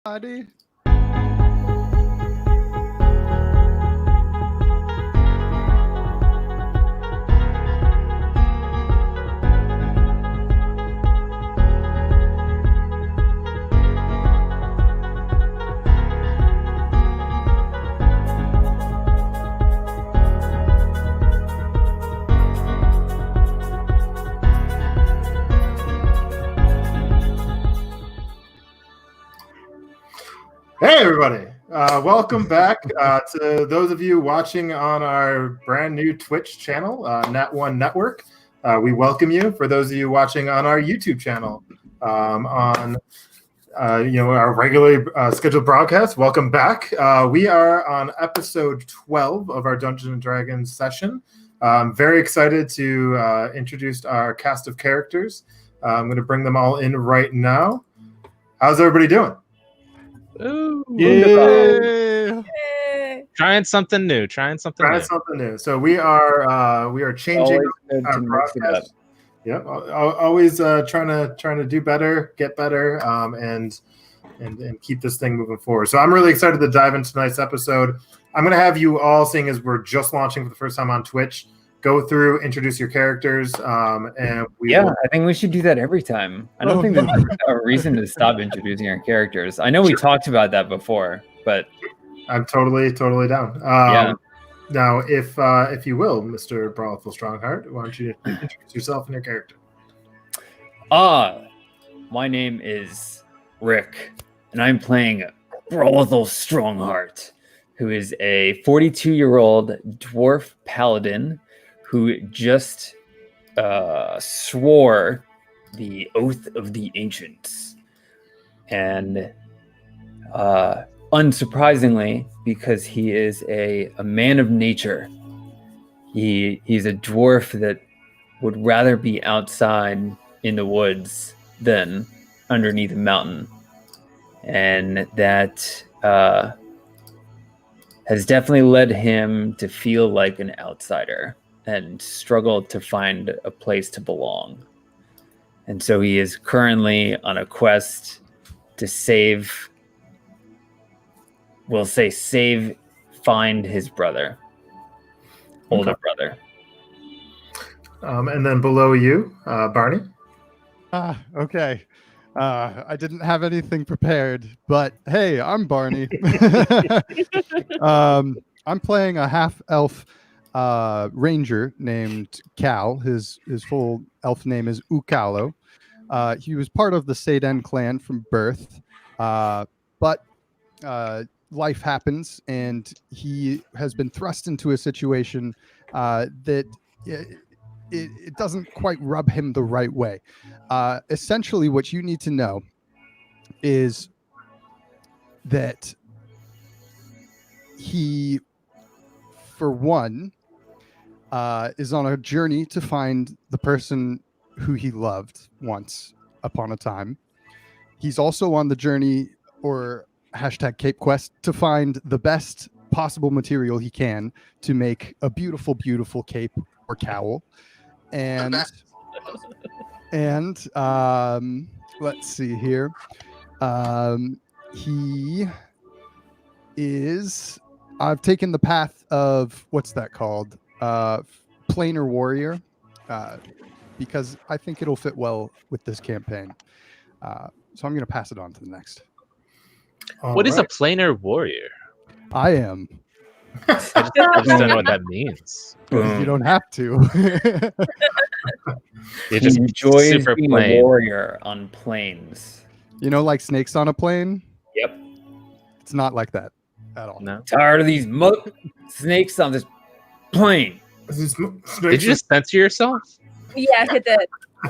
Buddy. Hey everybody, welcome back to those of you watching on our brand new Twitch channel, Nat1 Network. We welcome you. For those of you watching on our YouTube channel, on our regularly scheduled broadcast, welcome back. We are on episode 12 of our Dungeons and Dragons session. I'm very excited to introduce our cast of characters. I'm going to bring them all in right now. How's everybody doing? Ooh. Yay. Trying something new. So we are changing our broadcast. Yep, always trying to do better, get better, and keep this thing moving forward. So I'm really excited to dive into tonight's episode. I'm going to have you all, seeing as we're just launching for the first time on Twitch, go through, introduce your characters, and I think we should do that every time. I don't think there's a reason to stop introducing our characters. I know we talked about that before, but I'm totally down. Yeah. Now, if you will, Mr. Brawlful Strongheart, why don't you introduce yourself and your character? My name is Rick, and I'm playing Brawlful Strongheart, who is a 42-year-old dwarf paladin who just swore the Oath of the Ancients. And unsurprisingly, because he is a man of nature, he's a dwarf that would rather be outside in the woods than underneath a mountain. And that has definitely led him to feel like an outsider and struggle to find a place to belong. And so he is currently on a quest to find his brother, older brother. And then below you, Barney. Okay. I didn't have anything prepared, but hey, I'm Barney. I'm playing a half-elf ranger named Cal. His full elf name is Ukalo. He was part of the Seyden clan from birth, but life happens, and he has been thrust into a situation that it doesn't quite rub him the right way. Essentially, what you need to know is that he, for one, is on a journey to find the person who he loved once upon a time. He's also on the journey, or #Cape Quest, to find the best possible material he can to make a beautiful, beautiful cape or cowl. And let's see here. He is. I've taken the path of, what's that called? Planar warrior, because I think it'll fit well with this campaign. So I'm going to pass it on to the next. What is a planar warrior? I am. I just don't know what that means. You don't have to. It just enjoys super being plain. a warrior on planes. You know, like snakes on a plane? Yep. It's not like that at all. No. Tired of these snakes on this plane. Did you just censor yourself? Yeah, I did.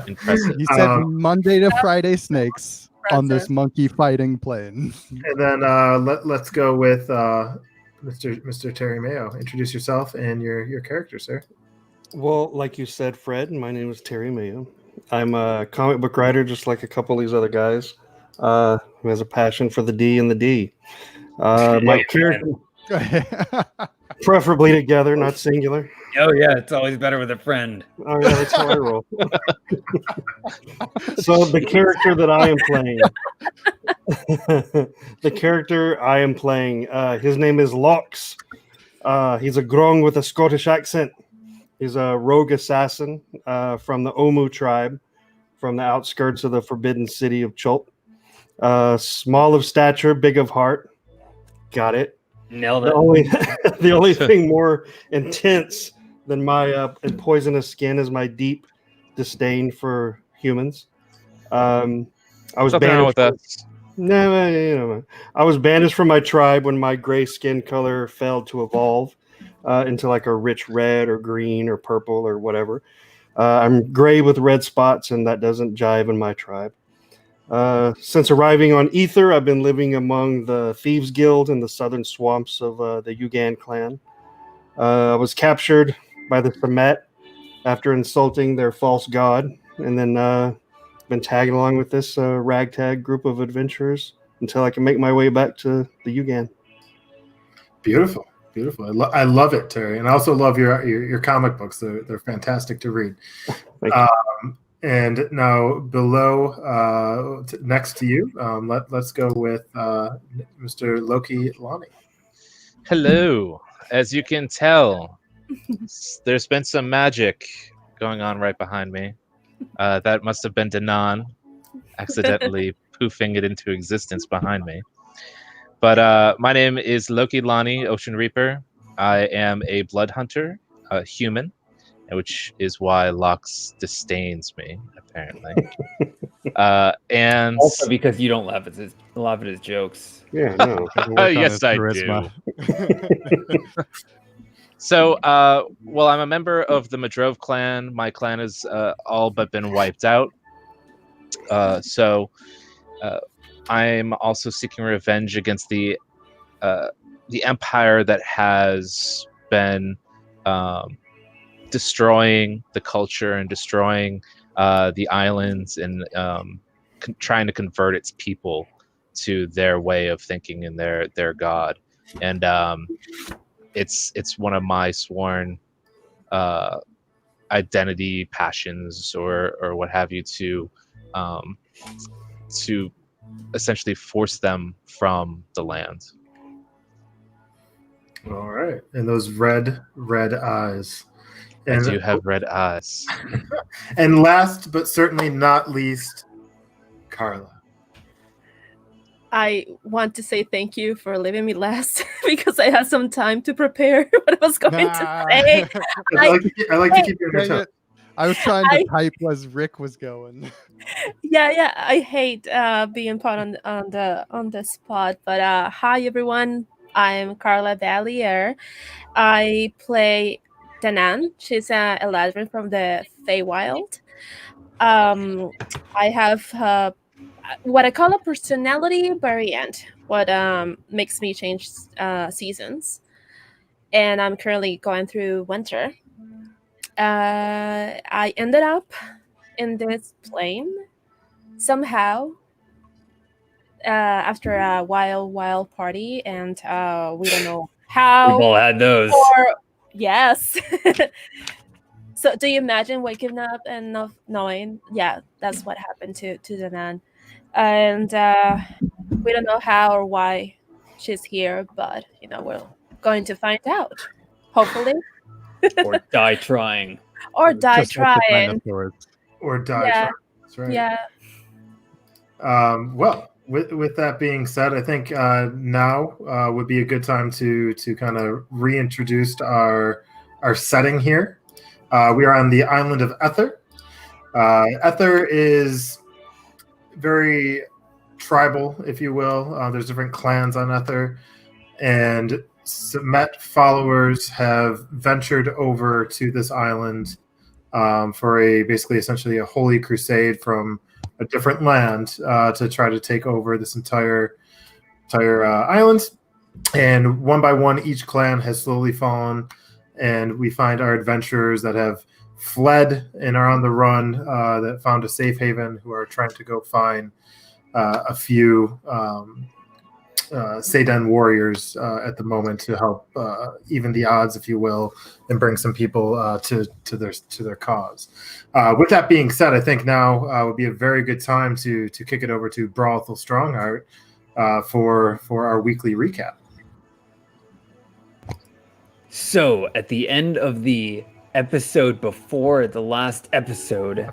Impressive. He said Monday to Friday snakes on this monkey fighting plane. And then let's go with Mr. Terry Mayo. Introduce yourself and your character, sir. Well, like you said, Fred, my name is Terry Mayo. I'm a comic book writer, just like a couple of these other guys, who has a passion for the D and the D. My character, Preferably together, not singular. Oh yeah, it's always better with a friend. Oh yeah, that's how I roll. So the character that I am playing, his name is Lox. He's a grong with a Scottish accent. He's a rogue assassin from the Omu tribe, from the outskirts of the forbidden city of Chult. Small of stature, big of heart. Got it. Nailed The it. only the only thing more intense than my and poisonous skin is my deep disdain for humans. I was Nothing wrong banished. with that. I was banished from my tribe when my gray skin color failed to evolve into like a rich red or green or purple or whatever. I'm gray with red spots, and that doesn't jive in my tribe. Since arriving on Ether, I've been living among the Thieves Guild in the southern swamps of the Yugan clan. I was captured by the Samet after insulting their false god, and then been tagging along with this ragtag group of adventurers until I can make my way back to the Yugan. Beautiful. I love it, Terry, and I also love your comic books. They're fantastic to read. Thank you. And now below, next to you, let's go with Mr. Loki Lonnie. Hello. As you can tell, there's been some magic going on right behind me. That must have been Danan accidentally poofing it into existence behind me. But my name is Loki Lonnie, Ocean Reaper. I am a blood hunter, a human, which is why Lox disdains me, apparently. And Also because you don't laugh at his jokes. Yeah, no. yes, I do. So, well, I'm a member of the Madrove clan. My clan has all but been wiped out. So I'm also seeking revenge against the empire that has been destroying the culture and destroying the islands and trying to convert its people to their way of thinking and their god. And it's one of my sworn identity, passions, or what have you, to essentially force them from the land. All right, and those red eyes. And, I do have red eyes. And last but certainly not least, Carla. I want to say thank you for leaving me last because I had some time to prepare what I was going to say. I like to keep you on your toes. I was trying to type as Rick was going. Yeah. I hate being put on the spot. But hi everyone. I'm Carla Valier. I play Danan. She's a Eladrin from the Feywild. I have what I call a personality variant, what makes me change seasons. And I'm currently going through winter. I ended up in this plane somehow after a wild party, and we don't know how. We've all had those. Yes. So do you imagine waking up and not knowing? Yeah, that's what happened to Danan. And we don't know how or why she's here, but we're going to find out, hopefully. Or die trying. Or die Just like the trying. dinosaurs. Or die Yeah. trying. That's right. Yeah. Well, with that being said, I think now would be a good time to kind of reintroduce our setting here. We are on the island of Ether. Ether is very tribal, if you will. There's different clans on Ether, and Samet followers have ventured over to this island for essentially a holy crusade from a different land to try to take over this entire island. And one by one, each clan has slowly fallen, and we find our adventurers that have fled and are on the run, that found a safe haven, who are trying to go find a few Seiden warriors at the moment to help even the odds, if you will, and bring some people to their cause. With that being said, I think now would be a very good time to kick it over to Brothel Strongheart for our weekly recap. So, at the end of the episode before the last episode,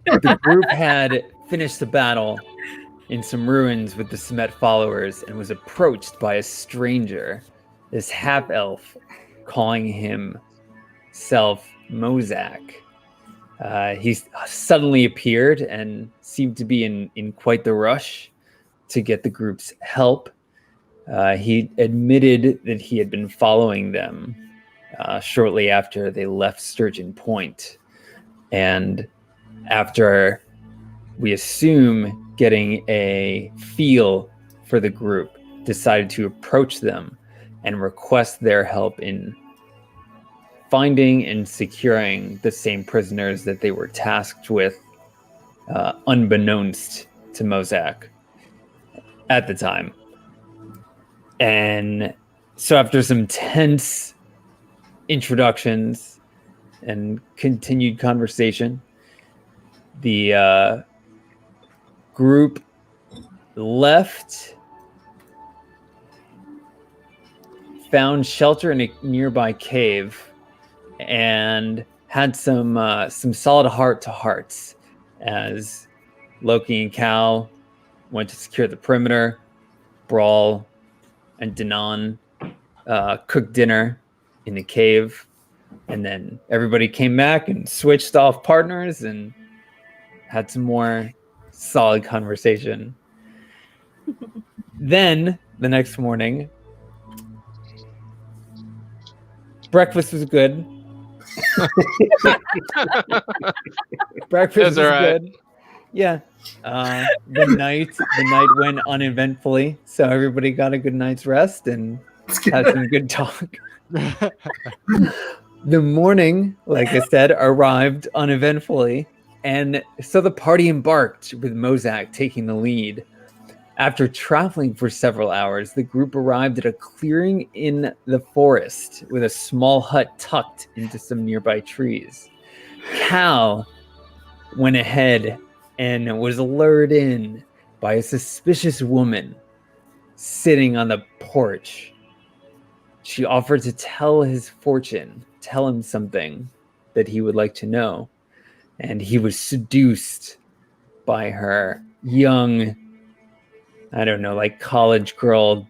the group had finished the battle in some ruins with the Semet followers and was approached by a stranger, this half-elf, calling himself Mozak. He suddenly appeared and seemed to be in quite the rush to get the group's help. He admitted that he had been following them shortly after they left Sturgeon Point. And after, we assume, getting a feel for the group, decided to approach them and request their help in finding and securing the same prisoners that they were tasked with, unbeknownst to Mozak at the time. And so after some tense introductions and continued conversation, the group left, found shelter in a nearby cave, and had some solid heart-to-hearts as Loki and Cal went to secure the perimeter. Brawl and Danon cooked dinner in the cave, and then everybody came back and switched off partners and had some more solid conversation. Then the next morning, breakfast was good. Breakfast was good. Yeah. The night went uneventfully, so everybody got a good night's rest and had some good talk. The morning, like I said, arrived uneventfully, and so the party embarked with Mozak taking the lead. After traveling for several hours, the group arrived at a clearing in the forest with a small hut tucked into some nearby trees. Cal went ahead and was lured in by a suspicious woman sitting on the porch. She offered to tell his fortune, tell him something that he would like to know. And he was seduced by her young, I don't know, like college girl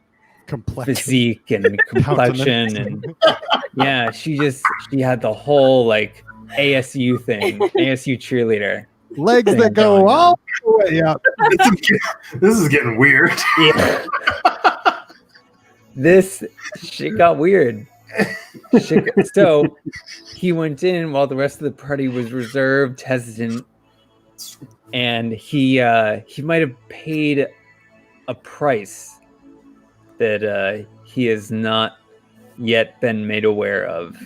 physique and complexion. And yeah, she had the whole like ASU thing, ASU cheerleader. Legs that go all the way up. This is getting weird. Yeah. This shit got weird. So he went in while the rest of the party was reserved, hesitant, and he might have paid a price that he has not yet been made aware of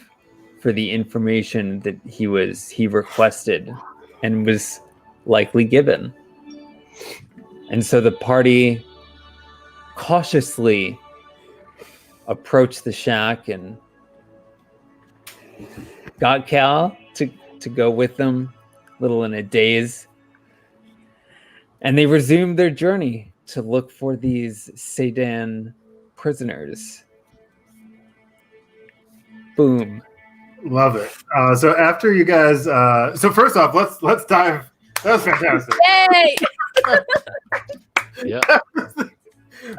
for the information that he requested and was likely given. And so the party cautiously approached the shack and got Cal to go with them, a little in a daze. And they resumed their journey to look for these Seiden prisoners. Boom. Love it. So after you guys, so first off, let's dive. That was fantastic. Yay! Yeah.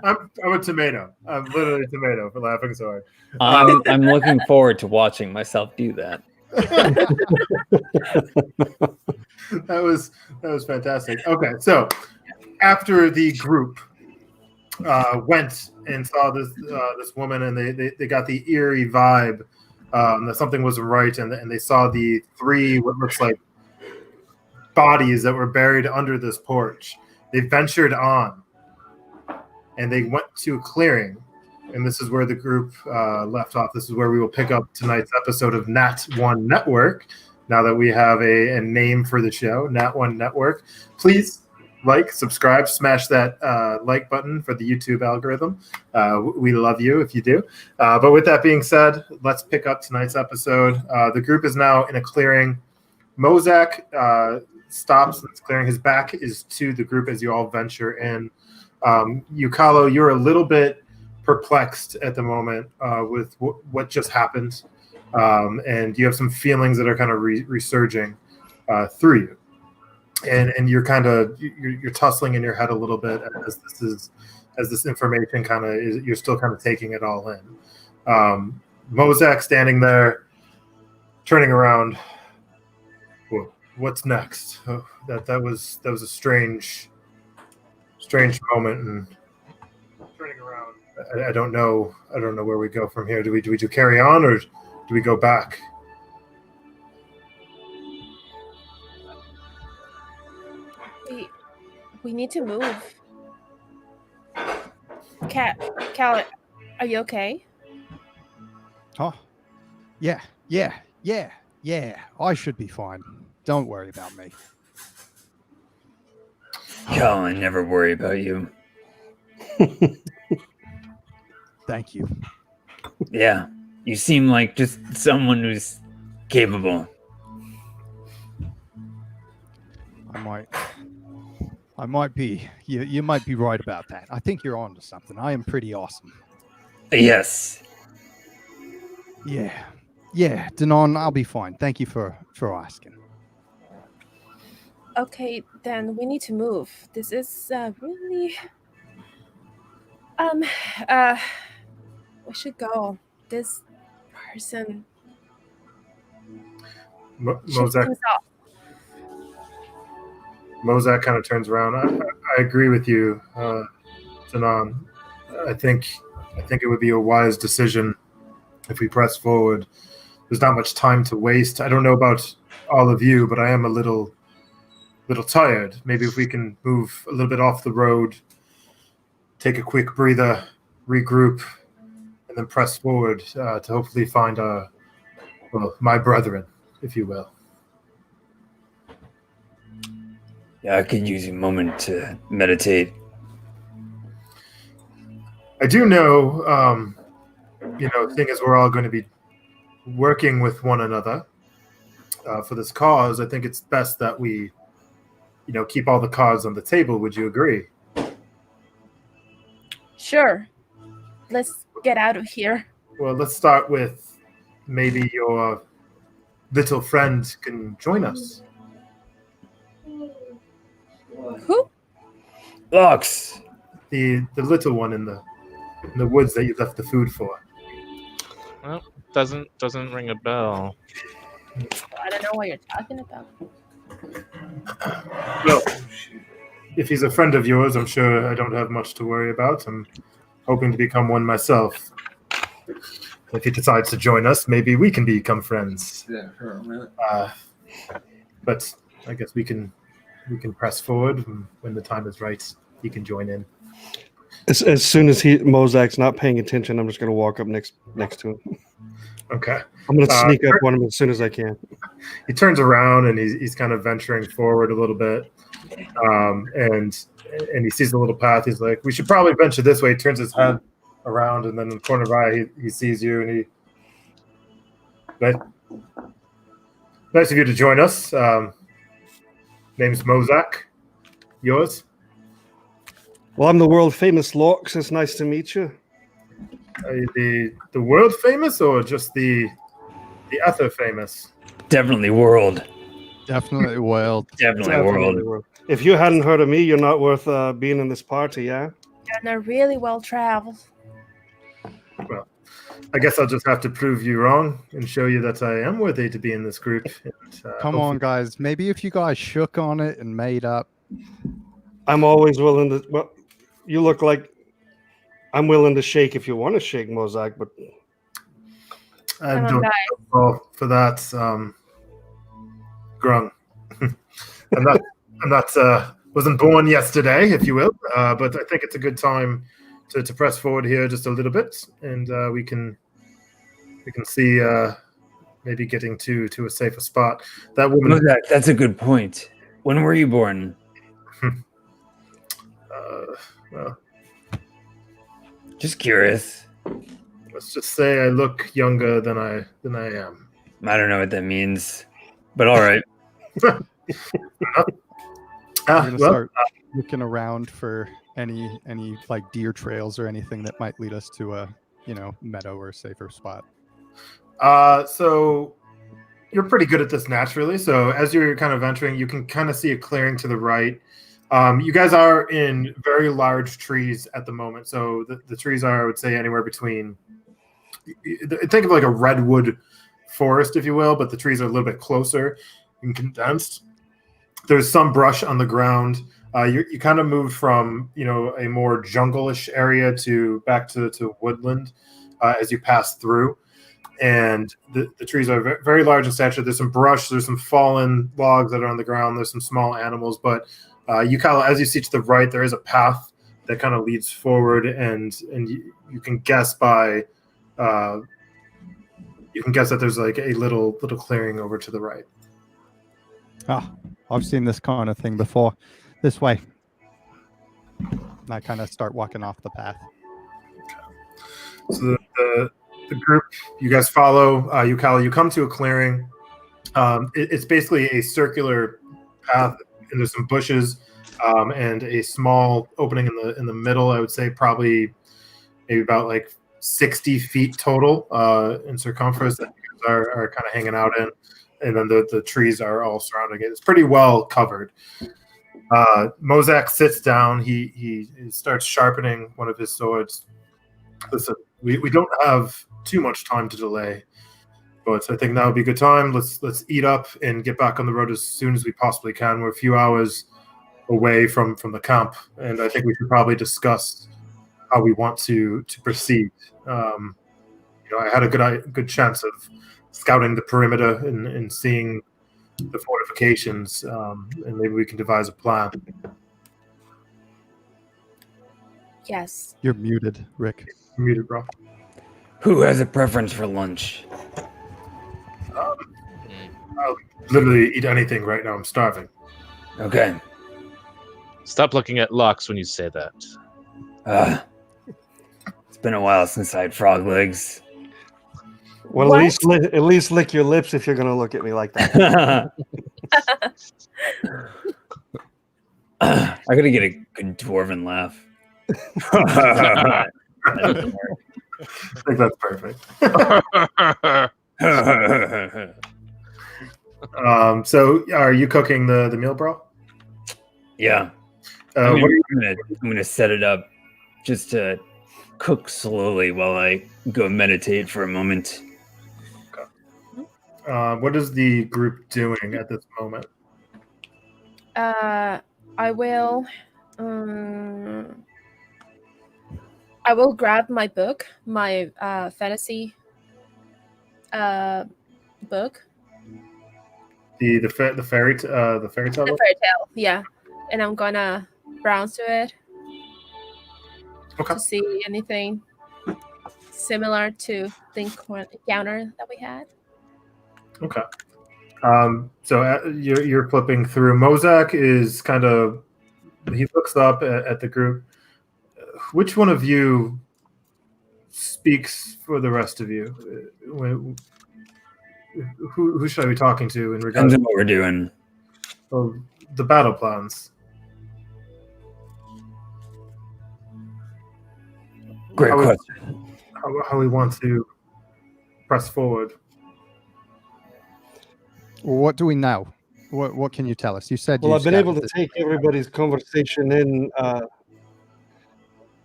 I'm a tomato. I'm literally a tomato for laughing so hard. I'm looking forward to watching myself do that. That was fantastic. Okay, so after the group went and saw this woman, and they got the eerie vibe that something wasn't right, and they saw the three what looks like bodies that were buried under this porch. They ventured on, and they went to a clearing, and this is where the group left off. This is where we will pick up tonight's episode of Nat One Network. Now that we have a name for the show, Nat One Network, please like, subscribe, smash that like button for the YouTube algorithm. We love you if you do. But with that being said, let's pick up tonight's episode. The group is now in a clearing. Mozak stops and is clearing. His back is to the group as you all venture in. Ukalo, you're a little bit perplexed at the moment with what just happened. And you have some feelings that are kind of resurging through you. And you're kind of you're tussling in your head a little bit as this information kind of is, you're still kind of taking it all in. Mozak standing there, turning around. What's next? Oh, that was a strange moment, and turning around. I don't know where we go from here. Do we carry on or do we go back? We need to move. Cal, are you okay? Oh, yeah. I should be fine. Don't worry about me. Cal, I never worry about you. Thank you. Yeah, you seem like just someone who's capable. I might be. You might be right about that. I think you're onto something. I am pretty awesome. Yes. Yeah, Danon, I'll be fine. Thank you for asking. Okay, then we need to move. This is really we should go. This person Mozak kind of turns around. I agree with you, Danon. I think it would be a wise decision if we press forward. There's not much time to waste. I don't know about all of you, but I am a little tired. Maybe if we can move a little bit off the road, take a quick breather, regroup, and then press forward to hopefully find my brethren, if you will. Yeah, I could use a moment to meditate. I do know, seeing as we're all going to be working with one another for this cause, I think it's best that we, keep all the cards on the table. Would you agree? Sure. Let's get out of here. Well, let's start with maybe your little friend can join us. Who? Lux! The little one in the woods that you left the food for. Well, doesn't ring a bell. I don't know what you're talking about. Well, if he's a friend of yours, I'm sure I don't have much to worry about. I'm hoping to become one myself. If he decides to join us, maybe we can become friends. Yeah, sure. A minute. But I guess we can press forward when the time is right. He can join in. As soon as Mozak's not paying attention, I'm just going to walk up next to him. Okay. I'm going to sneak up on him as soon as I can. He turns around and he's kind of venturing forward a little bit, and he sees the little path. He's like, "We should probably venture this way." He turns his head around, and then in the corner of eye, he sees you, and nice of you to join us. Name's Mozak. Yours? Well, I'm the world famous Lux. It's nice to meet you. The world famous or just the ether famous? Definitely world. Definitely world. Definitely world. If you hadn't heard of me, you're not worth being in this party, yeah? And are really well traveled. Well, I guess I'll just have to prove you wrong and show you that I am worthy to be in this group. And, Come on, guys. Maybe if you guys shook on it and made up. I'm always willing to. Well, you look like I'm willing to shake if you want to shake, Mozak, but I Come on, don't guys. know for that, Grung. I'm not wasn't born yesterday, if you will, but I think it's a good time to press forward here just a little bit, and we can see maybe getting to a safer spot. That woman. Mozak, that's a good point. When were you born? Just curious. Let's just say I look younger than I am. I don't know what that means, but all right. We're gonna Well, start looking around for any like deer trails or anything that might lead us to a meadow or a safer spot. so you're pretty good at this naturally. So as you're kind of entering, you can kind of see a clearing to the right. You guys are in very large trees at the moment. So the trees are, I would say, anywhere between. Think of like a redwood forest, if you will, but the trees are a little bit closer and condensed. There's some brush on the ground. You kind of moved from a more jungle-ish area back to woodland as you pass through, and the trees are very large in stature. There's some brush. There's some fallen logs that are on the ground. There's some small animals, but as you see to the right, there is a path that kind of leads forward, and you can guess by. You can guess that there's like a little clearing over to the right. Ah, I've seen this kind of thing before. This way. And I kind of start walking off the path. So the group, you guys follow Yukala. You come to a clearing. It's basically a circular path, and there's some bushes and a small opening in the middle. I would say probably maybe about like 60 feet total in circumference that you guys are kind of hanging out in, and then the trees are all surrounding it. It's pretty well covered. Mozak sits down. He starts sharpening one of his swords. Listen, we don't have too much time to delay, but I think now would be a good time. Let's eat up and get back on the road as soon as we possibly can. We're a few hours away from the camp, and I think we should probably discuss how we want to proceed. I had a good chance of scouting the perimeter and seeing the fortifications, and maybe we can devise a plan. Yes. You're muted, Rick. You're muted, bro. Who has a preference for lunch? I'll literally eat anything right now. I'm starving. Okay. Stop looking at locks when you say that. It's been a while since I had frog legs. Well, What? at least lick your lips if you're gonna look at me like that. I gotta get a good dwarven laugh. That doesn't I think that's perfect. work. So are you cooking the meal, bro? Yeah. What are you? I'm gonna set it up just to cook slowly while I go meditate for a moment. What is the group doing at this moment? I will grab my book, my fantasy book. The fairy tale. The fairy tale, yeah. And I'm gonna browse to it Okay. to see anything similar to the encounter that we had. Okay. So you're flipping through. Mozak is kind of. He looks up at the group. Which one of you speaks for the rest of you? Who should I be talking to in regards Depends on what we're doing. to the battle plans? Great How is- question. How we want to press forward? What do we know? What can you tell us? You said Well, you I've been able scouted to this. take everybody's conversation in.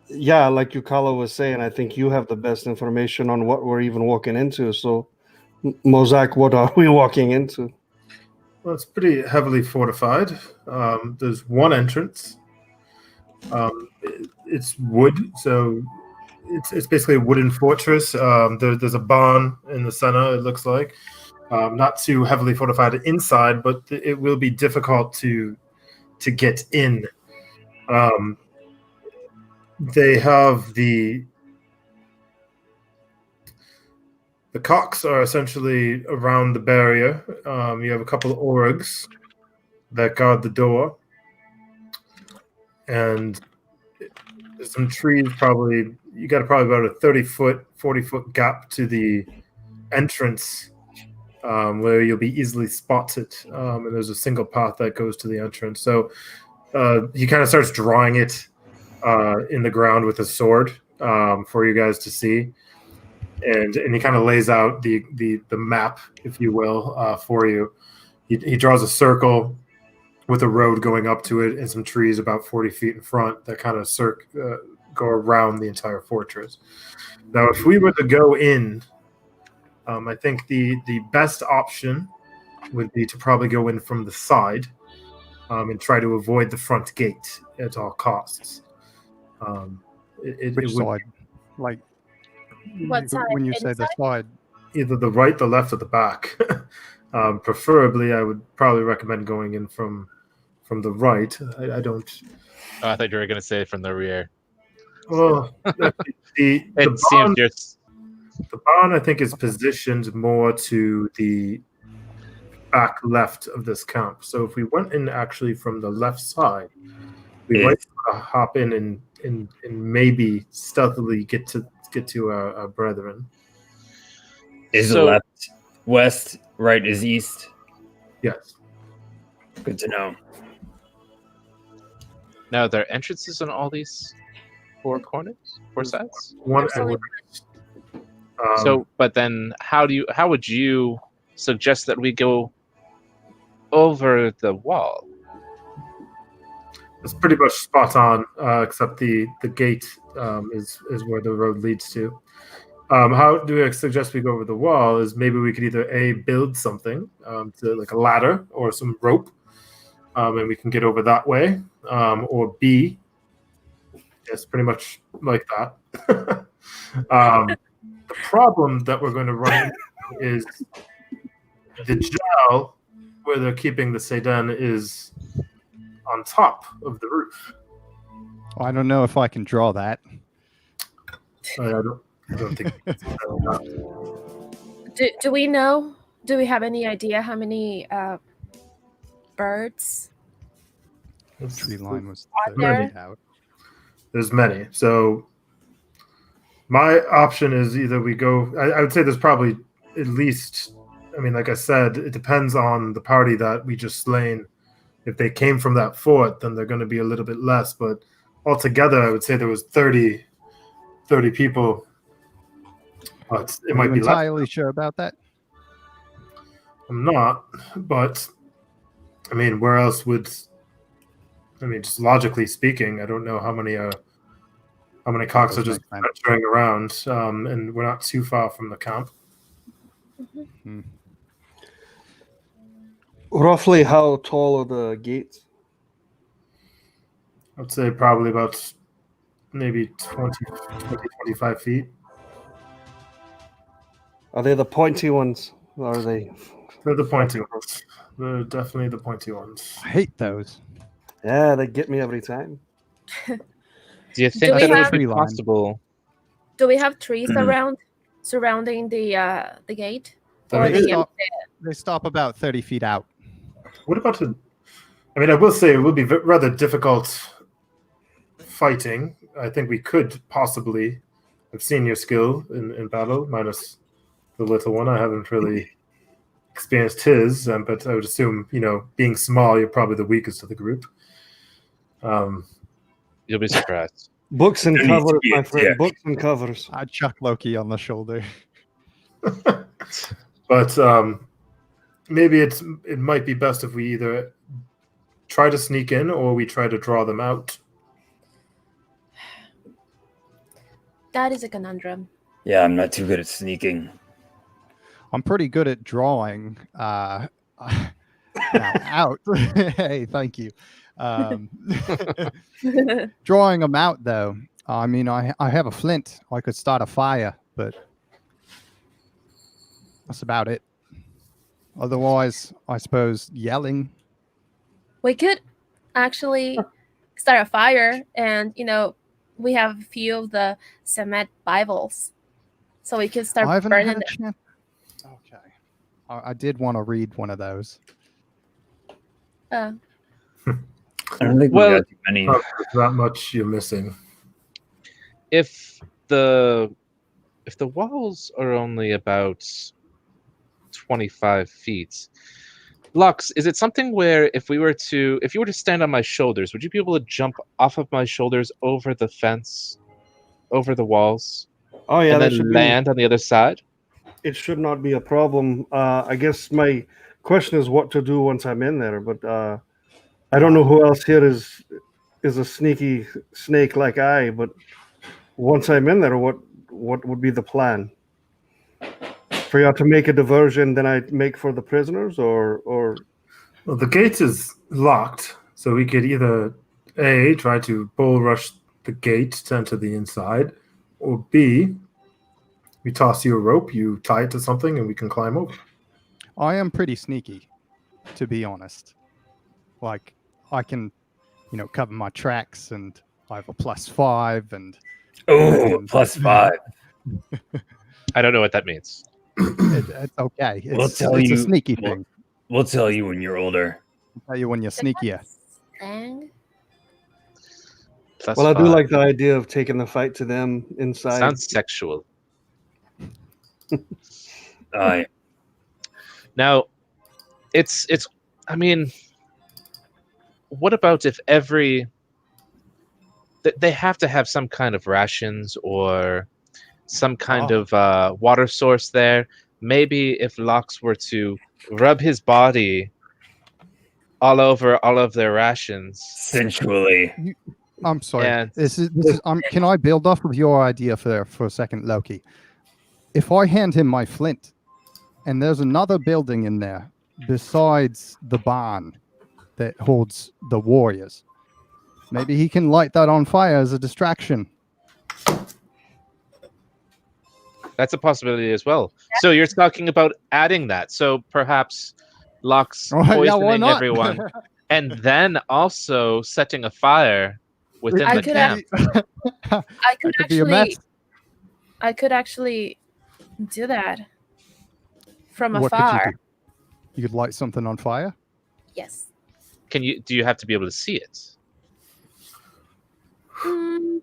Yeah, like Yukala was saying, I think you have the best information on what we're even walking into. So, Mozak, what are we walking into? Well, it's pretty heavily fortified. There's one entrance. It's wood, so it's basically a wooden fortress. There's a barn in the center. It looks like not too heavily fortified inside, but it will be difficult to get in. They have the cocks are essentially around the barrier. You have a couple of orgs that guard the door, and There's some trees. Probably you got probably about a 30-foot, 40-foot gap to the entrance, where you'll be easily spotted. And there's a single path that goes to the entrance. So he kind of starts drawing it in the ground with a sword for you guys to see, and he kind of lays out the map, if you will, for you. He draws a circle with a road going up to it and some trees about 40 feet in front that kind of go around the entire fortress. Now, if we were to go in, I think the best option would be to probably go in from the side and try to avoid the front gate at all costs. Which side? Like, What side? when you say the side, either the right, the left, or the back. Preferably, I would probably recommend going in from the right. I don't. Oh, I thought you were going to say from the rear. Well, the Seems you're. The barn, I think, is positioned more to the back left of this camp. So if we went in actually from the left side, we might hop in and maybe stealthily get to our brethren. Is it left west, right is east? Yes. Good to know. Now, there are entrances on all these four corners, four sides. One. So, but then how would you suggest that we go over the wall? It's pretty much spot on, except the gate is where the road leads to. How do I suggest we go over the wall? Is maybe we could either build something to like a ladder or some rope, and we can get over that way, or B, it's pretty much like that. The problem that we're going to run into is the jail where they're keeping the Sedan is on top of the roof. I don't know if I can draw that. I don't think. Do we know? Do we have any idea how many birds? The tree line was Are there? out. There's many. So my option is either we go. I would say there's probably at least. I mean, like I said, it depends on the party that we just slain. If they came from that fort, then they're going to be a little bit less. But altogether, I would say there was 30 people. But it might be entirely less. sure about that. I'm not, but I mean, where else would? I mean, just logically speaking, I don't know how many cocks are just venturing around, and we're not too far from the camp. Mm-hmm. Roughly how tall are the gates? I'd say probably about maybe 20, 25 feet. Are they the pointy ones? Or are they? They're the pointy ones. They're definitely the pointy ones. I hate those. Yeah, they get me every time. Do you think we that have- would be possible? Do we have trees surrounding the gate? Or They stop about 30 feet out. What about the? I mean, I will say it would be rather difficult fighting. I think we could possibly have seen your skill in battle, minus the little one. I haven't really experienced his, but I would assume, being small, you're probably the weakest of the group. You'll be surprised. Books and There needs to covers, be my a friend. tick. Books and covers. I chuck Loki on the shoulder. But maybe it might be best if we either try to sneak in or we try to draw them out. That is a conundrum. Yeah, I'm not too good at sneaking. I'm pretty good at drawing now out. Hey, thank you. Drawing them out, though. I mean, I have a flint. I could start a fire, but that's about it. Otherwise, I suppose yelling. We could actually start a fire, and we have a few of the cement Bibles, so we could start I haven't burning had a them. chance. Okay, I did want to read one of those. I don't think we Well- got too many. There's not much you're missing. if the walls are only about 25 feet, Lux, is it something where if you were to stand on my shoulders, would you be able to jump off of my shoulders over the fence, over the walls, Oh yeah, and that then should be. land on the other side? It should not be a problem. I guess my question is what to do once I'm in there, but I don't know who else here is a sneaky snake like I. But once I'm in there, what would be the plan? For you to make a diversion, then I make for the prisoners, or Well, the gate is locked, so we could either A, try to bull rush the gate to enter the inside, or B, we toss you a rope, you tie it to something, and we can climb over. I am pretty sneaky, to be honest. Like, I can, cover my tracks, and I have a +5, and Oh, And- +5. I don't know what that means. it's okay. We'll It's, tell it's you- a sneaky we'll- thing. We'll tell you when you're older. I'll tell you when you're sneakier. Dang. Plus well, I do 5. like the idea of taking the fight to them inside. Sounds sexual. Aye. Now, it's. I mean, what about if they have to have some kind of rations or some kind Oh. of water source there? Maybe if Lox were to rub his body all over all of their rations, Sensually. I'm sorry. and This is. Can I build off of your idea for a second, Loki? If I hand him my flint, and there's another building in there besides the barn that holds the warriors, maybe he can light that on fire as a distraction. that's a possibility as well. So you're talking about adding that. So perhaps Lox Oh, yeah, why poisoning not? everyone, and then also setting a fire within I the could camp. I could That could be a mess. actually do that from What could you afar. do? You could light something on fire. Yes. Do you have to be able to see it? Mm,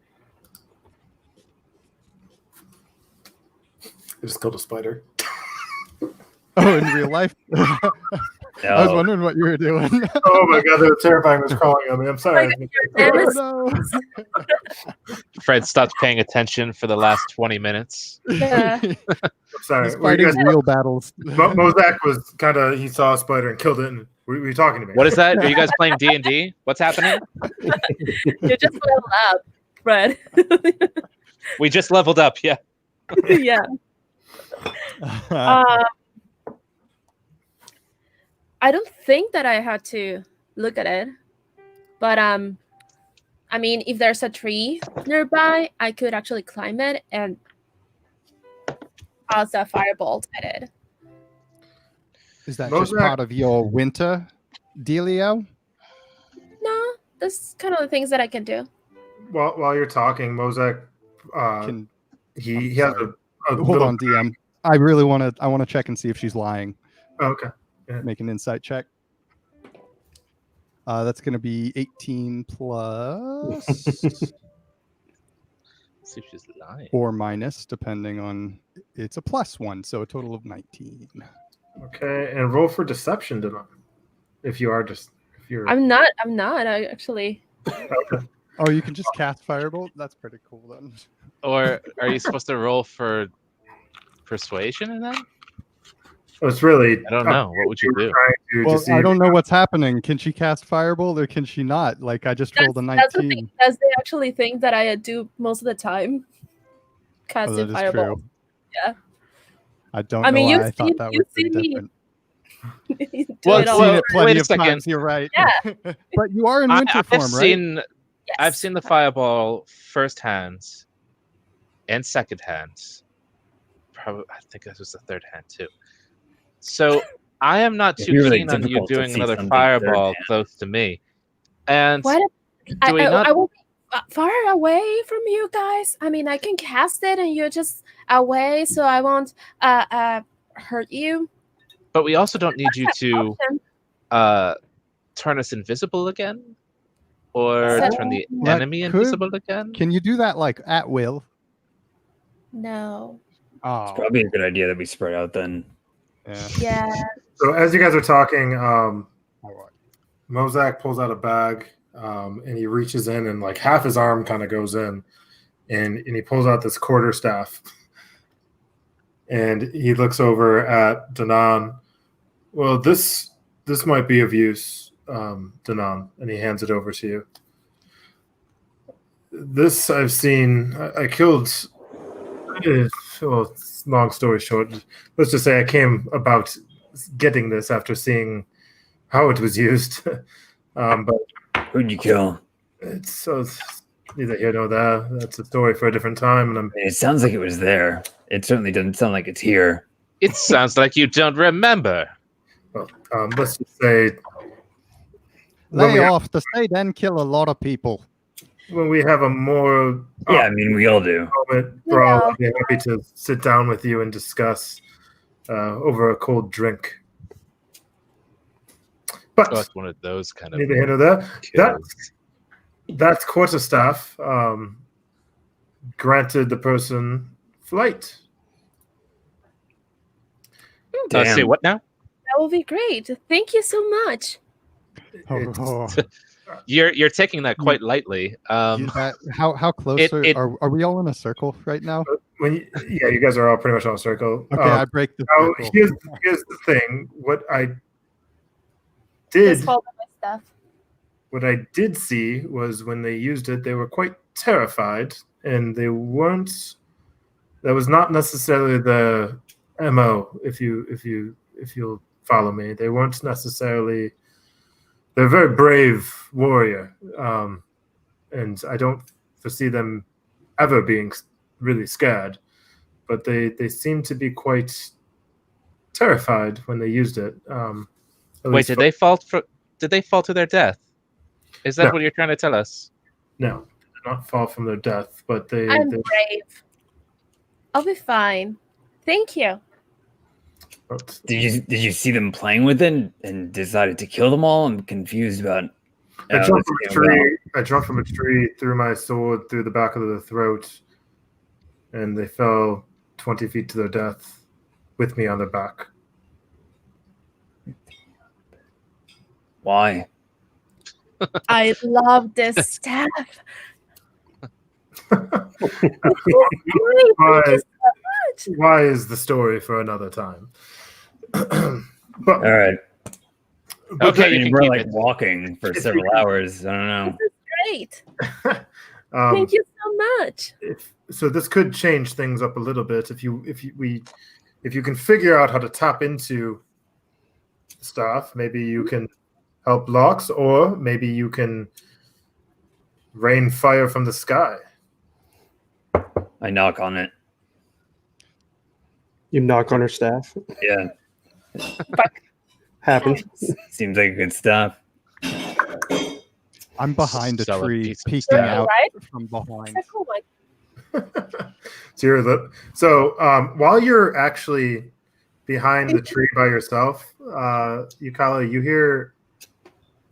I just killed a spider. Oh, in real life. I was No. wondering what you were doing. Oh my god, that was terrifying. It was crawling on me. I'm sorry. Dennis, Oh, no. Fred stopped paying attention for the last 20 minutes. yeah. I'm sorry. He's Were you fighting guys- real battles. Mozak was kind of, he saw a spider and killed it. And were you talking to me? What is that? Are you guys playing D&D? What's happening? You just leveled up, Fred. We just leveled up, yeah. Yeah. I don't think that I had to look at it, but I mean, if there's a tree nearby, I could actually climb it and toss a firebolt at it. Is that just Mozak- part of your winter dealio? No, that's kind of the things that I can do. While you're talking, Mozak, Can he has sorry. a hold little. on, DM. I really want to check and see if she's lying. Oh, okay. Make an insight check. That's going to be 18 plus See if she's lying. or minus, depending on. It's a +1, so a total of 19. Okay, and roll for deception, Denon. If you're. I'm not. I actually. Oh, you can just cast Firebolt? That's pretty cool then. Or are you supposed to roll for persuasion in that? It's really. I don't know. What would you do? Trying to Well, deceive I don't know what's happening. Can she cast Firebolt or can she not? Like, I just rolled a That's the 19. thing. That's the actually thing that I do most of the time. Oh, Casting that is fireball. true. Yeah. I don't I mean, know you why I thought see- that you would be see me. different. Do Well, it I've all. seen it plenty wait a of second. times. You're right. Yeah. But you are in winter I've form, right? seen Yes. I've seen the fireball firsthand and second hand. Probably, I think this was the third hand too. So I am not It'd too be really keen on you difficult to doing see another something fireball third-hand. close to me. And What? do we not? I will be far away from you guys. I mean, I can cast it, and you're just away, so I won't hurt you. But we also don't need you to Option. turn us invisible again. Or So- turn the That enemy could- invisible again? Can you do that like at will? No. Oh, Probably a good idea that we spread out then. yeah. Yeah. So as you guys are talking, All right. Mozak pulls out a bag and he reaches in and like half his arm kind of goes in and he pulls out this quarterstaff and he looks over at Danan. Well, this might be of use, Danan, and he hands it over to you. This I've seen. I killed. Well, long story short, let's just say I came about getting this after seeing how it was used. But Who'd you kill? it's neither here nor there. That's a story for a different time. And It sounds like it was there. It certainly doesn't sound like it's here. It sounds like you don't remember. let's just say when Lay we, off. The state then kill a lot of people. when we have a more Yeah, I mean, we all do. moment, bro, Yeah. I'll be happy to sit down with you and discuss over a cold drink. But Like one of those kind of neither here nor there. kills. That's quarterstaff. Granted the person flight. Damn. Say what now? That will be great. Thank you so much. It's- Oh, You're taking that quite lightly. how close it- are we all in a circle right now? yeah, you guys are all pretty much on a circle. Okay, I break the Now, circle. here's the thing. What I did Just hold on my stuff. what I did see was when they used it, they were quite terrified, and they weren't. That was not necessarily the MO. If you'll follow me, they weren't necessarily. They're a very brave warrior, and I don't foresee them ever being really scared. But they seem to be quite terrified when they used it. Wait, did they fall to their death? Is that No. what you're trying to tell us? No, they did not fall from their death, but they. I'm they brave. I'll be fine. Thank you. but- Did you see them playing with it and decided to kill them all? I'm confused about. I how jumped this from a came about. tree. I jumped from a tree, threw my sword through the back of the throat, and they fell 20 feet to their death with me on their back. Why? I love this staff. Thank you Why, so much. why is the story for another time? but All right. Okay, I you mean, can we're keep like it. walking for If several you- hours. I don't know. This is great. um, Thank you so much. so this could change things up a little bit if you can figure out how to tap into stuff. Maybe you can help Lox, or maybe you can rain fire from the sky. I knock on it. You knock on her staff. Yeah, Happens. Thanks. seems like good stuff. I'm behind a Sell a tree, piece of peeking stuff. out Right? from behind. It's a cool one. So while you're actually behind the tree by yourself, Yukala, you hear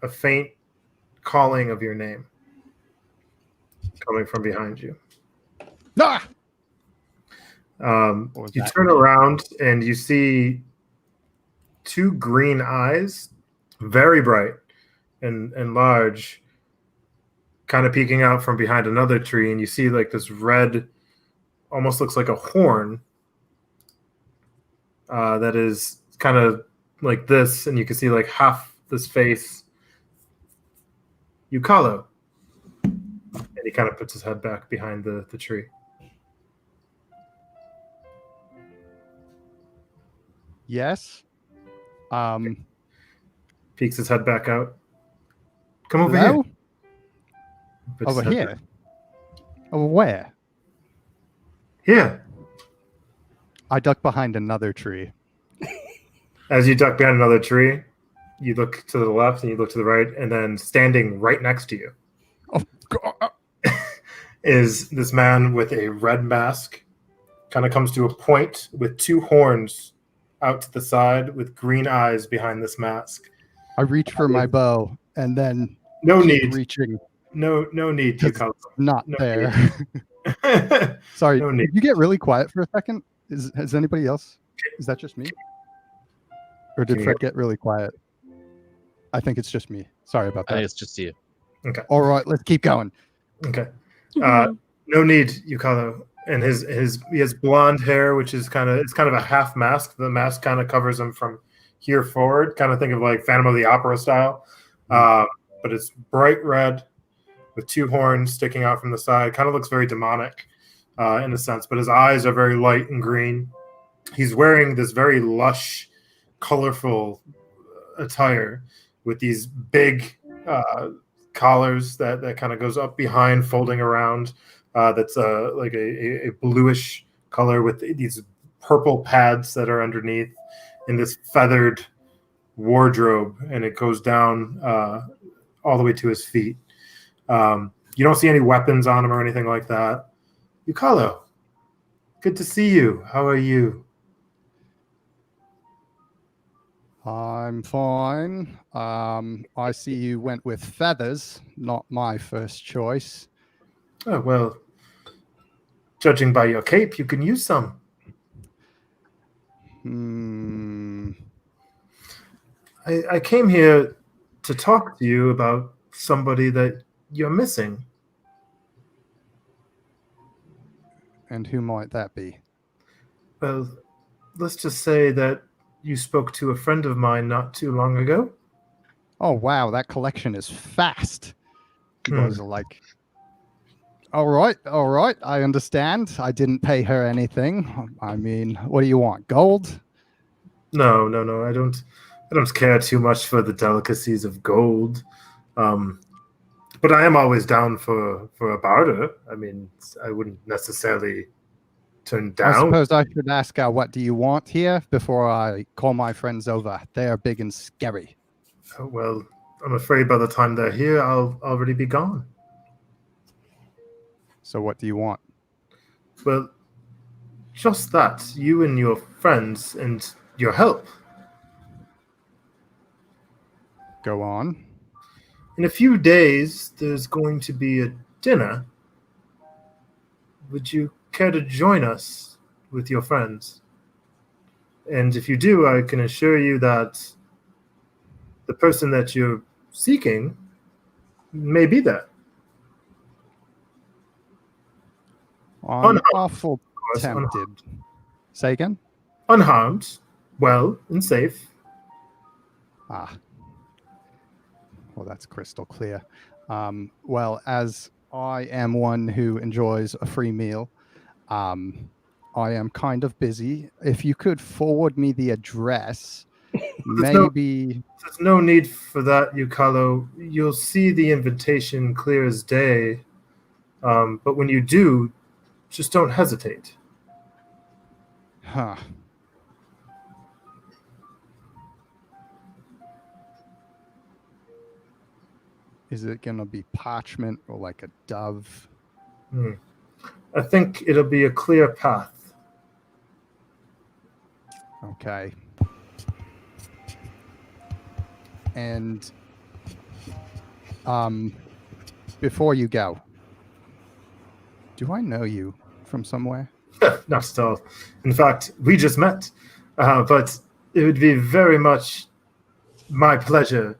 a faint calling of your name coming from behind you. Ah! What was You that? turn around and you see two green eyes, very bright and large, kind of peeking out from behind another tree, and you see like this red, almost looks like a horn that is kind of like this, and you can see like half this face. Yukalo. And he kind of puts his head back behind the tree. Yes. Peeks his head back out. Come over Hello? here. Puts his Over head here. back. Over where? Here. I duck behind another tree. As you duck behind another tree, you look to the left and you look to the right, and then standing right next to you Oh, God. is this man with a red mask. Kind of comes to a point with two horns out to the side with green eyes behind this mask. I reach for my bow, and then No keep need. reaching. No need, 'Cause Yukawa. it's not No there. need. Sorry, No need. did you get really quiet for a second? Has anybody else? Is that just me? Or did Can you Fred get really quiet? I think it's just me. Sorry about I think that. it's just you. Okay. All right, let's keep going. Okay. Mhm. No need, Yukalo. And he has blonde hair, which is kind of a half mask. The mask kind of covers him from here forward. Kind of think of like Phantom of the Opera style, but it's bright red with two horns sticking out from the side. Kind of looks very demonic in a sense, but his eyes are very light and green. He's wearing this very lush, colorful attire with these big collars that kind of goes up behind, folding around. That's like a bluish color with these purple pads that are underneath in this feathered wardrobe, and it goes down all the way to his feet. You don't see any weapons on him or anything like that. Yukalo, good to see you. How are you? I'm fine. I see you went with feathers, not my first choice. Oh, well, judging by your cape, you can use some. I came here to talk to you about somebody that you're missing. And who might that be? Well, let's just say that you spoke to a friend of mine not too long ago. Oh, wow, that collection is fast. You Hmm. guys are like, all right, I understand. I didn't pay her anything. I mean, what do you want? Gold? No. I don't care too much for the delicacies of gold. But I am always down for a barter. I mean, I wouldn't necessarily turn I down. suppose I should ask what do you want here before I call my friends over. They are big and scary. Oh, well, I'm afraid by the time they're here, I'll already be gone. So what do you want? Well, just that. You and your friends and your help. Go on. In a few days, there's going to be a dinner. Would you care to join us with your friends? And if you do, I can assure you that the person that you're seeking may be there. I'm Unharmed, awful of course, tempted. Say again? unharmed, well, and safe. Ah. Well, that's crystal clear. Well, as I am one who enjoys a free meal, I am kind of busy. If you could forward me the address, maybe. There's no need for that, Yukalo. You'll see the invitation clear as day. But when you do, just don't hesitate. Huh. Is it going to be parchment or like a dove? I think it'll be a clear path. Okay. And before you go, do I know you from somewhere? Not at all. In fact, we just met. But it would be very much my pleasure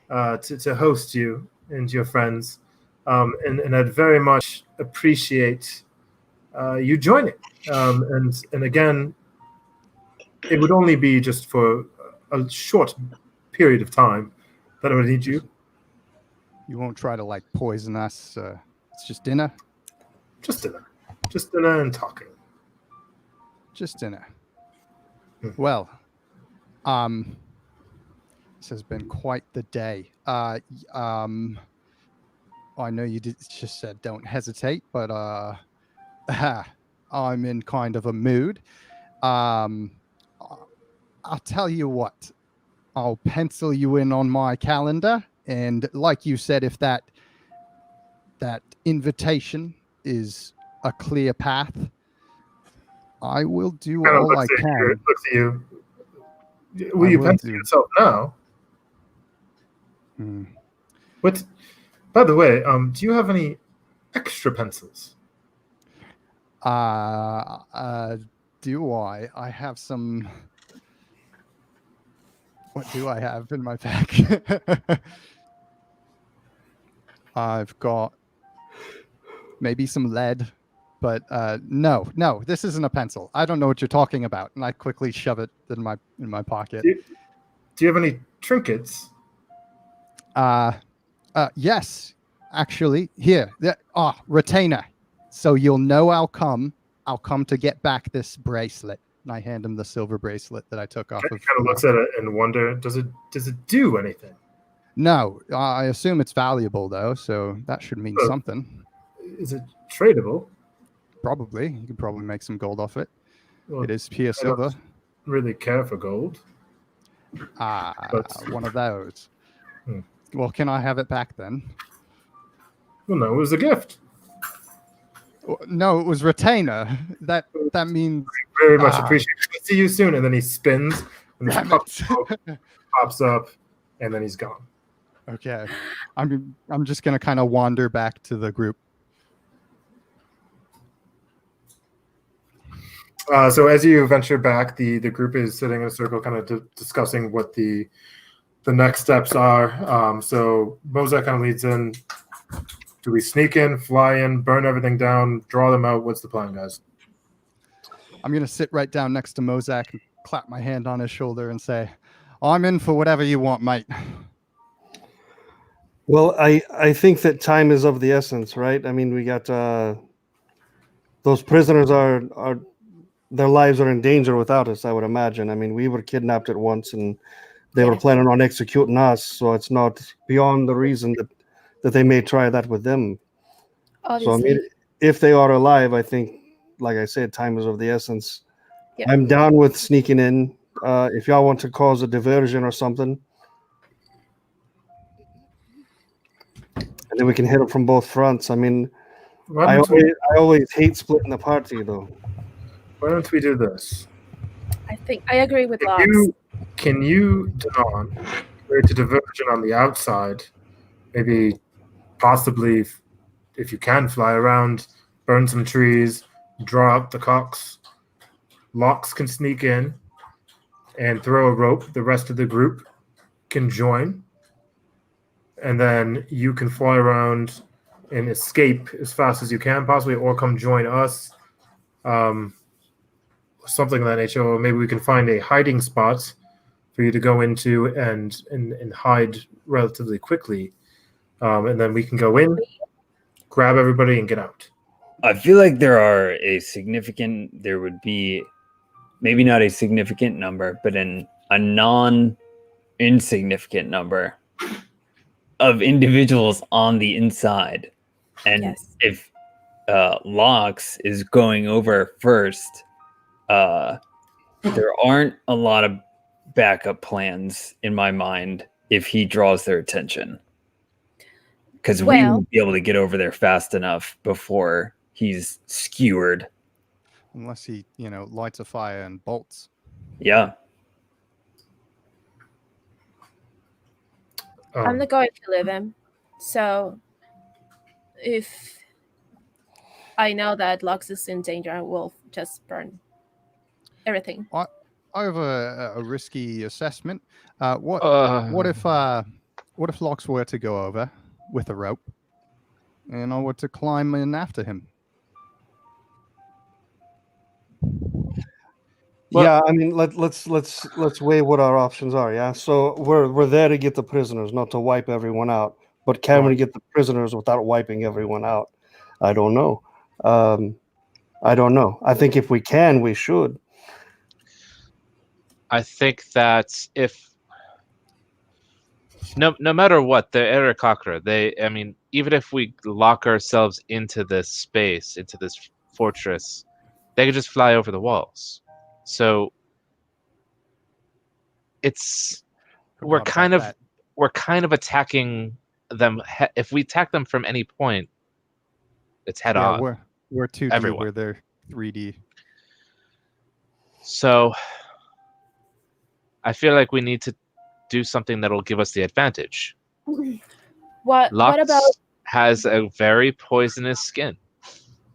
to host you and your friends. And I'd very much appreciate you joining. And again, it would only be just for a short period of time that I would need you. You won't try to like poison us. It's just dinner. Just dinner and talking. Just dinner. Well, this has been quite the day. I know you just said don't hesitate, but I'm in kind of a mood. I'll tell you what. I'll pencil you in on my calendar, and like you said, if that invitation is a clear path, I will do all I can. Looks at you. Will you pencil yourself now? What? By the way, do you have any extra pencils? Do I? I have some. What do I have in my pack? I've got maybe some lead, but no, this isn't a pencil. I don't know what you're talking about, and I quickly shove it in my pocket. Do you have any trinkets? Yes, actually, here. Retainer. So you'll know I'll come. I'll come to get back this bracelet. And I hand him the silver bracelet that I took off He of. kind of looks at it and wonder, does it do anything? No, I assume it's valuable though, so that should mean something. Is it tradable? Probably. You could probably make some gold off it. Well, It is pure I don't silver. really care for gold. One of those. Hmm. Well, can I have it back then? Well, no, it was a gift. No, it was retainer. That means Very much appreciated. I'll see you soon. And then he spins, and this damn pup it. pops up, and then he's gone. Okay. I'm just gonna kind of wander back to the group. So as you venture back, the group is sitting in a circle, kind of discussing what the next steps are. So Mozak kind of leads in. Do we sneak in, fly in, burn everything down, draw them out? What's the plan, guys? I'm gonna sit right down next to Mozak and clap my hand on his shoulder and say, "I'm in for whatever you want, mate." Well, I think that time is of the essence, right? I mean, we got those prisoners are their lives are in danger without us, I would imagine. I mean, we were kidnapped at once, and they were planning on executing us, so it's not beyond the reason that they may try that with them. Obviously. So I mean, if they are alive, I think, like I said, time is of the essence. Yep. I'm down with sneaking in. If y'all want to cause a diversion or something, and then we can hit them from both fronts. I mean, I always hate splitting the party, though. Why don't we do this? I agree with Lox. Can you, Danon, create a diversion on the outside? Maybe, possibly, if you can fly around, burn some trees, draw out the cocks. Lox can sneak in and throw a rope. The rest of the group can join. And then you can fly around and escape as fast as you can, possibly, or come join us. Something of that nature. Or maybe we can find a hiding spot for you to go into and hide relatively quickly. And then we can go in, grab everybody, and get out. I feel like there would be maybe not a significant number, but a non-insignificant number of individuals on the inside. And if Lox is going over first, there aren't a lot of backup plans in my mind if he draws their attention. Because we won't be able to get over there fast enough before he's skewered. Unless he, lights a fire and bolts. Yeah. I'm not going to leave him. So if I know that Lux is in danger, I will just burn everything. I have a risky assessment. What if Lux were to go over with a rope, and I were to climb in after him? Yeah, I mean, let's weigh what our options are. Yeah, so we're there to get the prisoners, not to wipe everyone out. But can we get the prisoners without wiping everyone out? I don't know. I think if we can, we should. I think that if no matter what, the Aarakocra, even if we lock ourselves into this space, into this fortress, they could just fly over the walls. So we're kind of attacking them. If we attack them from any point, it's head on. We're 2D, Everyone. where they're 3D. So I feel like we need to do something that will give us the advantage. What Lux about? has a very poisonous skin.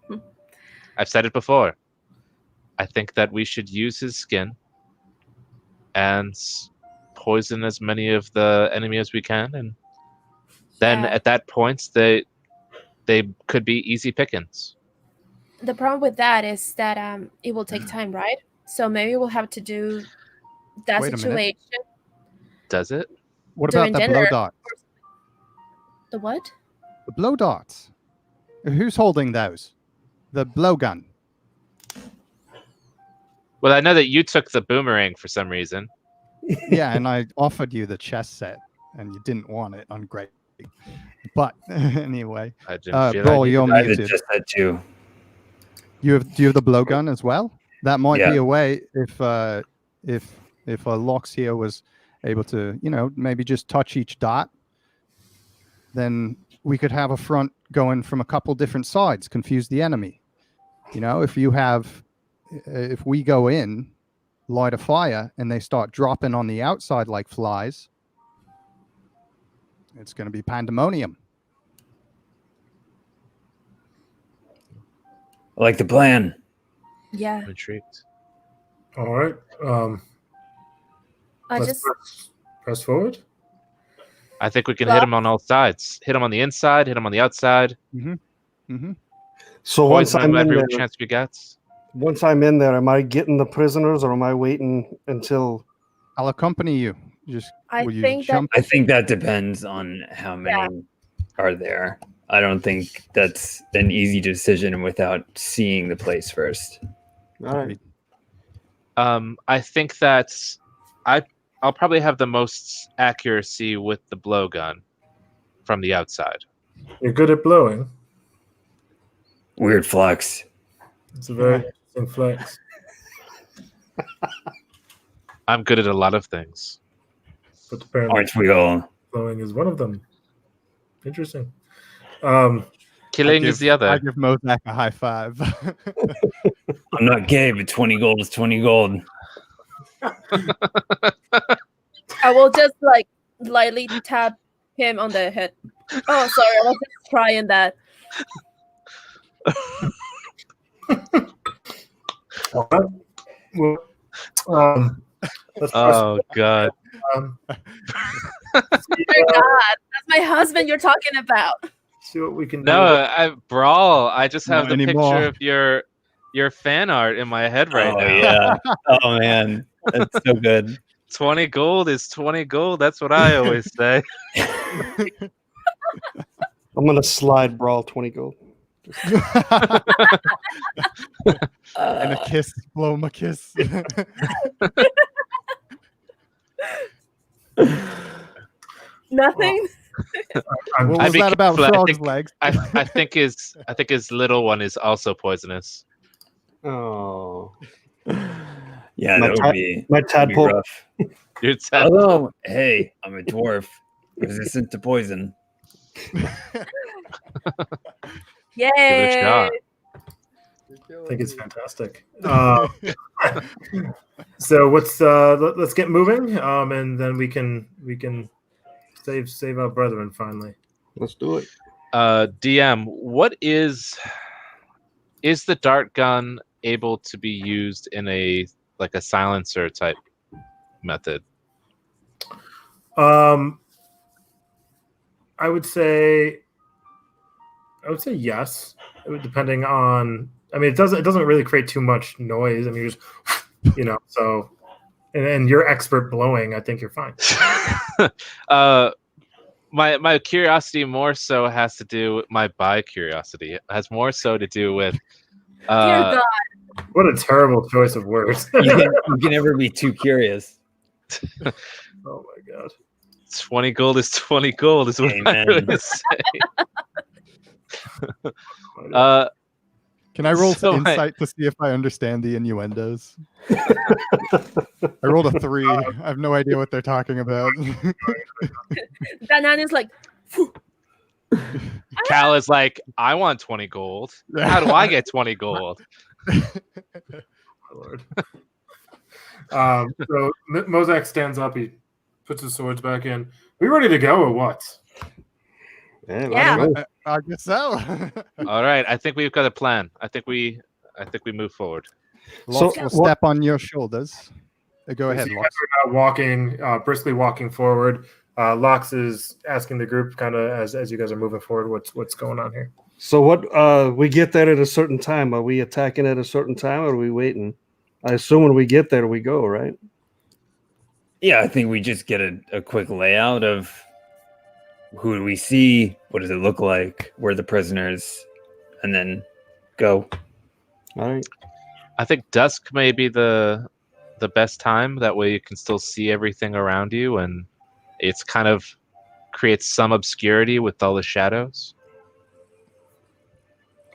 Hmm. I've said it before. I think that we should use his skin and poison as many of the enemy as we can, and then Yeah. at that point they could be easy pickings. The problem with that is that it will take time, right? So maybe we'll have to do that Wait a minute. situation Does it? What during about the dinner. blow dots? The what? The blow dots. Who's holding those? The blowgun. Well, I know that you took the boomerang for some reason. Yeah, and I offered you the chess set, and you didn't want it. I'm great. But anyway, I didn't feel Brawl, I you're needed I muted. just said too. Do you have the blowgun as well? That might be Yeah. a way if Lox here was able to, maybe just touch each dot, then we could have a front going from a couple different sides, confuse the enemy. If we go in, light a fire, and they start dropping on the outside like flies, it's going to be pandemonium. I like the plan. Yeah. I'm intrigued. All right. I Let's just press forward. I think we can hit him on all sides. Hit him on the inside, hit him on the outside, So once poison I'm him in every there, chance we get. am I getting the prisoners or am I waiting until? I'll accompany you. I will you think that- jump? I think that depends on how many are there. I don't think that's an easy decision without seeing the place first. All right. I think that I'll probably have the most accuracy with the blowgun from the outside. You're good at blowing. Weird flex. It's a very interesting flex. I'm good at a lot of things. But apparently Aren't we all? blowing is one of them. Interesting. Killing is the I other. give Mozak a high five. I'm not gay, but 20 gold is 20 gold. I will just like lightly tap him on the head. Oh, sorry, I was just trying that. All right. Well, let's press Oh god. Oh my God, that's my husband you're talking about. see what we can No, Brawl. I just have Not the anymore. picture of your fan art in my head right oh, now. yeah. Oh, man. That's so good. 20 gold is 20 gold. That's what I always say. I'm gonna slide Brawl 20 gold. And a kiss, blow him a kiss. Nothing. I'm What I'd was be that about careful, I frog's think- legs? I think his little one is also poisonous. Oh, Yeah, My that ta- would be, my that'd be tadpole. rough. You're sad. Although, hey, I'm a dwarf. Resistant to poison. Yay! Give it a shot. I think it's fantastic. So let's get moving, and then we can save our brethren finally. Let's do it. DM, what is the dart gun able to be used in a silencer type method? I would say yes. Depending on, I mean, it doesn't really create too much noise. I mean, you just so, and you're expert blowing. I think you're fine. My curiosity more so has to do with my bi-curiosity. It has more so to do with Dear God. What a terrible choice of words. You can never be too curious. Oh my God. 20 gold is 20 gold is what Amen. I would say. Can I roll So insight to see if I understand the innuendos? I rolled a 3. I have no idea what they're talking about. Danan is like, "Phew." Cal is like, I want 20 gold. How do I get 20 gold? My Lord. So Mozak stands up. He puts his swords back in. Are we ready to go or what? Yeah, Yeah. let's go. I guess so. All right, I think we've got a plan. I think we move forward. Lox So will what- step on your shoulders. Go So ahead, you guys Lox. are now walking, briskly walking forward. Lox is asking the group, kind of as you guys are moving forward, what's going on here. So what? We get there at a certain time. Are we attacking at a certain time, or are we waiting? I assume when we get there, we go, right? Yeah, I think we just get a quick layout of who do we see, what does it look like, where are the prisoners, and then go. All right. I think dusk may be the best time. That way you can still see everything around you, and it's kind of creates some obscurity with all the shadows.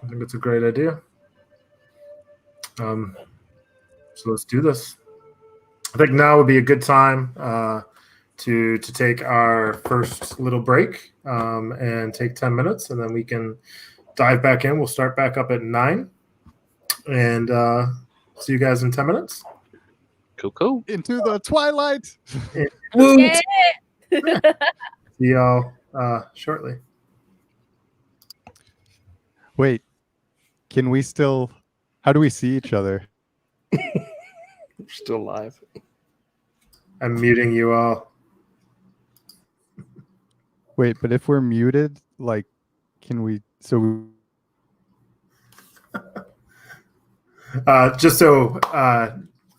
I think it's a great idea. So let's do this. I think now would be a good time to take our first little break and take 10 minutes, and then we can dive back in. We'll start back up at 9, and see you guys in 10 minutes. Cool. Into the twilight. Woo! Yeah. See y'all shortly. Wait, can we still? How do we see each other? We're still live. I'm muting you all. Wait, but if we're muted, like, can we? Just so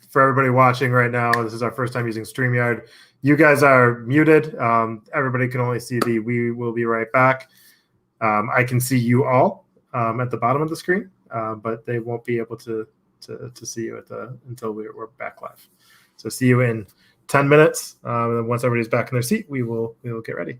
for everybody watching right now, this is our first time using StreamYard. You guys are muted. Everybody can only see the "we will be right back." I can see you all at the bottom of the screen, but they won't be able to see you until we're back live. So see you in 10 minutes. And then once everybody's back in their seat, we will get ready.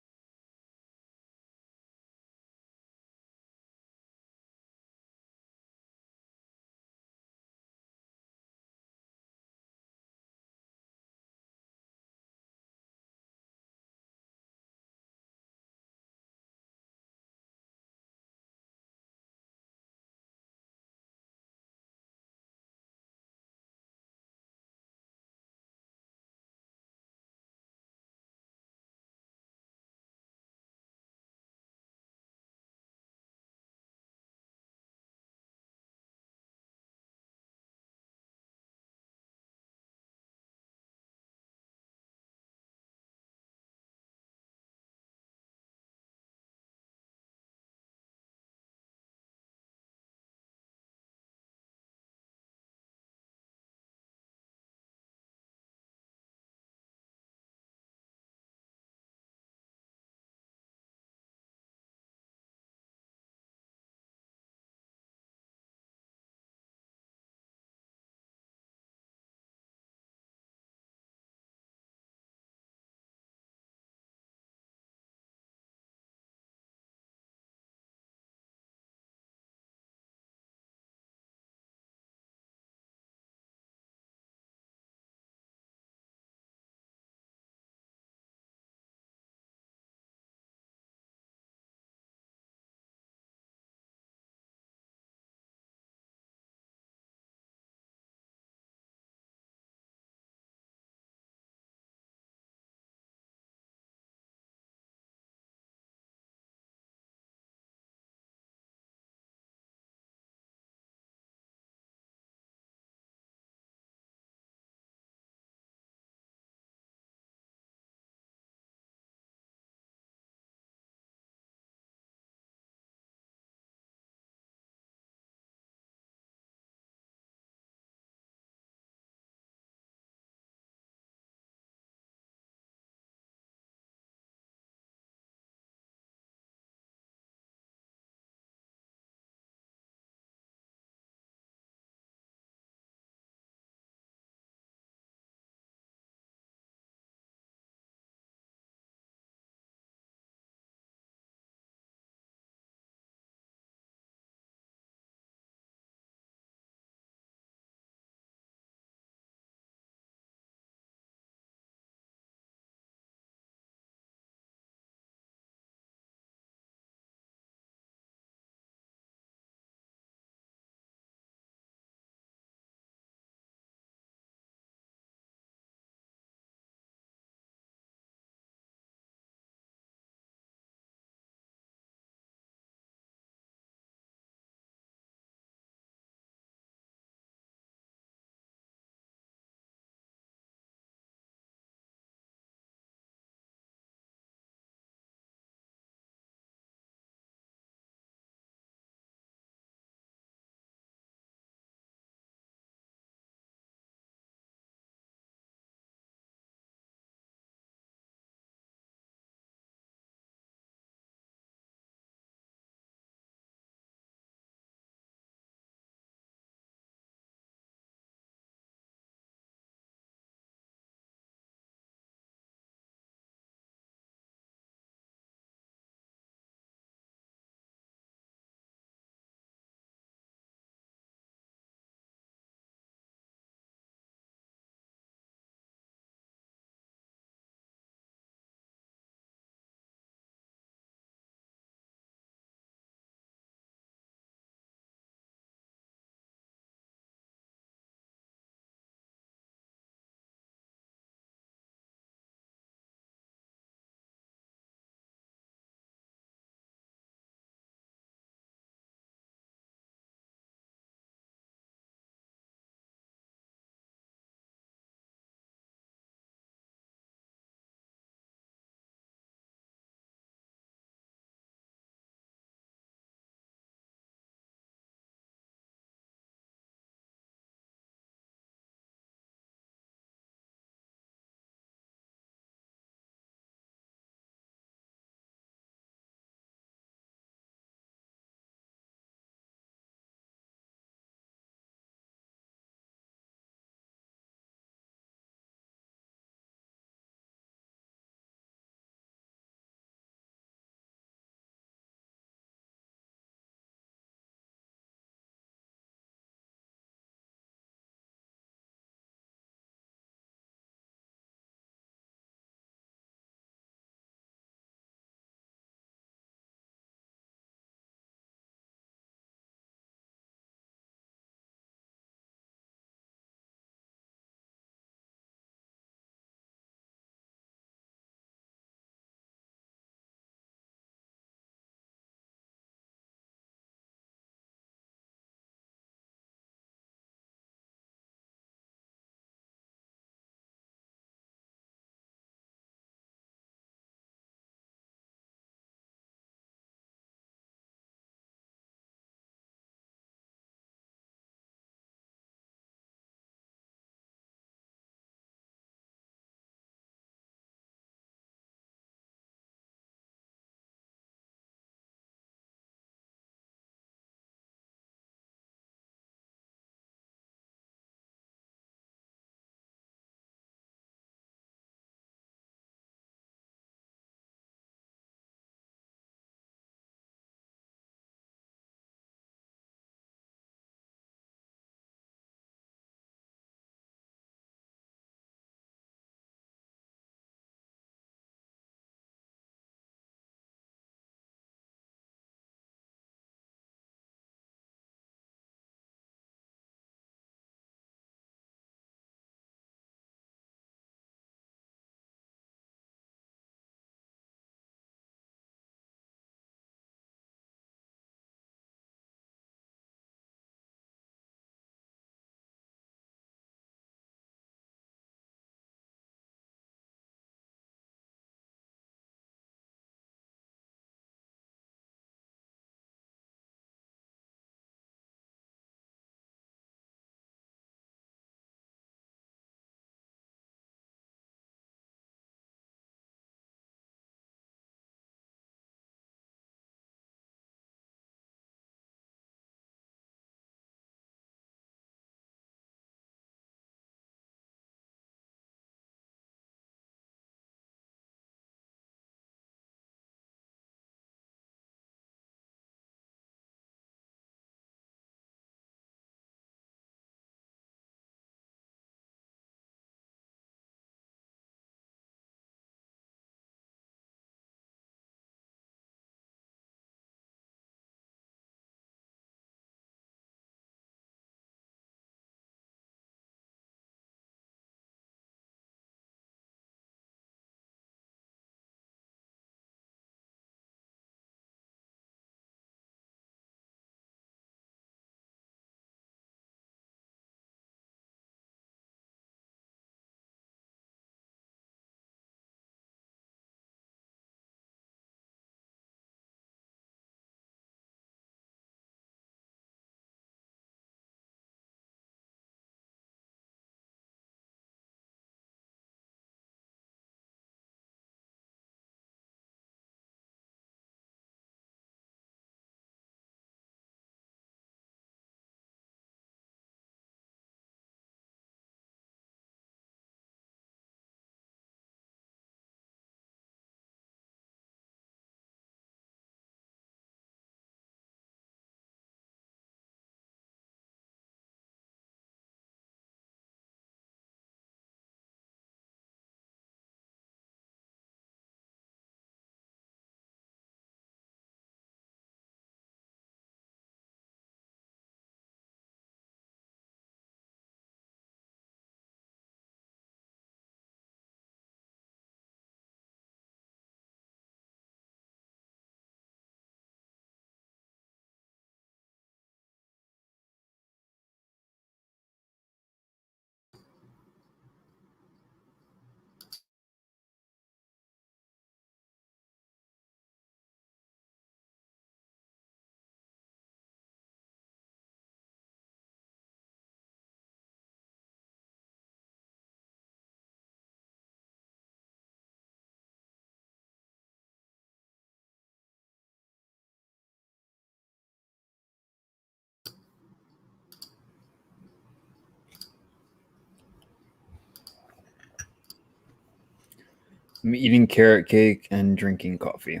I'm eating carrot cake and drinking coffee.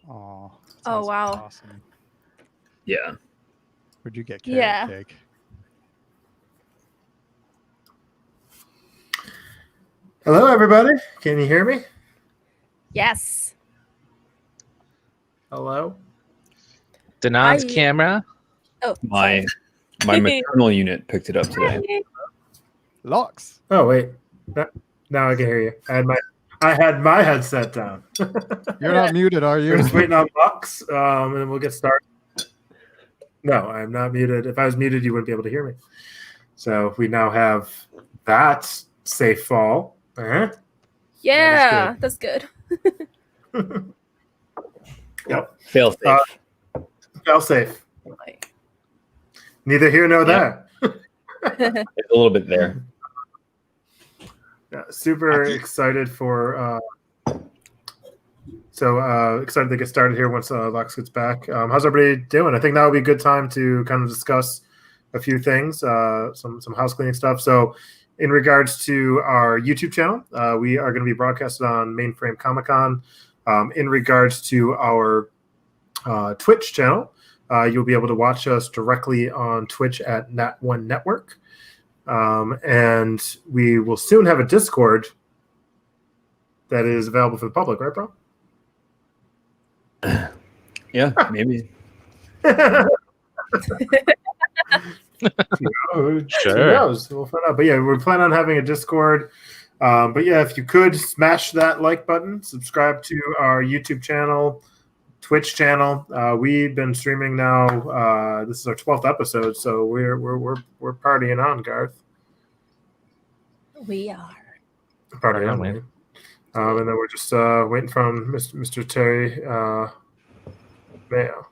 Oh, Oh, wow. awesome. Yeah. Where'd you get carrot Yeah. cake? Hello, everybody. Can you hear me? Yes. Hello. Danon's I- camera. Oh, My sorry. maternal unit picked it up today. Locks. Oh wait. Now I can hear you. I had my headset down. You're not muted, are you? We're just waiting on Lux, and then we'll get started. No, I'm not muted. If I was muted, you wouldn't be able to hear me. So we now have that safe fall. Uh-huh. Yeah, that's good. Yep. Fail safe. Fell safe. Neither here nor there. It's a little bit there. Yeah, super excited for excited to get started here once Lux gets back. How's everybody doing? I think now would be a good time to kind of discuss a few things, some house cleaning stuff. So in regards to our YouTube channel, we are going to be broadcasted on Mainframe Comic Con. In regards to our Twitch channel, you'll be able to watch us directly on Twitch at Nat1 Network. And we will soon have a Discord that is available for the public, right, bro? Yeah, maybe. Who Sure. knows? We'll find out. But yeah, we're planning on having a Discord. But yeah, if you could smash that like button, subscribe to our YouTube channel, Twitch channel. We've been streaming now. This is our 12th episode, so we're partying on, Garth. We are. Partying Right on, on, man. man. And then we're just waiting from Mr. Terry Mayo.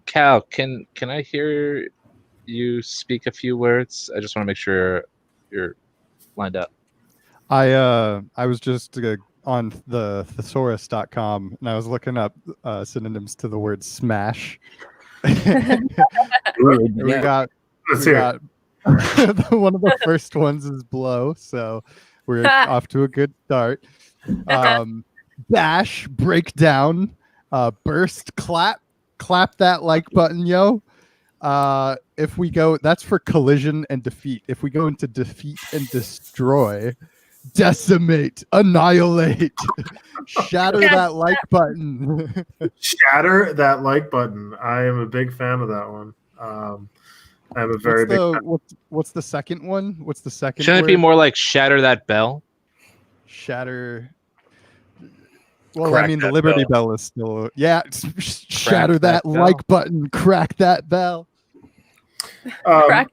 Cal, can I hear you speak a few words? I just want to make sure you're lined up. I was just on the thesaurus.com and I was looking up synonyms to the word smash. We got Let's hear it. one of the first ones is blow, so we're off to a good start. Bash, break down, burst, clap that like button, yo. If we go, that's for collision and defeat. If we go into defeat and destroy, decimate, annihilate, shatter that like button. Shatter that like button. I am a big fan of that one. I'm a very big fan. What's the second one? What's the second Shouldn't it be word? more like shatter that bell? Shatter. Well, Crack I mean, the that Liberty bell. Bell is still. Yeah, shatter that that bell. like button, crack that bell. Crack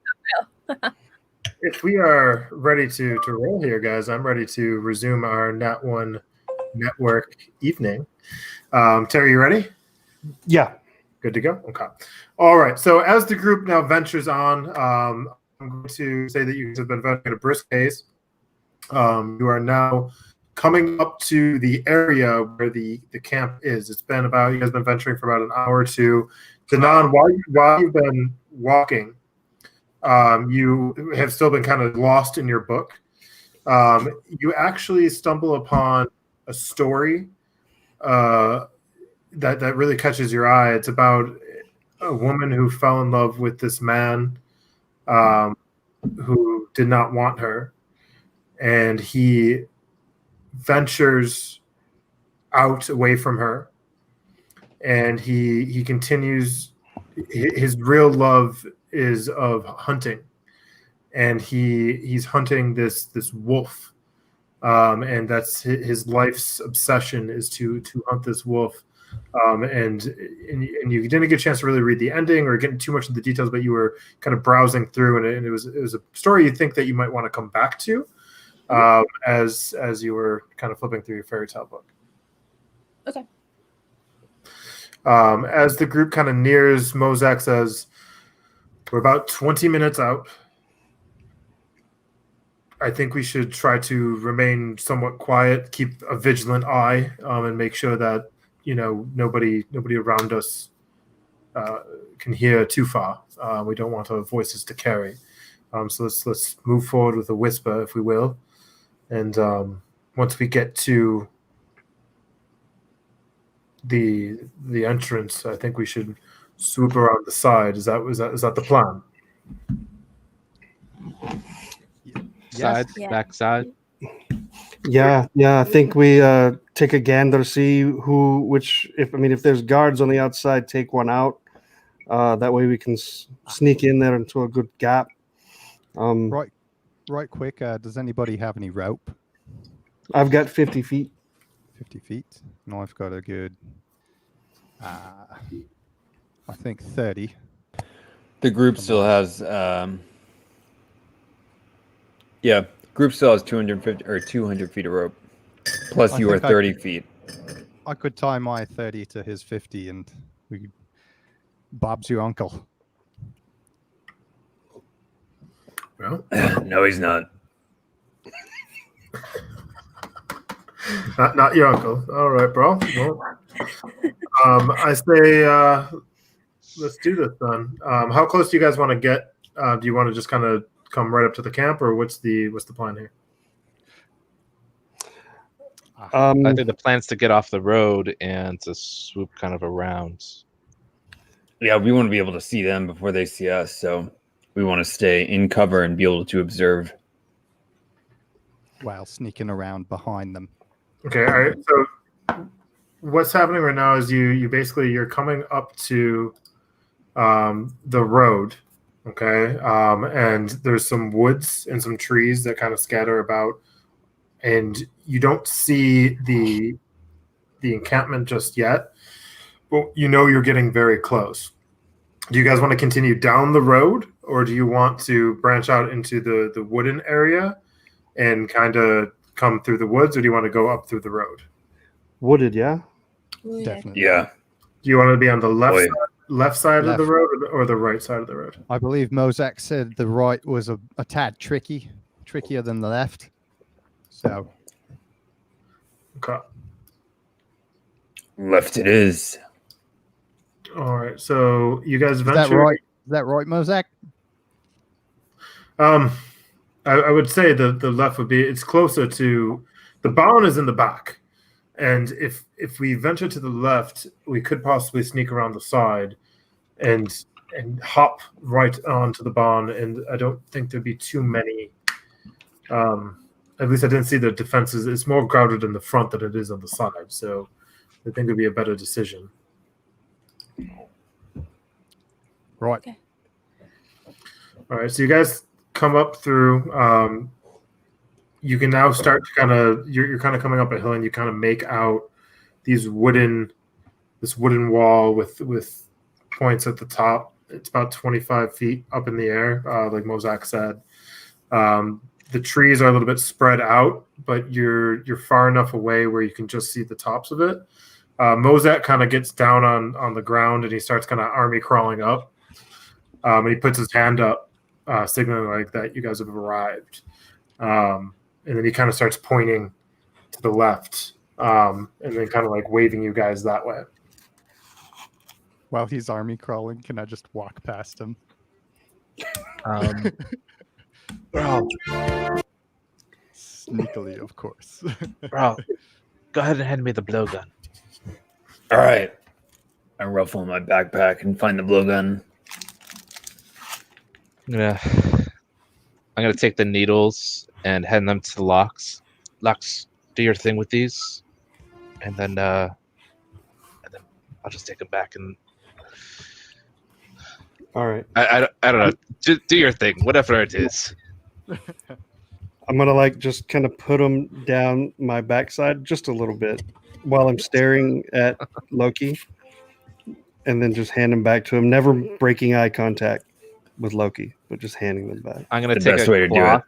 If we are ready to roll here, guys, I'm ready to resume our Nat1 Network evening. Terry, you ready? Yeah. Good to go? Okay. All right. So as the group now ventures on, I'm going to say that you guys have been venturing at a brisk pace. You are now coming up to the area where the camp is. It's been about, you guys have been venturing for about an hour or two. Danon, while you've been walking, you have still been kind of lost in your book. You actually stumble upon a story that really catches your eye. It's about a woman who fell in love with this man who did not want her, and he ventures out away from her, and he continues. His real love is of hunting, and he's hunting this wolf, and that's his life's obsession is to hunt this wolf. And you didn't get a chance to really read the ending or get too much of the details, but you were kind of browsing through, and it was a story you think that you might want to come back to as you were kind of flipping through your fairy tale book. Okay. As the group kind of nears, Mozak says, "We're about 20 minutes out. I think we should try to remain somewhat quiet, keep a vigilant eye, and make sure that nobody around us can hear too far. We don't want our voices to carry. So let's move forward with a whisper, if we will. And once we get to the entrance, I think we should swoop around the side. Is that the plan? Side, Yeah. back side. Yeah. I think we take a gander, see if there's guards on the outside, take one out. That way we can sneak in there into a good gap. Right quick, does anybody have any rope? I've got 50 feet. 50 feet? No, I've got a good, I think 30. The group still has, group still has 250 or 200 feet of rope. Plus, you are 30 feet. I could tie my 30 to his 50, and Bob's your uncle. Well, No, he's not. not your uncle. All right, bro. Well, I say let's do this then. How close do you guys want to get? Do you want to just kind of come right up to the camp, or what's the plan here? I think the plan's to get off the road and to swoop kind of around. Yeah, we want to be able to see them before they see us, so we want to stay in cover and be able to observe. While sneaking around behind them. Okay, all right. So what's happening right now is you're coming up to the road, okay? And there's some woods and some trees that kind of scatter about, and you don't see the encampment just yet, but you're getting very close. Do you guys want to continue down the road, or do you want to branch out into the wooden area and kind of come through the woods, or do you want to go up through the road? Wooded, yeah? Definitely. Yeah. Do you want to be on the left side of Left. the road or the right side of the road? I believe Mozak said the right was a tad trickier than the left. So, Okay. Left it is. All right. So you guys is venture. that right? Is that right, Mozak? I would say the left would be. It's closer to the barn is in the back, and if we venture to the left, we could possibly sneak around the side, and hop right onto the barn. And I don't think there'd be too many. At least I didn't see the defenses. It's more crowded in the front than it is on the side. So I think it'd be a better decision. Right. Okay. All right. So you guys come up through. You can now start to kind of you're kind of coming up a hill, and you kind of make out this wooden wall with points at the top. It's about 25 feet up in the air, like Mozak said. The trees are a little bit spread out, but you're far enough away where you can just see the tops of it. Mozak kind of gets down on the ground, and he starts kind of army crawling up. And he puts his hand up, signaling like that you guys have arrived. And then he kind of starts pointing to the left, and then kind of like waving you guys that way. While he's army crawling, can I just walk past him? Bro, Sneakily, of course. bro, go ahead and hand me the blowgun. All right. I ruffle in my backpack and find the blowgun. I'm gonna take the needles and hand them to the Locks. Locks, do your thing with these, and then I'll just take them back. And All right. I don't know. Do your thing, whatever it is. I'm gonna just kind of put them down my backside just a little bit while I'm staring at Loki, and then just hand them back to him, never breaking eye contact with Loki, but just handing them back. I'm gonna The take best a way to do cloth.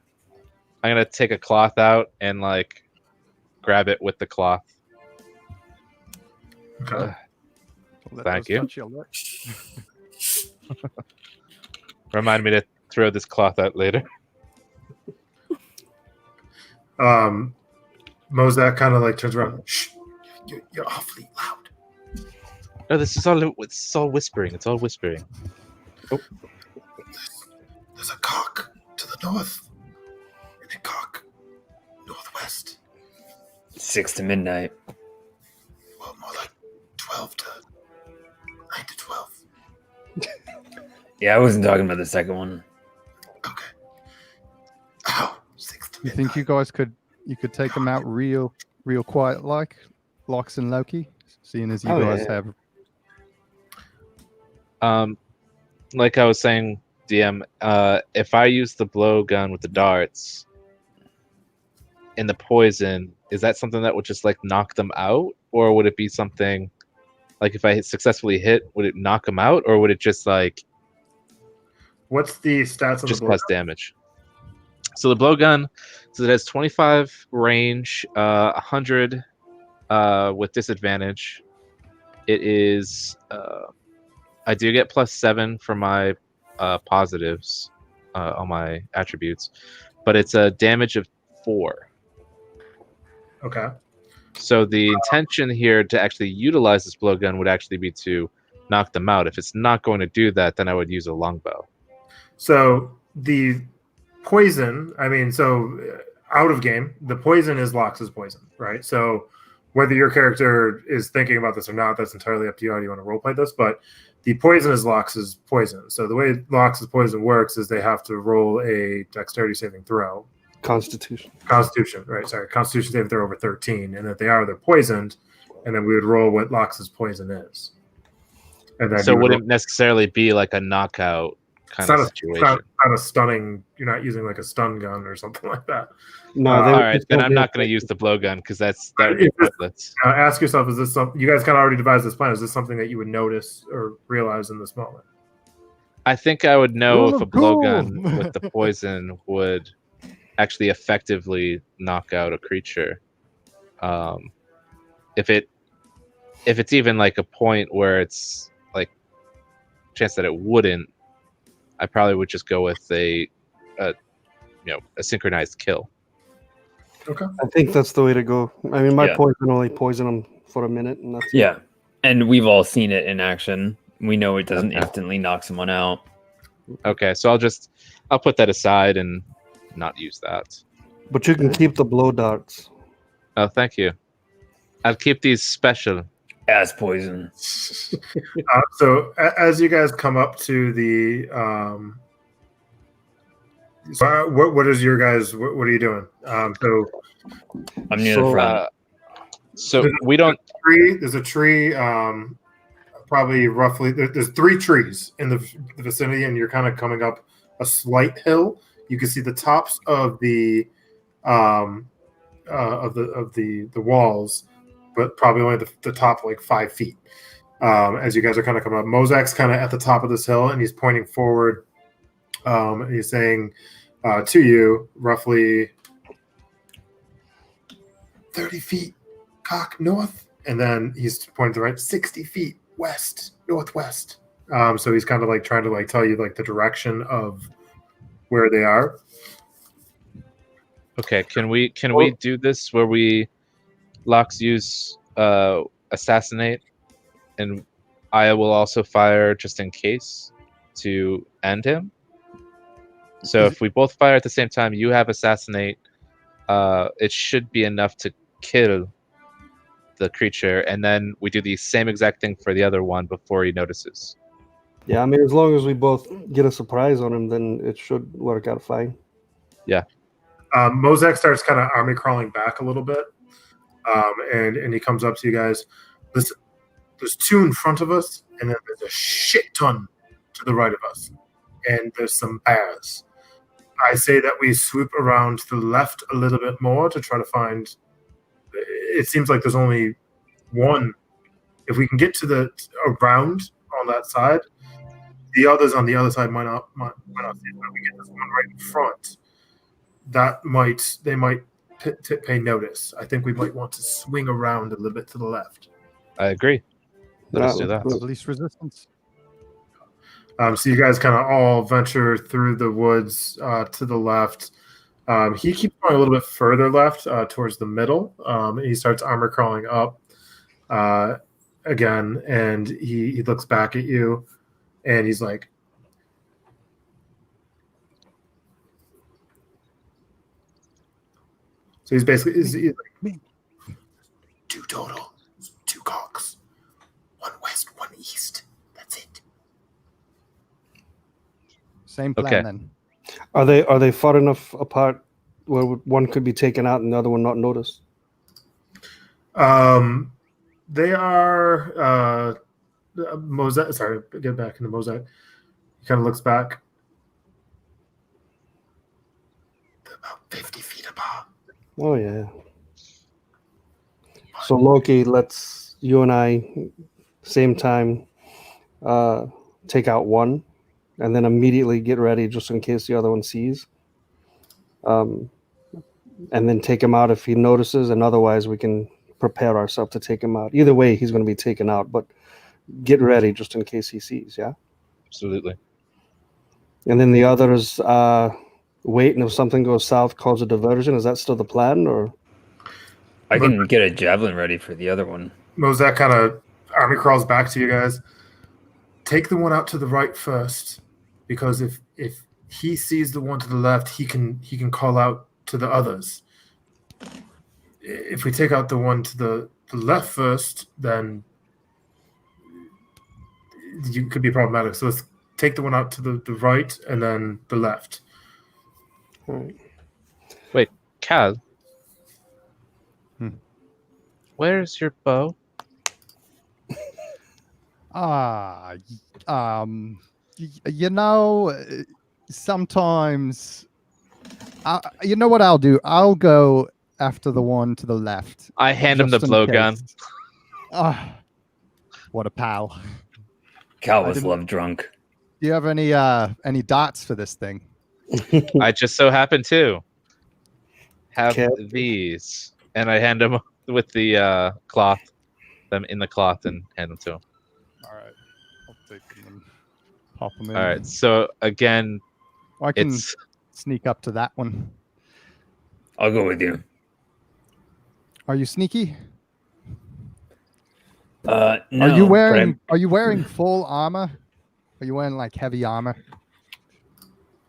I'm gonna take a cloth out and grab it with the cloth. Okay. Thank you. Remind me to throw this cloth out later. Mozak kind of turns around. Shh, you're awfully loud. No, this is all whispering. It's all whispering. There's a cock to North. And then cock. Northwest. 6 to midnight. Well, more like 9 to 12. Yeah, I wasn't talking about the second one. Okay. Ow. 6 to You midnight. think you guys could take them out real quiet like Lox and Loki, seeing as you Oh, guys yeah. have Like I was saying, DM, if I use the blowgun with the darts and the poison, is that something that would just like knock them out, or would it be something like if I successfully hit, would it knock them out, or would it just like What's the stats of just the cause damage? So the blowgun, so it has 25 range, 100 with disadvantage. It is I do get +7 for my positives on my attributes, but it's a damage of 4. Okay. So the intention here to actually utilize this blowgun would actually be to knock them out. If it's not going to do that, then I would use a longbow. So the poison, out of game, the poison is Lox's poison, right? So whether your character is thinking about this or not, that's entirely up to you how you want to roleplay this, but the poison is Lox's poison. So the way Lox's poison works is they have to roll a dexterity saving throw. Constitution, right? Sorry, Constitution saving throw over 13, and if they're poisoned, and then we would roll what Lox's poison is. And then So it wouldn't necessarily be like a knockout kind of situation. It's not a stunning. You're not using like a stun gun or something like that. No, All right, then I'm not going to use the blowgun because that would be pointless. Ask yourself: is this something you guys kind of already devised this plan? Is this something that you would notice or realize in this moment? I think I would know if a Cool. blowgun with the poison would actually effectively knock out a creature. If it's even like a point where it's like chance that it wouldn't, I probably would just go with a synchronized kill. Okay. I think that's the way to go. I mean, my Yeah. poison only poison them for a minute, and that's it. Yeah. And we've all seen it in action. We know it doesn't Okay. instantly knock someone out. Okay, so I'll put that aside and not use that. But you can keep the blow darts. Oh, thank you. I'll keep these special. As poison. So as you guys come up to the, what is your guys? What are you doing? So I'm near the front. So we don't. there's a tree. Probably roughly. There's 3 trees in the vicinity, and you're kind of coming up a slight hill. You can see the tops of the walls, but probably only the top like 5 feet. As you guys are kind of coming up, Mozak's kind of at the top of this hill, and he's pointing forward. And he's saying to you, roughly 30 feet, cock north, and then he's pointing to the right, 60 feet west, northwest. So he's kind of like trying to like tell you like the direction of where they are. Okay, can we do this where we Lox use assassinate, and I will also fire just in case to end him. So if we both fire at the same time, you have assassinate. It should be enough to kill the creature, and then we do the same exact thing for the other one before he notices. Yeah, I mean, as long as we both get a surprise on him, then it should work out fine. Yeah. Mozak starts kind of army crawling back a little bit, and he comes up to you guys. Listen, there's 2 in front of us, and then there's a shit ton to the right of us, and there's some bears. I say that we swoop around to the left a little bit more to try to find. It seems like there's only one. If we can get to the around on that side, the others on the other side might not see it. But if we get this one right in front, they might pay notice. I think we might want to swing around a little bit to the left. I agree. Let us do That- that. of least resistance. So you guys kind of all venture through the woods to the left. He keeps going a little bit further left towards the middle. He starts armor crawling up again, and he looks back at you, and he's like, So he's basically he's like, Me. 2 total, 2 cocks, 1 west, 1 east. That's it. Same plan Okay. then. Are they far enough apart where one could be taken out and the other one not noticed? They are Mosaic. Sorry, get back into Mosaic. He kind of looks back. They're about 50 feet apart. Oh yeah. So Loki, let's you and I same time take out one, and then immediately get ready just in case the other one sees. And then take him out if he notices, and otherwise we can prepare ourselves to take him out. Either way, he's going to be taken out, but get ready just in case he sees. Yeah. Absolutely. And then the others wait, and if something goes south, cause a diversion. Is that still the plan, or? I can get a javelin ready for the other one. Mosaic kind of army crawls back to you guys. Take the one out to the right first, because if he sees the one to the left, he can call out to the others. If we take out the one to the left first, then you could be problematic. So let's take the one out to the right and then the left. All right. Wait, Cal. Hmm. Where's your bow? You know, sometimes, you know what I'll do? I'll go after the one to the left. I hand him the just in blowgun. case. Ah, what a pal. Cal I was didn't- love drunk. Do you have any dots for this thing? I just so happen to have Okay. these, and I hand him with the cloth, them in the cloth, and hand them to him. All right, I'll take them and pop them in. All right. So again, I can it's sneak up to that one. I'll go with you. Are you sneaky? No, Are you but wearing full armor? Are you wearing like heavy armor?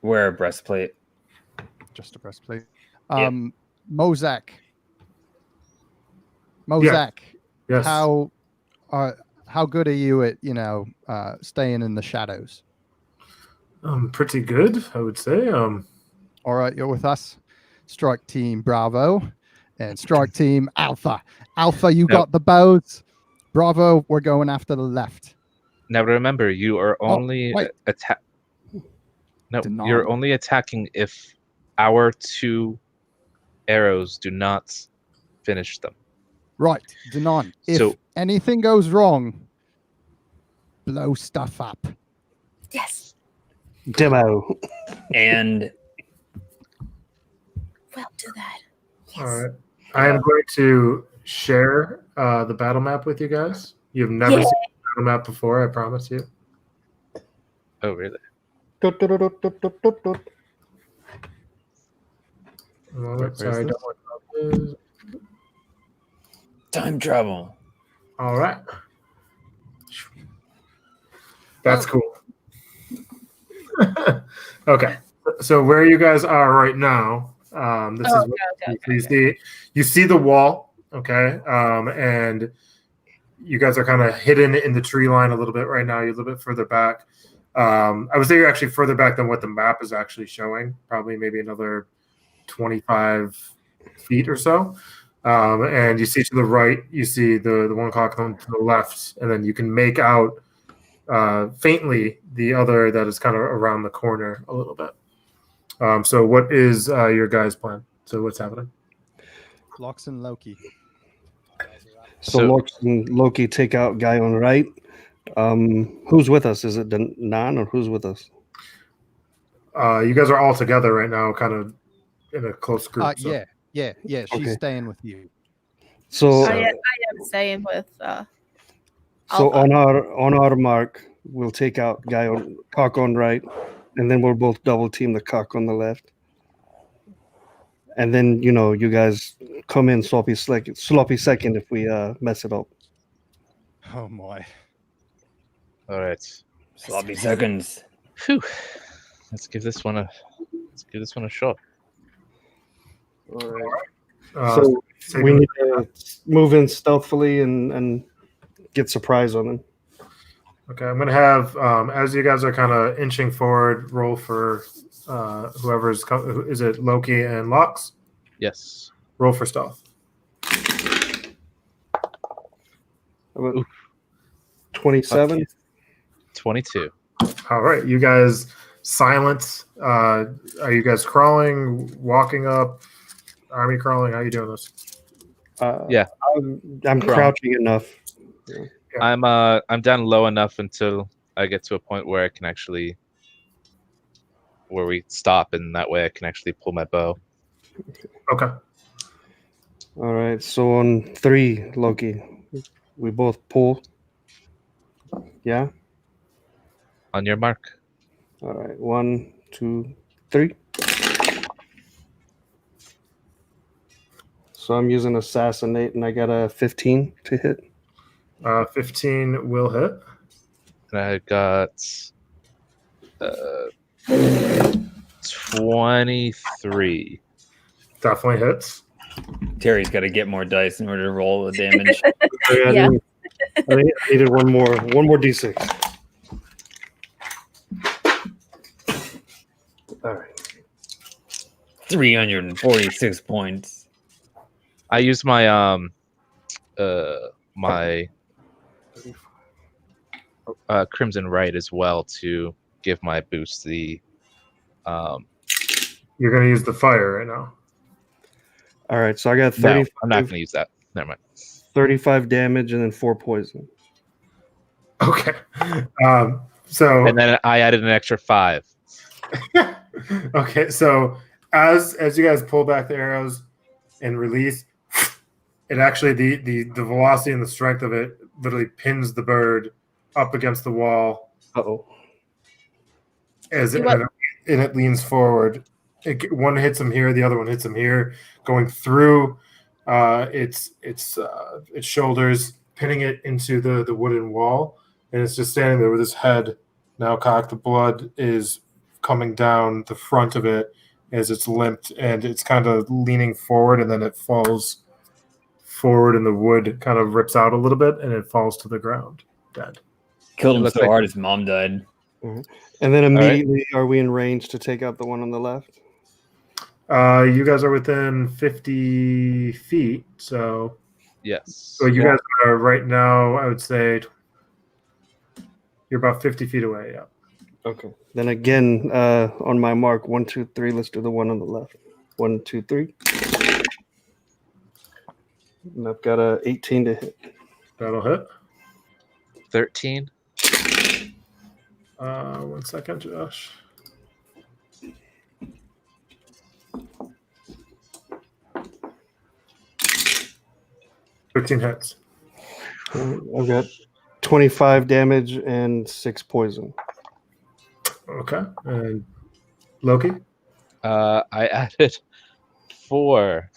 wear a breastplate. Just a breastplate. Yep. Mosaic. Yes. How good are you at staying in the shadows? Pretty good, I would say. All right, you're with us. Strike Team Bravo and Strike Team Alpha. Alpha, you got the bows. Bravo, we're going after the left. now remember, you are Oh, only wait. No, Denon. you're only attacking if our 2 arrows do not finish them. Right, Denon. If So- anything goes wrong, blow stuff up. Yes, Demo. And we'll do that. Yes. All right. I am going to share the battle map with you guys. You've never Yeah. seen the battle map before, I promise you. Oh, really? A moment. Where's Sorry, I this? don't want to. time travel. All right. That's cool. Okay. So where you guys are right now, this is what you see the wall, okay? And you guys are kind of hidden in the tree line a little bit right now. You're a little bit further back. I would say you're actually further back than what the map is actually showing. Probably maybe another 25 feet or so. And you see to the right, you see the one clock on to the left, and then you can make out faintly the other that is kind of around the corner a little bit. So what is your guys' plan? So what's happening? Lox and Loki. So So- Loki take out guy on the right. Who's with us? Is it Nan or who's with us? You guys are all together right now, kind of in a close group. so- Yeah. She's Okay. staying with you. So So- I am staying with. so Alpha. on our mark, we'll take out guy on cock on right, and then we'll both double team the cock on the left. And then you guys come in sloppy second if we mess it up. Oh my. All right. Sloppy seconds. Phew. Let's give this one a shot. All right. So say we no. need to move in stealthily and get surprise on them. Okay, I'm gonna have as you guys are kind of inching forward, roll for whoever's is it Loki and Lux? Yes. Roll for stealth. About Oof. 27. 22. All right, you guys silent. Are you guys crawling, walking up, army crawling? How are you doing this? Yeah. I'm crouching enough. Yeah. I'm down low enough until I get to a point where I can actually where we stop, and that way I can actually pull my bow. Okay. All right. So on 3, Loki, we both pull. Yeah. On your mark. All right. 1, 2, 3. So I'm using assassinate, and I got a 15 to hit. 15 will hit. And I got 23. Definitely hits. Terry's got to get more dice in order to roll the damage. Yeah. I needed one more d6. All right. 346 points. I use my my Crimson Right as well to give my boost the You're gonna use the fire right now. All right. So I got No, 35, I'm not going to use that. Never mind. 35 damage and then 4 poison. Okay. So And then I added an extra 5. okay, so as you guys pull back the arrows and release, it actually the velocity and the strength of it literally pins the bird up against the wall Uh-oh. as it, What- and it leans forward. One hits him here, the other one hits him here, going through its shoulders, pinning it into the wooden wall, and it's just standing there with his head now cocked. The blood is coming down the front of it as it's limped, and it's kind of leaning forward, and then it falls forward, and the wood kind of rips out a little bit, and it falls to the ground, dead. Killed It him looks so like- hard his mom died. And then immediately, are we in range to take out the one on the left? You guys are within 50 feet, so Yes. you guys are right now, I would say you're about 50 feet away. Yeah. Okay. Then again, on my mark, 1, 2, 3. Let's do the one on the left. 1, 2, 3. And I've got a 18 to hit. That'll hit. 13. 1 second, Josh. Fifteen hits. I've got 25 damage and 6 poison. Okay. And Loki? I added 4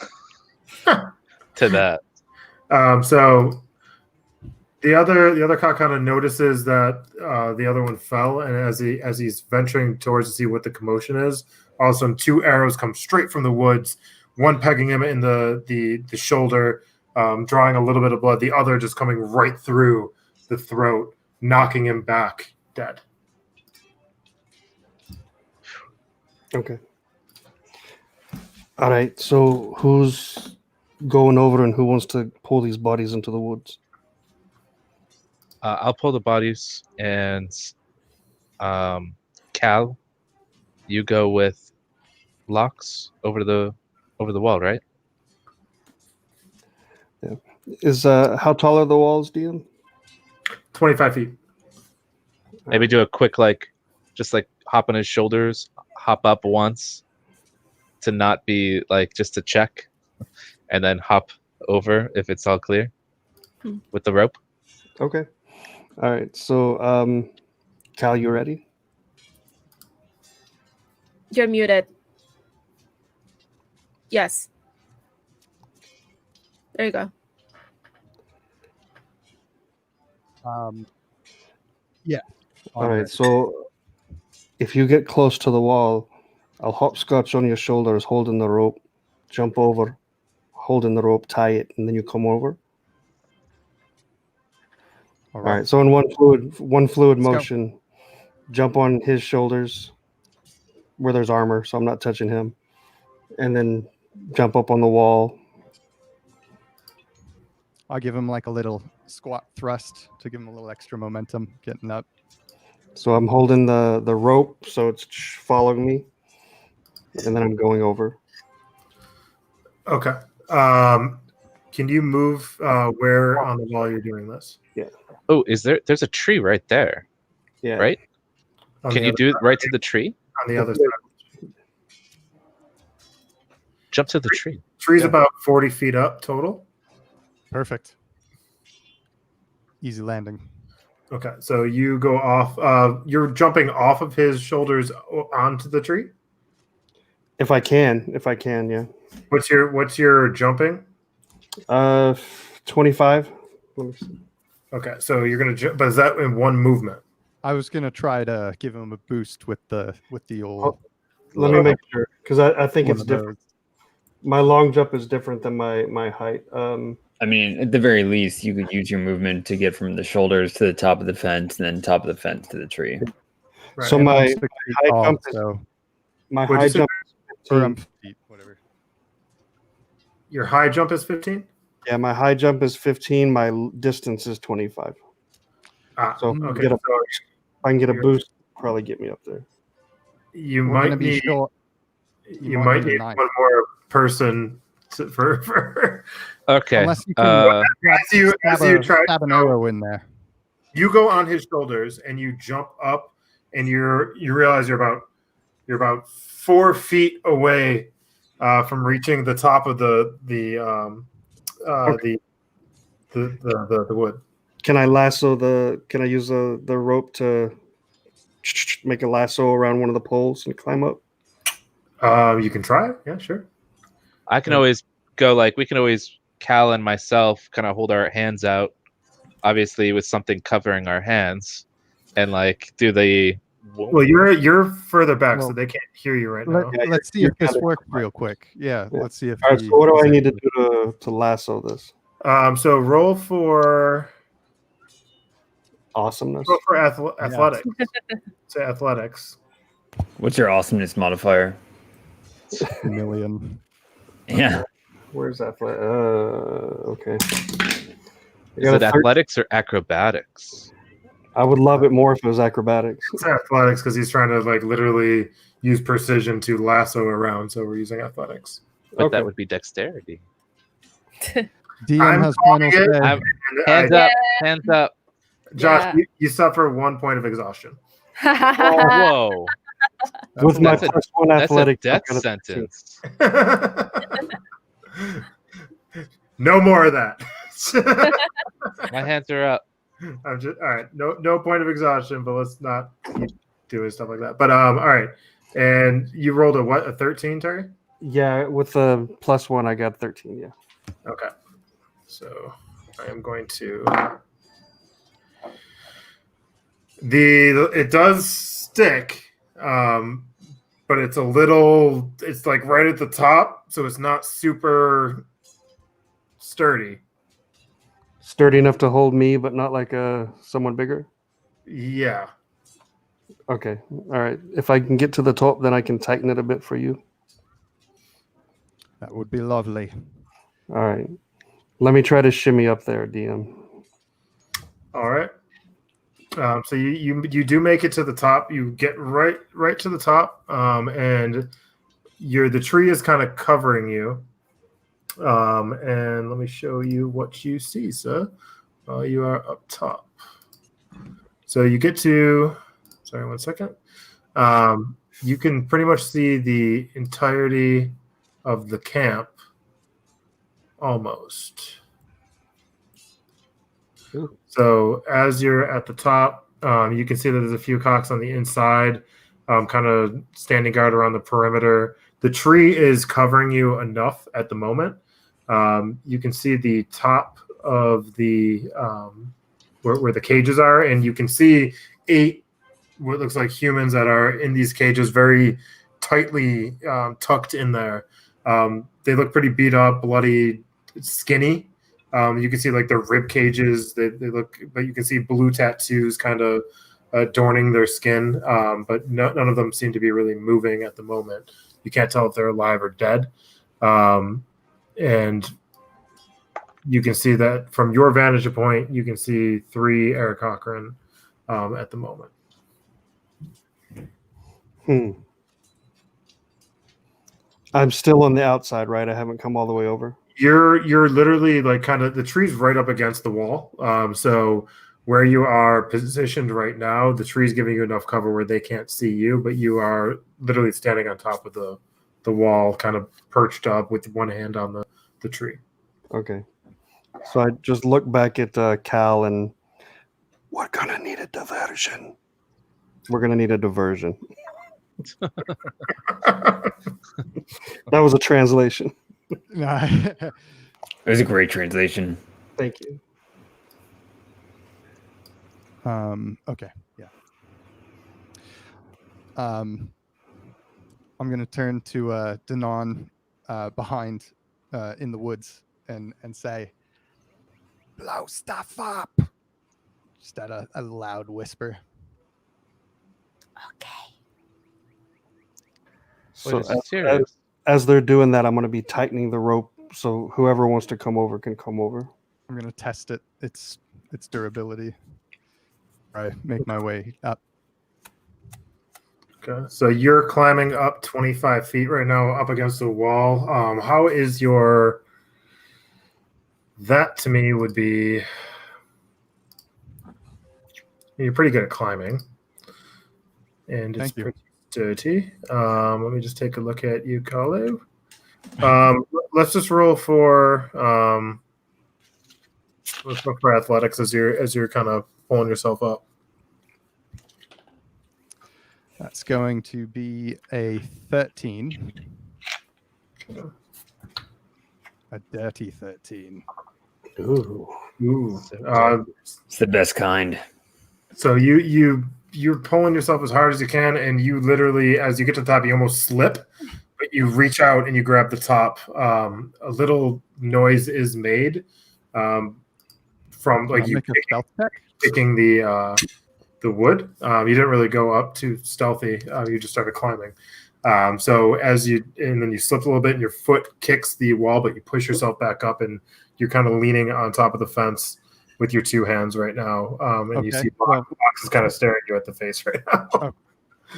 to that. So the other cock kind of notices that the other one fell, and as he's venturing towards to see what the commotion is, all of a sudden 2 arrows come straight from the woods, one pegging him in the shoulder, drawing a little bit of blood, the other just coming right through the throat, knocking him back dead. Okay. All right. So who's going over and who wants to pull these bodies into the woods? I'll pull the bodies, and Cal, you go with Lux over the wall, right? Is how tall are the walls, DM? 25 feet. Maybe do a quick just hop on his shoulders, hop up once to not be just to check, and then hop over if it's all clear with the rope. Okay. All right. So, Cal, you ready? You're muted. Yes. There you go. Yeah. All right. So, if you get close to the wall, I'll hopscotch on your shoulders, holding the rope, jump over, holding the rope, tie it, and then you come over. All All right. right. So in one fluid Let's go. motion, jump on his shoulders where there's armor, so I'm not touching him, and then jump up on the wall. I'll give him like a little squat thrust to give him a little extra momentum getting up. So I'm holding the rope, so it's following me, and then I'm going over. Okay. Can you move where on the wall you're doing this? Oh, there's a tree right there, Yeah. right? On Can the you other do it side, right to the tree? on the other side? Jump to the tree. Tree's Yeah. about 40 feet up total. Perfect. Easy landing. Okay, so you go off. You're jumping off of his shoulders onto the tree. If I can, yeah. What's your jumping? 25. Let me see. Okay, so you're gonna jump, but is that in one movement? I was gonna try to give him a boost with the old. Oh, Let me make sure, because I think one it's of different. those. My long jump is different than my height. I mean, at the very least, you could use your movement to get from the shoulders to the top of the fence, and then top of the fence to the tree. Right. So And my I'm 6 feet high tall, jump is so my What'd high you say? jump is or 15. feet, whatever. Your high jump is 15. Yeah, my high jump is 15. My distance is 25. Ah, So okay. get a, So if I can get a boost, probably get me up there. you We're might gonna be need short. you might might need a need knife. one more person for Okay. Unless you can as you try stab an to arrow in there. you go on his shoulders and you jump up and you realize you're about 4 feet away from reaching the top of the wood. Can I Can I use the rope to make a lasso around one of the poles and climb up? You can try it. Yeah, sure. I can always go we can always Cal and myself kind of hold our hands out, obviously with something covering our hands, and do the. Well, you're further back, so Well, they can't hear you right now. Let's see you're if this kinda works right. real quick. Yeah, Yeah. let's see if. All right. he So what do is I need to able do to lasso this? So roll for Awesomeness. athletics. Say athletics. What's your awesomeness modifier? a million. Yeah. Where's that? Okay. I Is got it a athletics or acrobatics? I would love it more if it was acrobatics. It's athletics because he's trying to literally use precision to lasso around. So we're using athletics. But Okay. that would be dexterity. DM I'm has final calling it. say. I'm- And Hands up! Hands up! Josh, Yeah. you suffer 1 point of exhaustion. Whoa! With my That's a- plus one That's a athletics, I've death got a 15. sentence. No more of that. My hands are up. I'm just all right. No point of exhaustion, but let's not keep doing stuff like that. But all right. And you rolled a 13, Terry? Yeah, with the plus one, I got 13. Yeah. Okay. So I am going to it does stick, but it's right at the top, so it's not super sturdy. Sturdy enough to hold me, but not like someone bigger. Yeah. Okay. All right. If I can get to the top, then I can tighten it a bit for you. That would be lovely. All right. Let me try to shimmy up there, DM. All right. So you do make it to the top. You get right to the top, and the tree is kind of covering you. And let me show you what you see, sir. You are up top. So you get to. Sorry, 1 second. You can pretty much see the entirety of the camp, almost. Ooh. So as you're at the top, you can see that there's a few cocks on the inside, kind of standing guard around the perimeter. The tree is covering you enough at the moment. You can see the top of the where the cages are, and you can see 8 what looks like humans that are in these cages, very tightly tucked in there. They look pretty beat up, bloody, skinny. You can see like their rib cages. They look, but you can see blue tattoos kind of adorning their skin. But none of them seem to be really moving at the moment. You can't tell if they're alive or dead. And you can see that from your vantage point, you can see 3 Eric Cochran at the moment. I'm still on the outside, right? I haven't come all the way over. You're literally like kind of the tree's right up against the wall. So where you are positioned right now, the tree's giving you enough cover where they can't see you, but you are literally standing on top of the wall, kind of perched up with one hand on the tree. Okay. So I just look back at Cal and we're gonna need a diversion. We're gonna need a diversion. That was a translation. It was a great translation. Thank you. Okay. Yeah. I'm gonna turn to Danon behind in the woods and say, "Blow stuff up!" Just at a loud whisper. Okay. So Wait, serious? as they're doing that, I'm going to be tightening the rope so whoever wants to come over can come over. I'm gonna test its durability. I make my way up. Okay, so you're climbing up 25 feet right now, up against the wall. How is your? That to me would be. You're pretty good at climbing, and it's Thank you. pretty dirty. Let me just take a look at you, Kalu. Let's just roll for let's look for athletics as you're kind of pulling yourself up. That's going to be a 13. A dirty 13. Ooh. Ooh. It's the best kind. So you're pulling yourself as hard as you can, and you literally, as you get to the top, you almost slip, but you reach out and you grab the top. A little noise is made from like you Make a stealth check. picking the wood. You didn't really go up too stealthy. You just started climbing. So and then you slip a little bit, and your foot kicks the wall, but you push yourself back up, and you're kind of leaning on top of the fence with your 2 hands right now. And you Okay, see Box is kind of staring you at the face right now.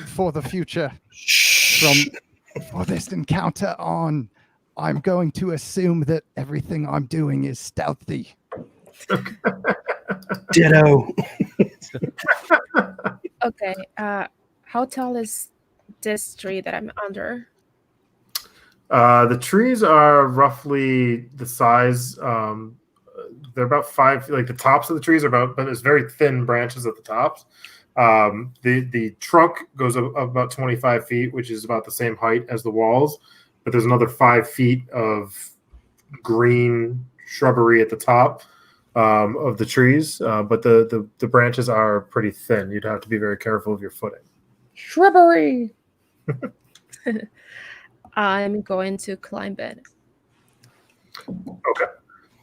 For the future, for this encounter on, I'm going to assume that everything I'm doing is stealthy. Ditto. Okay. How tall is this tree that I'm under? The trees are roughly the size. They're about 5. Like the tops of the trees are about, but there's very thin branches at the tops. The trunk goes up about 25 feet, which is about the same height as the walls. But there's another 5 feet of green shrubbery at the top of the trees. But the branches are pretty thin. You'd have to be very careful of your footing. Shrubbery. I'm going to climb it. Okay.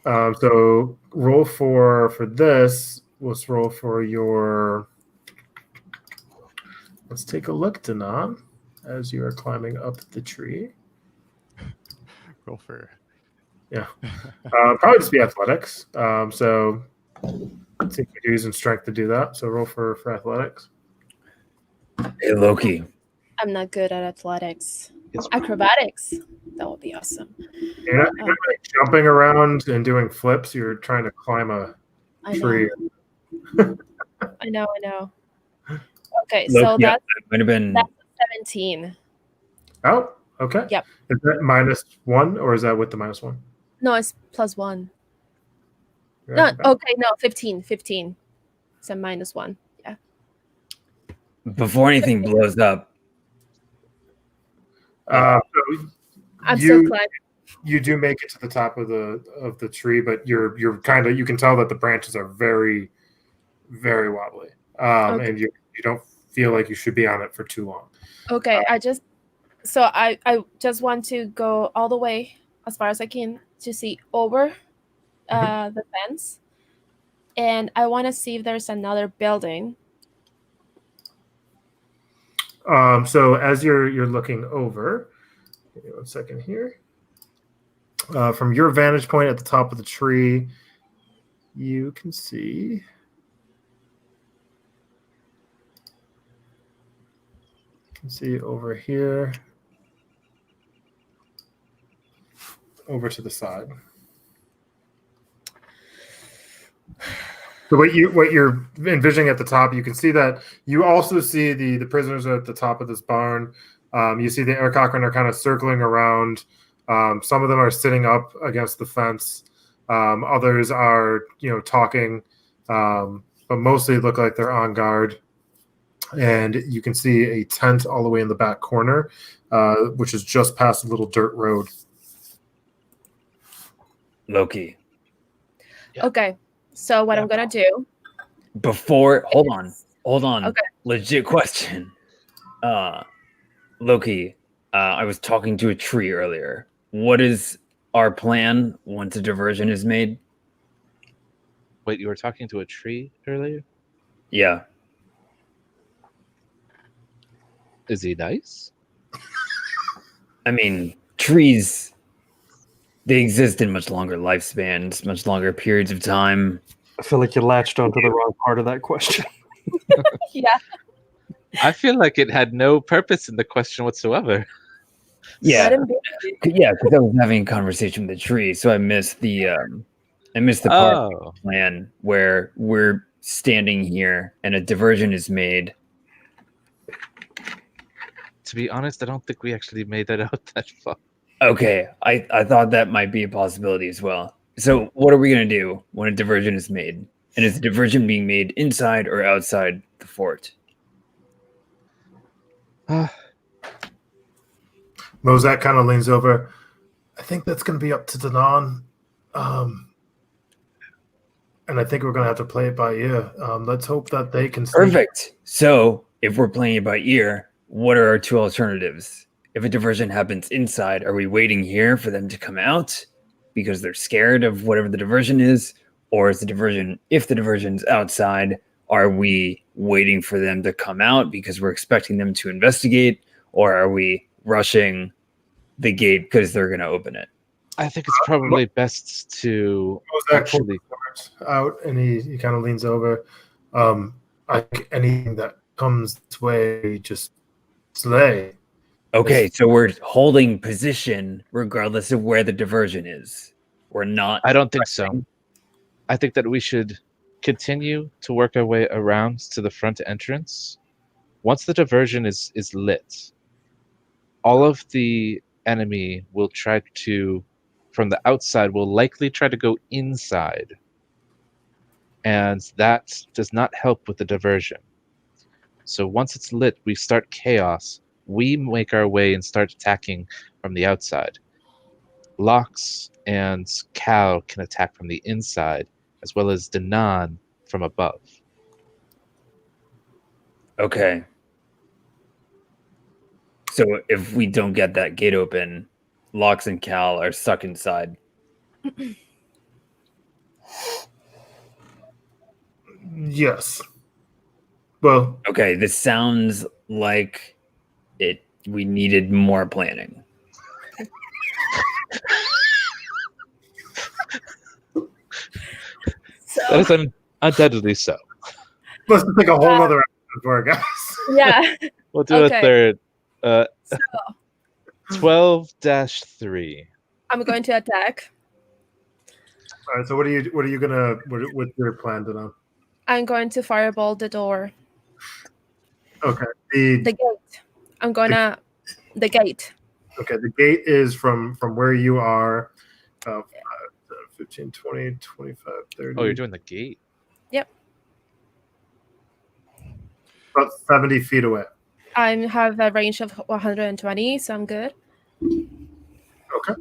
So roll for this. Let's roll for your. Let's take a look, Danon, as you are climbing up the tree. Roll for. Yeah. Probably just be athletics. So let's see if you're using strength to do that. So roll for athletics. Hey, Loki. I'm not good at athletics. Acrobatics. That would be awesome. You're not like jumping around and doing flips. You're trying to climb a I tree. know. I know. Okay, Loki, so yeah, that's might have been. 17. Oh, okay. Yep. Is that -1 or is that with the -1? No, it's +1. Right? No, okay, no, 15. 15. So -1. Yeah. Before anything blows up, So I'm still climbing. you do make it to the top of the tree, but you're kind of, you can tell that the branches are very, very wobbly, Okay. and you don't feel like you should be on it for too long. Okay, So I just want to go all the way as far as I can to see over the fence, and I want to see if there's another building. So as you're looking over, give me 1 second here. From your vantage point at the top of the tree, you can see. Over here, over to the side. So what you're envisioning at the top, you can see that you also see the prisoners are at the top of this barn. You see the air Cochrane are kind of circling around. Some of them are sitting up against the fence. Others are talking, but mostly look like they're on guard. And you can see a tent all the way in the back corner, which is just past a little dirt road. Loki, Yeah. Okay, so what I'm gonna do? hold on. Okay. Legit question. Loki, I was talking to a tree earlier. What is our plan once a diversion is made? Wait, you were talking to a tree earlier? Yeah. Is he nice? I mean, trees, they exist in much longer lifespans, much longer periods of time. I feel like you latched onto the wrong part of that question. Yeah. I feel like it had no purpose in the question whatsoever. Yeah. Let him be. Yeah, because I was having a conversation with the tree, so I missed the part of Oh, the plan where we're standing here and a diversion is made. to be honest, I don't think we actually made that out that far. Okay, I thought that might be a possibility as well. So what are we gonna do when a diversion is made? And is the diversion being made inside or outside the fort? Mozak kind of leans over. I think that's going to be up to Danon. And I think we're going to have to play it by ear. Let's hope that they can sneak. Perfect. So if we're playing it by ear, what are our two alternatives? If a diversion happens inside, are we waiting here for them to come out because they're scared of whatever the diversion is? Or is the diversion, if the diversion's outside, are we waiting for them to come out because we're expecting them to investigate? Or are we rushing the gate because they're going to open it? I think it's probably best to Mozak actually. pulls the cards out, and he kind of leans over. I think anything that comes this way, just slay. Okay, so we're holding position regardless of where the diversion is. We're not. I don't think so. I think that we should continue to work our way around to the front entrance. Once the diversion is lit, all of the enemy will try to, from the outside, will likely try to go inside. And that does not help with the diversion. So once it's lit, we start chaos. We make our way and start attacking from the outside. Lox and Cal can attack from the inside, as well as Danan from above. Okay. So if we don't get that gate open, Lox and Cal are stuck inside. Yes. Well, Okay, this sounds like we needed more planning. That is undoubtedly so. let's take a whole other episode for it, guys. Yeah. We'll do Okay. a third. So 12-3. I'm going to attack. All right. So what's your plan, Danon? I'm going to fireball the door. Okay. The gate. I'm gonna the gate. Okay, the gate is from where you are, 15, 20, 25, 30. Oh, you're doing the gate? About 70 feet away. I have a range of 120, so I'm good. Okay.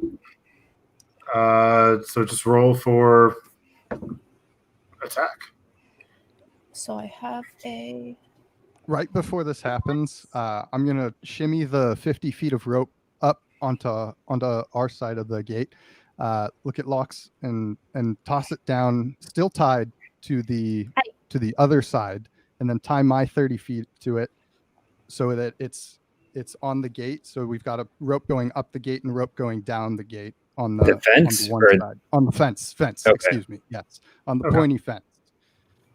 So just roll for attack. So I have a right before this happens, I'm gonna shimmy the 50 feet of rope up onto our side of the gate. Look at Locks and toss it down, still tied to the other side, and then tie my 30 feet to it, so that it's on the gate. So we've got a rope going up the gate and rope going down the gate on the fence on the one or- side, on the fence. Okay. Excuse me. Yes, on the Okay. pointy fence.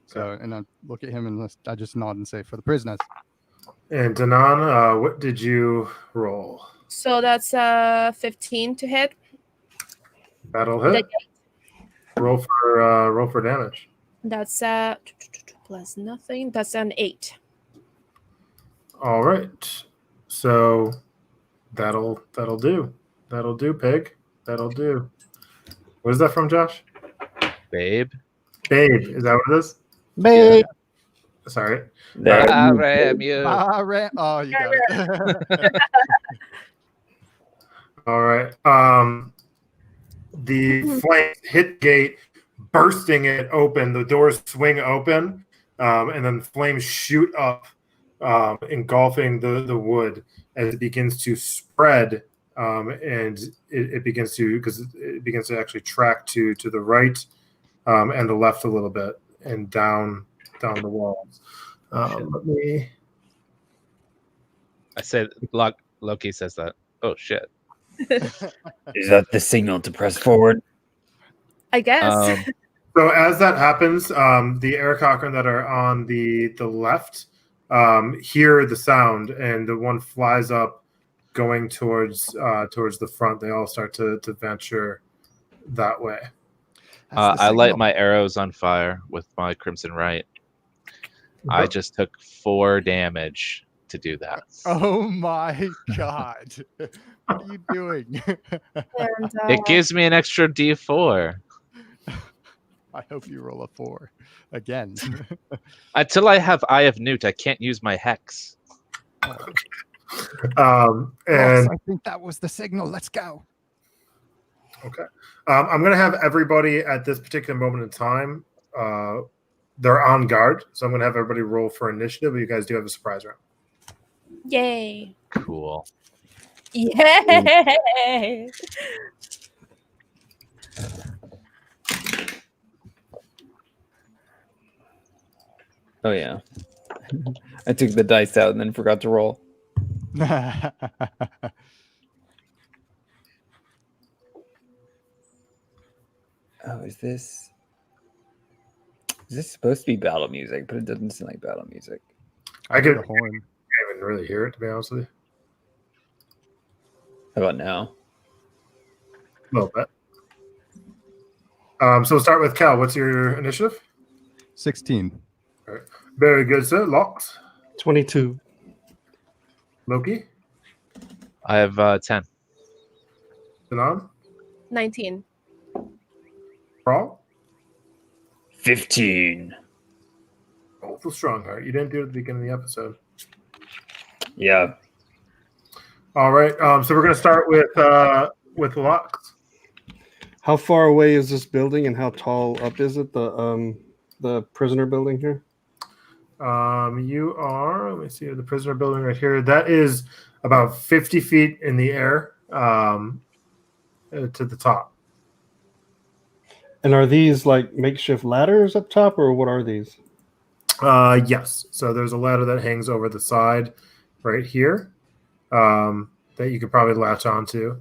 So, and I look at him and I just nod and say, "For the prisoners." And Danan, what did you roll? So that's 15 to hit. That'll hit. Roll for damage. That's plus nothing. That's an 8. All right. So that'll do. That'll do, pig. That'll do. Where's that from, Josh? Babe. Babe. Is that what it is? Babe. Sorry. That- Oh, you got it. All right. The flames hit gate, bursting it open. The doors swing open, and then flames shoot up, engulfing the wood as it begins to spread. And it begins to actually track to the right and the left a little bit and down the walls. Let me. I said Loki says that. Oh shit. Is that the signal to press forward? I guess. So as that happens, the Air Cochrane that are on the left hear the sound, and the one flies up, going towards the front. They all start to venture that way. I light my arrows on fire with my Crimson Right. I just took 4 damage to do that. Oh my god! What are you doing? And, It gives me an extra D4 I hope you roll a 4 again. until I have Eye of Newt. I can't use my hex. And I think that was the signal. Let's go. okay, I'm gonna have everybody at this particular moment in time. They're on guard, so I'm gonna have everybody roll for initiative. But you guys do have a surprise round. yay! Cool. Yay! Oh yeah. I took the dice out and then forgot to roll. Oh, is this supposed to be battle music? But it doesn't sound like battle music. I hear could the horn. can't even really hear it, to be honest with you. How about now? A little bit. So we'll start with Cal. What's your initiative? 16. Very good, sir. Locks. 22. Loki. I have 10. Danan. 19. Brawl. 15. Awful Strongheart. You didn't do it at the beginning of the episode. Yeah. All right. So we're going to start with Locks. How far away is this building, and how tall up is it? The prisoner building here. You are. Let me see the prisoner building right here. That is about 50 feet in the air to the top. And are these like makeshift ladders up top, or what are these? Yes. So there's a ladder that hangs over the side right here that you could probably latch onto.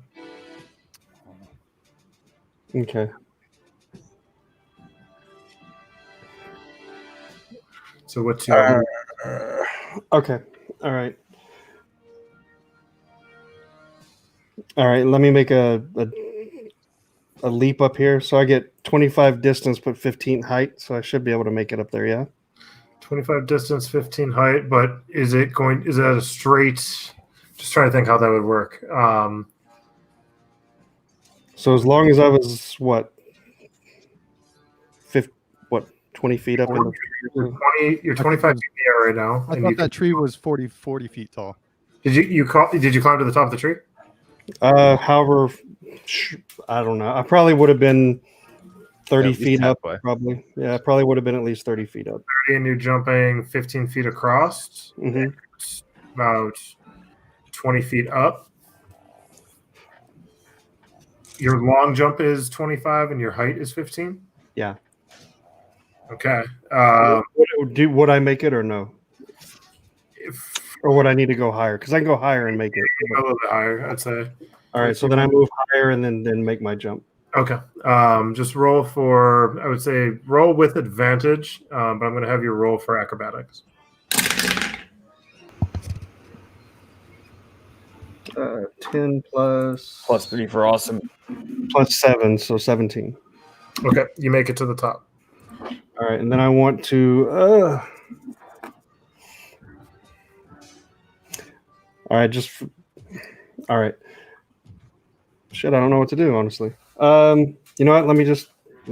Okay. So what's your Okay. All right. All right. Let me make a leap up here. So I get 25 distance, but 15 height. So I should be able to make it up there. Yeah. 25 distance, 15 height, but is that a straight? Just trying to think how that would work. So as long as I was 20 feet up in the You're 25 feet in the air right now. I and thought you that tree was 40 feet tall. did you climb to the top of the tree? however, I don't know. I probably would have been 30 At least feet up, halfway. probably. Yeah, it probably would have been at least 30 feet up. And you're jumping 15 feet across, Hmm. about 20 feet up. Your long jump is 25 and your height is 15? Yeah. Okay. Would I make it or no? If Or would I need to go higher? Because I can go higher and make it. a little bit higher, I'd say. All right, so then I move higher and then make my jump. Okay. Just roll for, I would say, roll with advantage, but I'm going to have you roll for acrobatics. 10 plus Plus 3 for awesome. plus 7, so 17. Okay. You make it to the top. All right, and then I want to. All right, all right. Shit, I don't know what to do, honestly. You know what? Let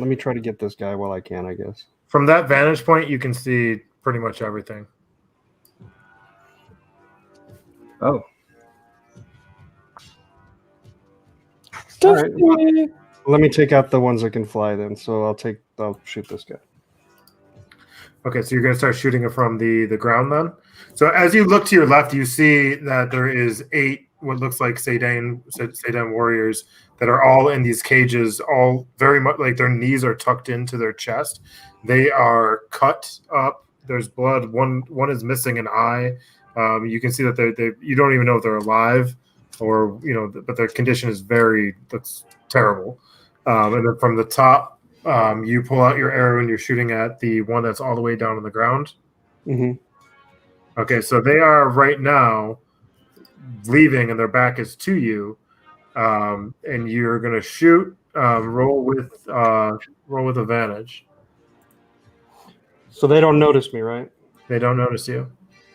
me try to get this guy while I can, I guess. From that vantage point, you can see pretty much everything. Oh. All right. Let me take out the ones that can fly then. So I'll shoot this guy. Okay, so you're going to start shooting it from the ground then. So as you look to your left, you see that there is 8 what looks like Sedan warriors that are all in these cages, all very much like their knees are tucked into their chest. They are cut up. There's blood. One is missing an eye. You can see that they you don't even know if they're alive, or but their condition looks terrible. And then from the top, you pull out your arrow and you're shooting at the one that's all the way down on the ground. Mm-hmm. Okay, so they are right now leaving, and their back is to you, and you're gonna shoot. Roll with advantage. So they don't notice me, right? They don't notice you.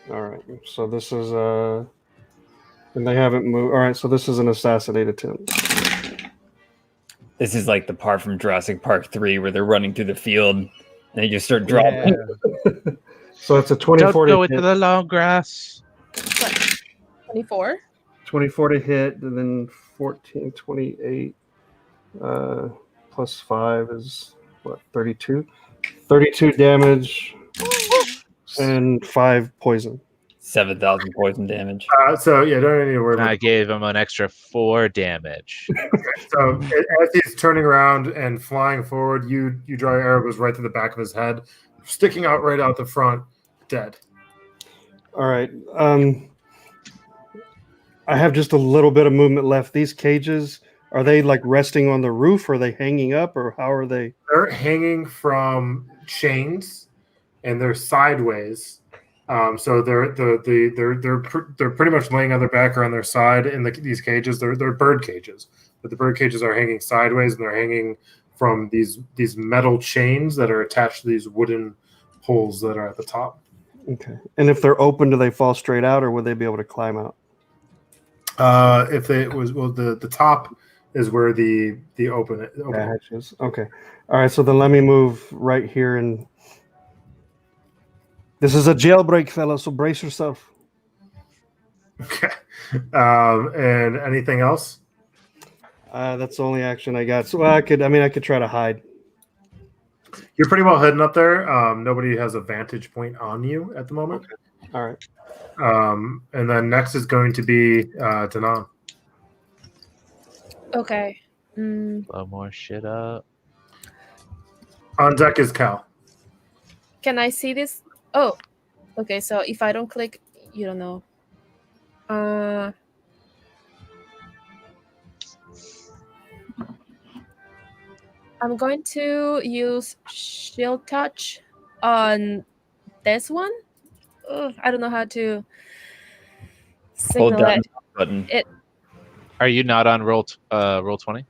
All right. So this is and they haven't moved. All right. So this is an assassinate attempt. This is like the part from Jurassic Park 3 where they're running through the field and they just start dropping. Yeah. So it's a Don't 24 go to into hit. the long grass. 24. 24 to hit, and then 14, 28 plus 5 is what, 32? 32 damage and 5 poison. 7,000 poison damage. So yeah, don't need to worry about I gave him an extra 4 damage. So as he's turning around and flying forward, you draw your arrow, goes right to the back of his head, sticking out right out the front, dead. All right. I have just a little bit of movement left. These cages, are they like resting on the roof? Or are they hanging up, or how are they? They're hanging from chains, and they're sideways. So they're pretty much laying on their back or on their side in these cages. They're bird cages, but the bird cages are hanging sideways, and they're hanging from these metal chains that are attached to these wooden poles that are at the top. Okay. And if they're open, do they fall straight out, or would they be able to climb out? If it was the top is where the open. Hatches. Okay. All right. So then let me move right here, and this is a jailbreak, fella. So brace yourself. Okay. And anything else? That's the only action I got. So I could try to hide. You're pretty well hidden up there. Nobody has a vantage point on you at the moment. Okay. All right. And then next is going to be Danan. Okay. Blow more shit up. On deck is Cal. Can I see this? Oh, okay. So if I don't click, you don't know. I'm going to use shield touch on this one. Ugh, I don't know how to Hold signal down it. the button. Are you not on roll 20?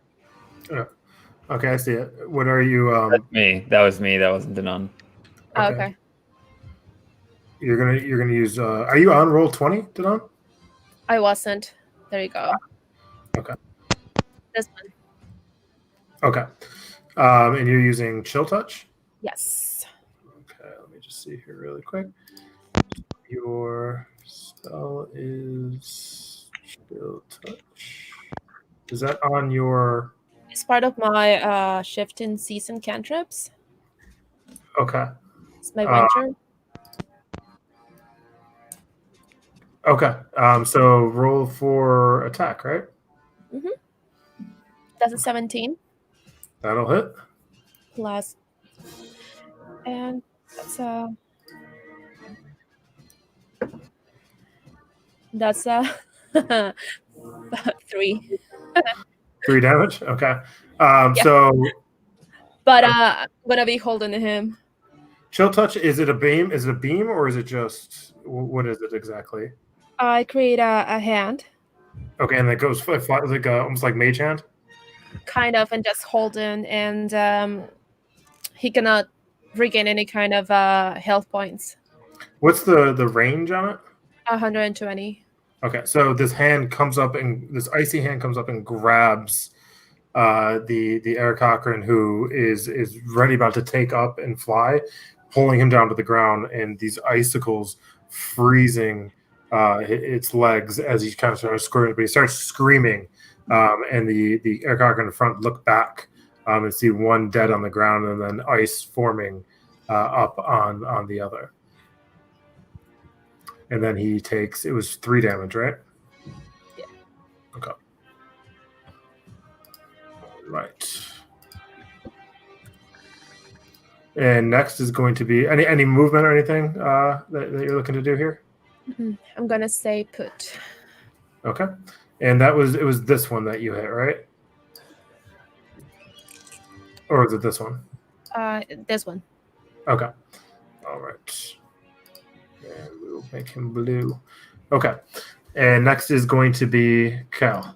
Okay, I see it. What are you? That's me. That was me. That wasn't Danon. Oh, okay. You're gonna use. Are you on roll 20, Danan? I wasn't. There you go. Okay. This one. Okay. And you're using chill touch. Yes. Okay, let me just see here really quick. Your spell is chill touch. Is that on your? It's part of my shifting season cantrips. Okay. It's my Uh, venture. Okay. So roll for attack, right? That's a 17 That'll hit. plus, and that's 3. 3 damage. Okay. Yeah. So But I'm gonna be holding him. chill touch. Is it a beam? Is it a beam or is it just what is it exactly? I create a hand, Okay, and it goes flat, like almost like mage hand. kind of, and just holding, and he cannot regain any kind of health points. What's the range on it? 120. Okay, so this hand comes up and this icy hand comes up and grabs the Eric Cochran, who is ready about to take up and fly, pulling him down to the ground, and these icicles freezing its legs as he kind of starts screaming. But he starts screaming, and the Eric Cochran in front look back and see one dead on the ground, and then ice forming up on the other. And then he takes, it was 3 damage, right? Yeah. Okay. Right. And next is going to be any movement or anything that you're looking to do here? I'm gonna say put. Okay. And it was this one that you hit, right? Or was it this one? This one. Okay. All right. And we'll make him blue. Okay. And next is going to be Cal.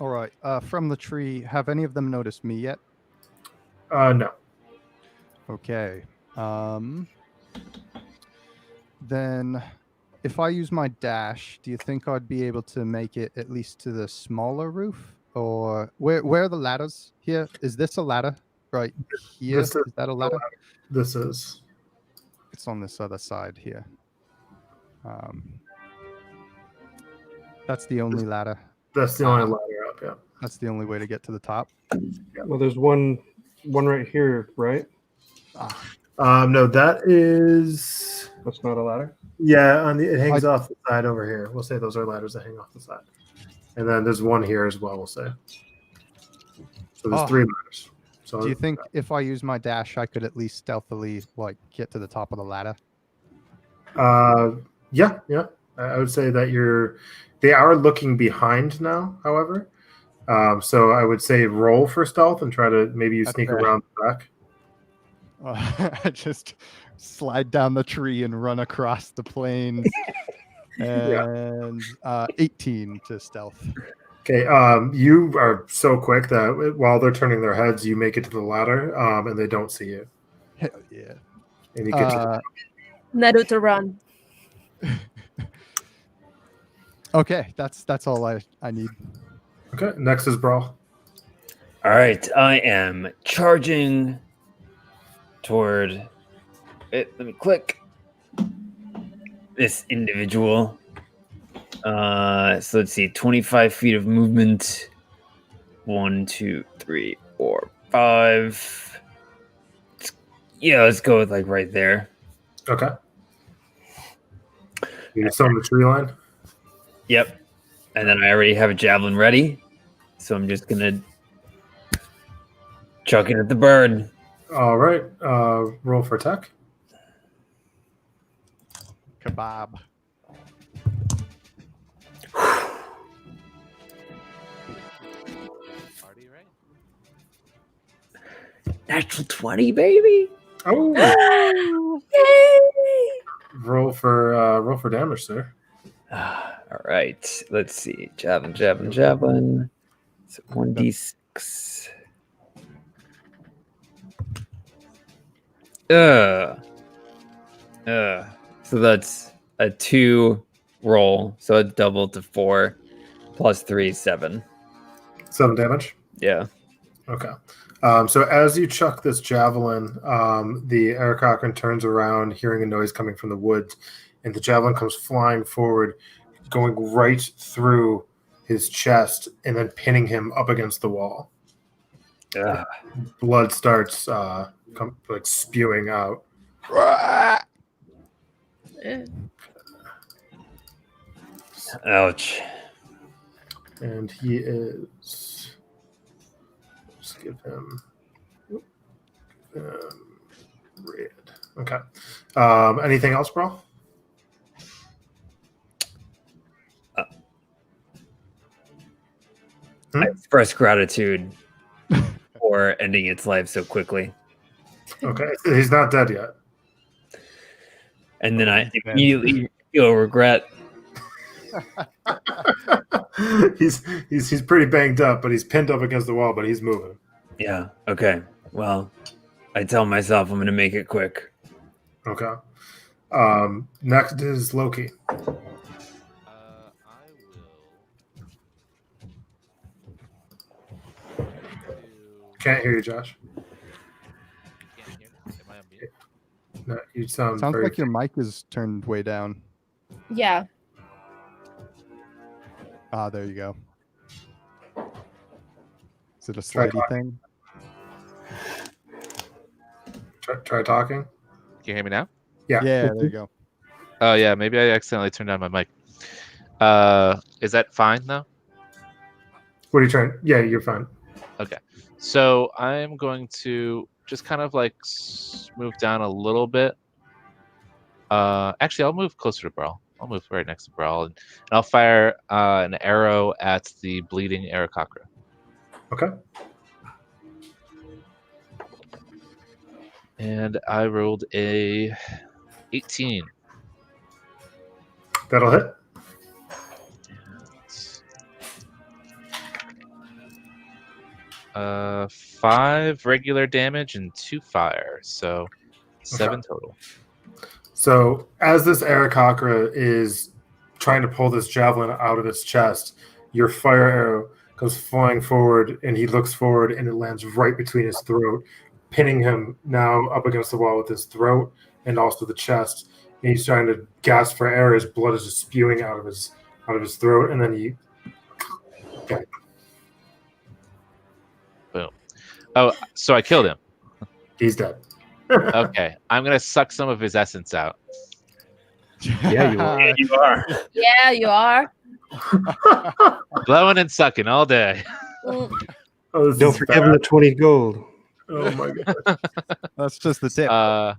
All right. From the tree, have any of them noticed me yet? No. Okay. Then, if I use my dash, do you think I'd be able to make it at least to the smaller roof? Or where are the ladders here? Is this a ladder right here? This Is is that a ladder? This is. It's on this other side here. That's the only ladder. That's the only ladder up, yeah. That's the only way to get to the top. Well, there's one right here, right? No, that is. That's not a ladder. Yeah, it hangs off the side over here. We'll say those are ladders that hang off the side. And then there's one here as well, we'll say. So there's 3 ladders. So do you think if I use my dash, I could at least stealthily get to the top of the ladder? Yeah. I would say that they are looking behind now, however. So I would say roll for stealth and try to maybe you sneak around the back. I just slide down the tree and run across the plains. And 18 to stealth. Okay, you are so quick that while they're turning their heads, you make it to the ladder, and they don't see you. Hell yeah. And you get to Naruto run. Okay, that's all I need. Okay, next is Brawl. All right, I am charging toward it. Let me click this individual. So let's see, 25 feet of movement. 1, 2, 3, 4, 5. Yeah, let's go with right there. Okay. You're still on the tree line? Yep. And then I already have a javelin ready. So I'm just gonna chuck it at the bird. All right. Roll for attack. Kebab. Party, right? Natural 20, baby. Oh. Yay! roll for damage, sir. All right. Let's see. Javelin. So 1d6. So that's a 2 roll. So it's double to 4 plus 3, 7. 7 damage. Yeah. Okay. So as you chuck this javelin, the Eric Cochran turns around, hearing a noise coming from the woods, and the javelin comes flying forward, going right through his chest, and then pinning him up against the wall. Blood starts spewing out. Ouch. And he is. Just give him red. Okay. Anything else, bro? I express gratitude for ending its life so quickly. Okay. He's not dead yet. And then I immediately feel regret. he's pretty banged up, but he's pinned up against the wall, but he's moving. Yeah. Okay. Well, I tell myself I'm going to make it quick. Okay. Next is Loki. I will. Can't hear you, Josh. Can't hear me? Am I on mute? No, you sound Sounds very like your mic is turned way down. Yeah. Ah, there you go. Is it a Try slidey thing? Try talking. Can you hear me now? Yeah. Yeah, there you go. Oh yeah, maybe I accidentally turned on my mic. Is that fine though? What are you trying? Yeah, you're fine. Okay. So I'm going to just kind of like move down a little bit. Actually, I'll move closer to Brawl. I'll move right next to Brawl, and I'll fire an arrow at the bleeding Aarakocra. Okay. And I rolled a 18. That'll hit. And 5 regular damage and 2 fire, so 7 total. So as this Aarakocra is trying to pull this javelin out of its chest, your fire arrow goes flying forward, and he looks forward, and it lands right between his throat, pinning him now up against the wall with his throat and also the chest. And he's trying to gasp for air. His blood is just spewing out of his throat, and then he. Okay. Boom. Oh, so I killed him. He's dead. Okay, I'm gonna suck some of his essence out. Yeah, you are. You are. Yeah, you are. Blowing and sucking all day. Mm. Oh, this Don't is forgive bad. him the 20 gold. Oh my god. That's just the tip. I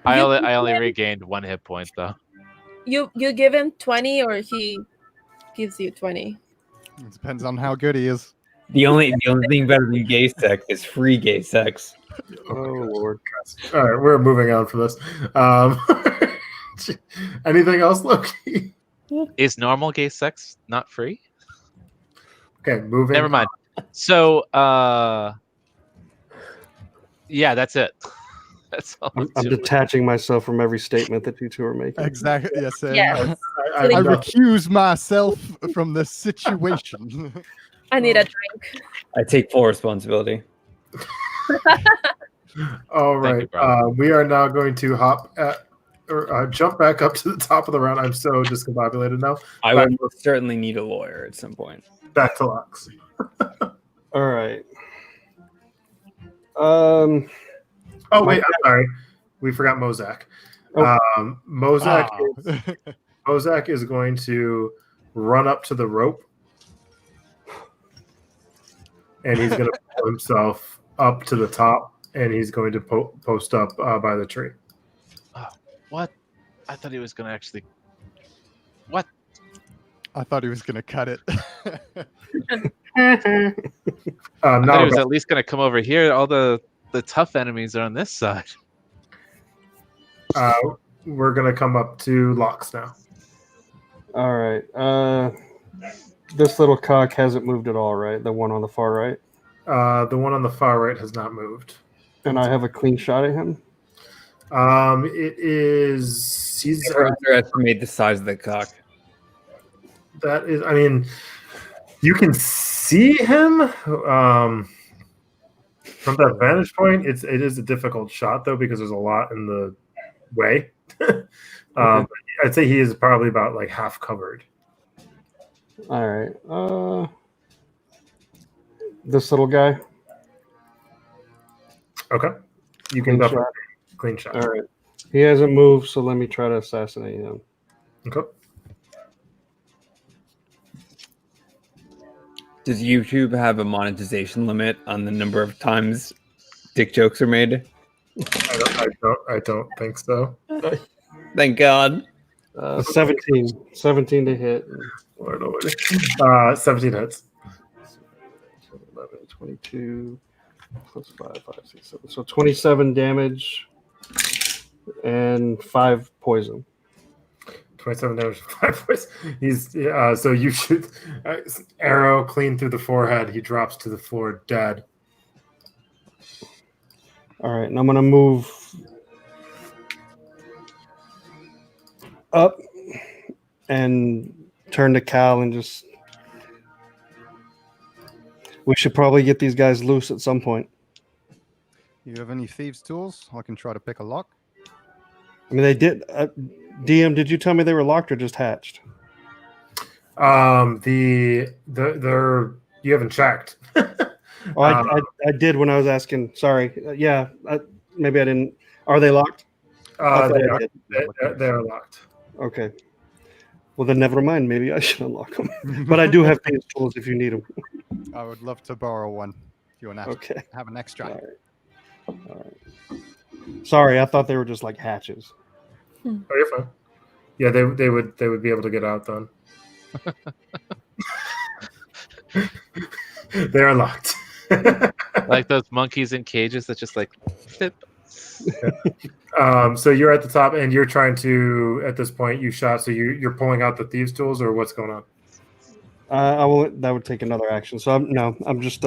only regained 1 hit point though. You give him 20 or he gives you 20? It depends on how good he is. The only thing better than gay sex is free gay sex. Oh Lord. All right, we're moving on from this. Anything else, Loki? Is normal gay sex not free? Okay, moving. Never mind. So, yeah, that's it. That's all. I'm doing. detaching myself from every statement that you two are making. Exactly. Yes. Yes. I I got- recuse myself from this situation. I need a drink. I take full responsibility. All Thank you, right. bro. We are now going to jump back up to the top of the round. I'm so discombobulated now. I will most certainly need a lawyer at some point. Back to Lux. All right. Oh wait, I'm sorry. We forgot Mozak. Oh. Mozak is going to run up to the rope, and he's going to pull himself up to the top, and he's going to post up by the tree. What? I thought he was gonna actually. What? I thought he was going to cut it. I thought Now he was at least gonna come over here. All the tough enemies are on this side. we're going to come up to Lux now. All right. This little cock hasn't moved at all, right? The one on the far right. The one on the far right has not moved. And I have a clean shot at him. It is. He's. Underestimate the size of the cock. That is. I mean, you can see him from that vantage point. It is a difficult shot though because there's a lot in the way. I'd say he is probably about like half covered. All right. This little guy. Okay. You can Clean definitely shot. clean shot. All right. He hasn't moved, so let me try to assassinate him. Okay. Does YouTube have a monetization limit on the number of times dick jokes are made? I don't think so. Thank God. 17. 17 to hit. Lord, oh Lord. 17 hits. 11, 22, plus 5, 5, 6, 7. So 27 damage and 5 poison. 27 damage, 5 points. He's so you shoot arrow clean through the forehead. He drops to the floor dead. All right, and I'm going to move up and turn to Cal and just. We should probably get these guys loose at some point. You have any thieves' tools? I can try to pick a lock. I mean, they did. DM, did you tell me they were locked or just hatched? They're you haven't checked. Oh, I did when I was asking. Sorry. Yeah, maybe I didn't. Are they locked? I thought I did. They are locked. Okay. Well, then never mind. Maybe I should unlock them. But I do have these tools if you need them. I would love to borrow one. If you want to Okay. have an extra. All right. Sorry, I thought they were just like hatches. Oh, you're fine. Yeah, they would be able to get out then. They are locked. Like those monkeys in cages that just like flip. So you're at the top and you're trying to at this point you shot, so you're pulling out the thieves tools or what's going on? I will. That would take another action. So I'm just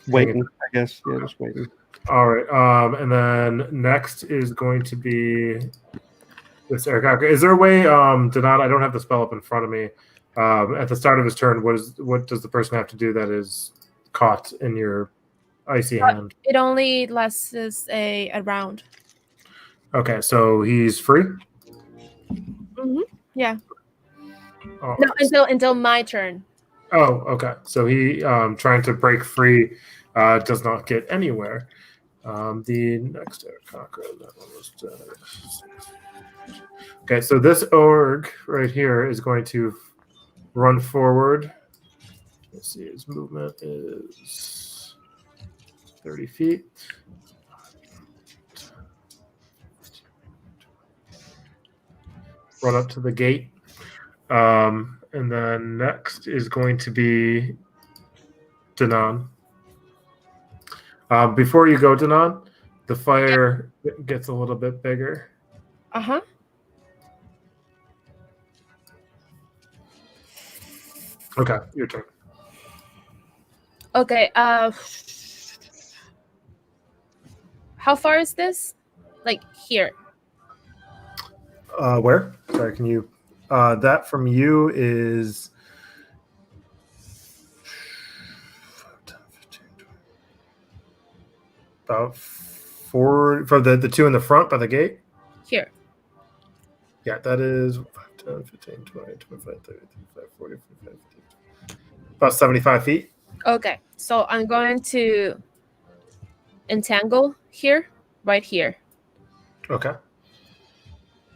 waiting. I guess. Yeah, just waiting. All right. And then next is going to be this Eric. Is there a way? Donat, I don't have the spell up in front of me. At the start of his turn, what does the person have to do that is caught in your icy hand? It only lasts a round. Okay, so he's free. Mm-hmm. Yeah. Oh. No, until my turn. Oh, okay. So he trying to break free does not get anywhere. The next Conqueror, that one was okay. So this org right here is going to run forward. Let's see, his movement is 30 feet. Run up to the gate. And then next is going to be Danon. Before you go, Danon, the fire gets a little bit bigger. Uh-huh. Okay, your turn. Okay. How far is this? Like here. Where? Sorry, can you? That from you is 10, 15, 20. About 4 for the two in the front by the gate. Here. Yeah, that is 5, 10, 15, 20, 25, 30, 35, 40, 45, 50. About 75 feet. Okay. So I'm going to entangle here, right here. Okay.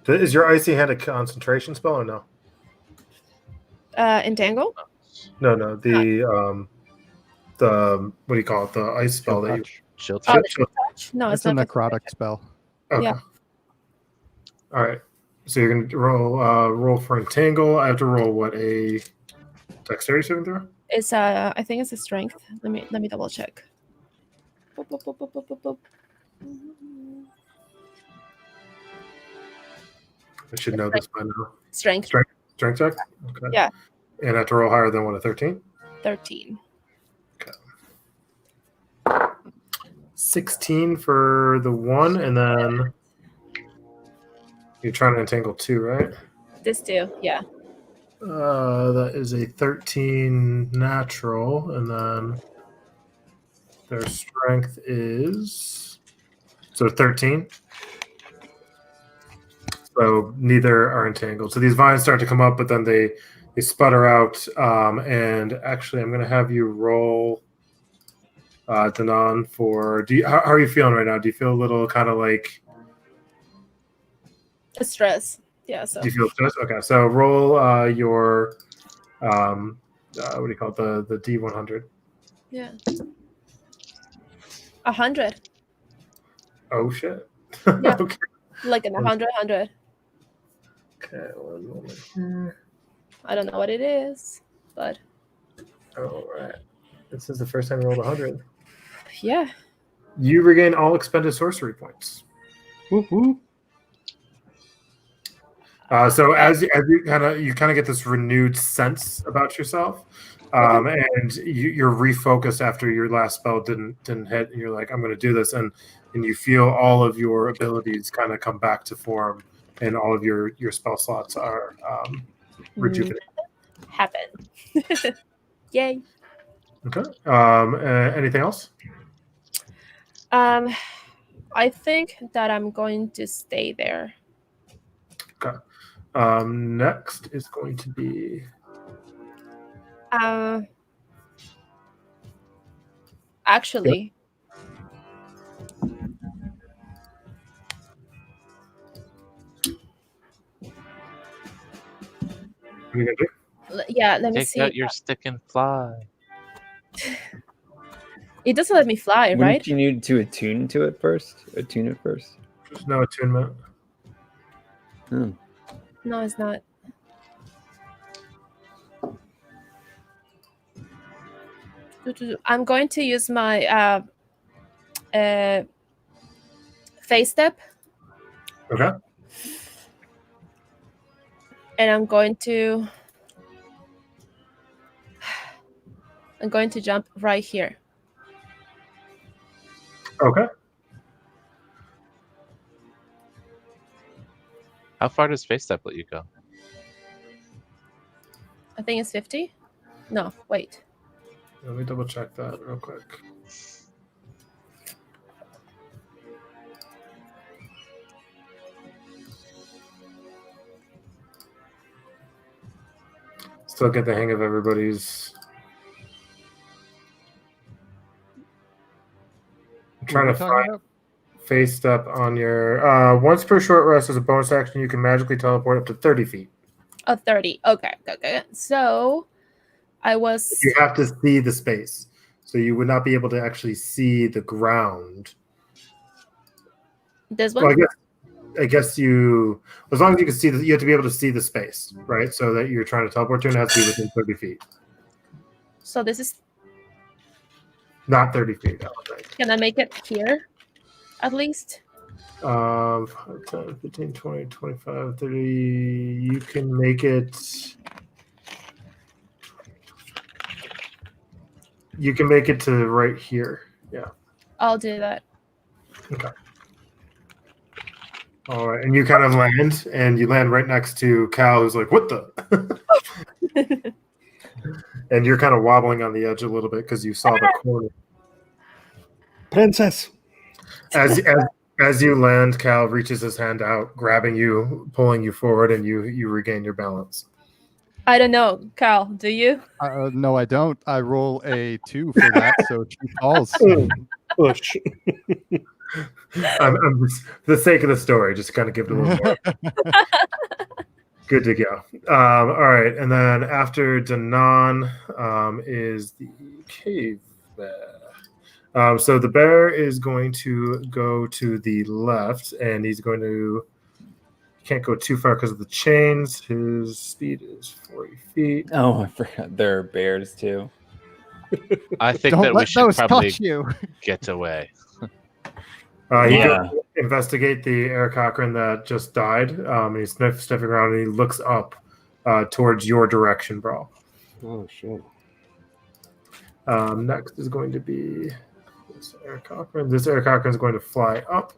Is your icy hand a concentration spell or no? Entangle? No. The what do you call it? The ice spell that you. Shield Oh, touch. touch? No, It's it's a not. necrotic spell. Okay. Yeah. All right. So you're gonna roll for entangle. I have to roll what, a dexterity saving throw? It's I think it's a strength. Let me double check. Boop, boop, boop, boop, boop, boop, boop. I should know this by now. Strength. Strength check. Okay. Yeah. And I have to roll higher than what, a 13? 13. 16 for the one, and then you're trying to entangle 2, right? This too. Yeah. That is a 13 natural, and then their strength is 13. So neither are entangled. So these vines start to come up, but then they sputter out. And actually, I'm going to have you roll Danon for. How are you feeling right now? Do you feel a little kind of like? Stress. Yeah. So Do you feel stressed? Okay, so roll your what do you call it? The D100. yeah. 100. Oh shit. Yeah. Okay. Like an 100, 100. Okay, 1 moment here. I don't know what it is, but All right. This is the first time you rolled 100. yeah. You regain all expended sorcery points. Whoop, whoop. So as you kind of get this renewed sense about yourself, and you're refocused after your last spell didn't hit, and you're like, I'm going to do this, and you feel all of your abilities kind of come back to form, and all of your spell slots are rejuvenated. Happen. Yay. Okay. Anything else? I think that I'm going to stay there. Okay. Next is going to be. Actually, What are you gonna do? yeah, let me Take see. out your stick and fly. It doesn't let me fly, Wouldn't right? you need to attune to it first? Attune it first. There's no attunement. Hmm. No, it's not. I'm going to use my face step, Okay. and I'm going to jump right here. Okay. How far does Face Step let you go? I think it's 50. No, wait. Let me double check that real quick. Still get the hang of everybody's. I'm trying to find face step on your. Once per short rest as a bonus action, you can magically teleport up to 30 feet. Oh, 30. Okay. So I was. You have to see the space, so you would not be able to actually see the ground. This one? Well, I guess you, as long as you can see that, you have to be able to see the space, right? So that you're trying to teleport to, and it has to be within 30 feet. So this is. Not 30 feet, I don't think. Can I make it here? At least? 10, 15, 20, 25, 30. You can make it. You can make it to right here. Yeah. I'll do that. Okay. All right, and you kind of land, and you land right next to Cal, who's like, "What the?" And you're kind of wobbling on the edge a little bit because you saw the corner. Princess. As you land, Cal reaches his hand out, grabbing you, pulling you forward, and you regain your balance. I don't know. Cal, do you? No, I don't. I roll a 2 for that, so 2 falls. Push. I'm just, for the sake of the story, just kind of give it a little more. Good to go. All right, and then after Danon is the cave bear. So the bear is going to go to the left, and he's going to. He can't go too far because of the chains. His speed is 40 feet. Oh, I forgot there are bears too. I think Don't that we let should those probably touch you. get away. He Yeah. goes to investigate the air Cochrane that just died. And he's sniffing around, and he looks up towards your direction, bro. Oh shit. Next is going to be this air Cochrane. This air Cochrane is going to fly up,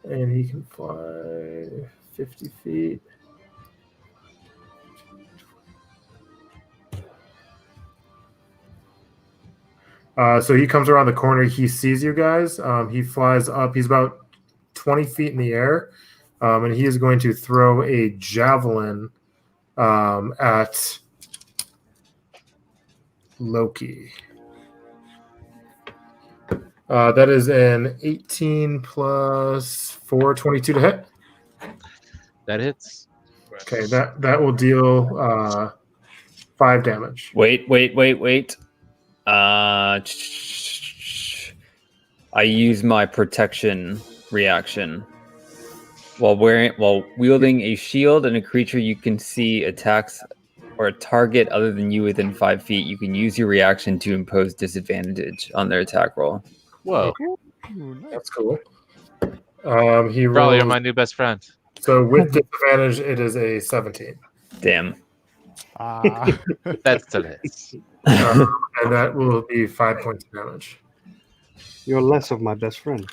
and he can fly 50 feet. So he comes around the corner. He sees you guys. He flies up. He's about 20 feet in the air, and he is going to throw a javelin at Loki. That is an 18 plus 4, 22 to hit. That hits. Okay, that will deal 5 damage. Wait. I use my protection reaction. While wielding a shield and a creature you can see attacks or a target other than you within 5 feet, you can use your reaction to impose disadvantage on their attack roll. Whoa. Ooh, nice. That's cool. He Probably rolls. you're my new best friend. So with disadvantage, it is a 17. Damn. That's still hits. And that will be 5 points of damage. You're less of my best friend.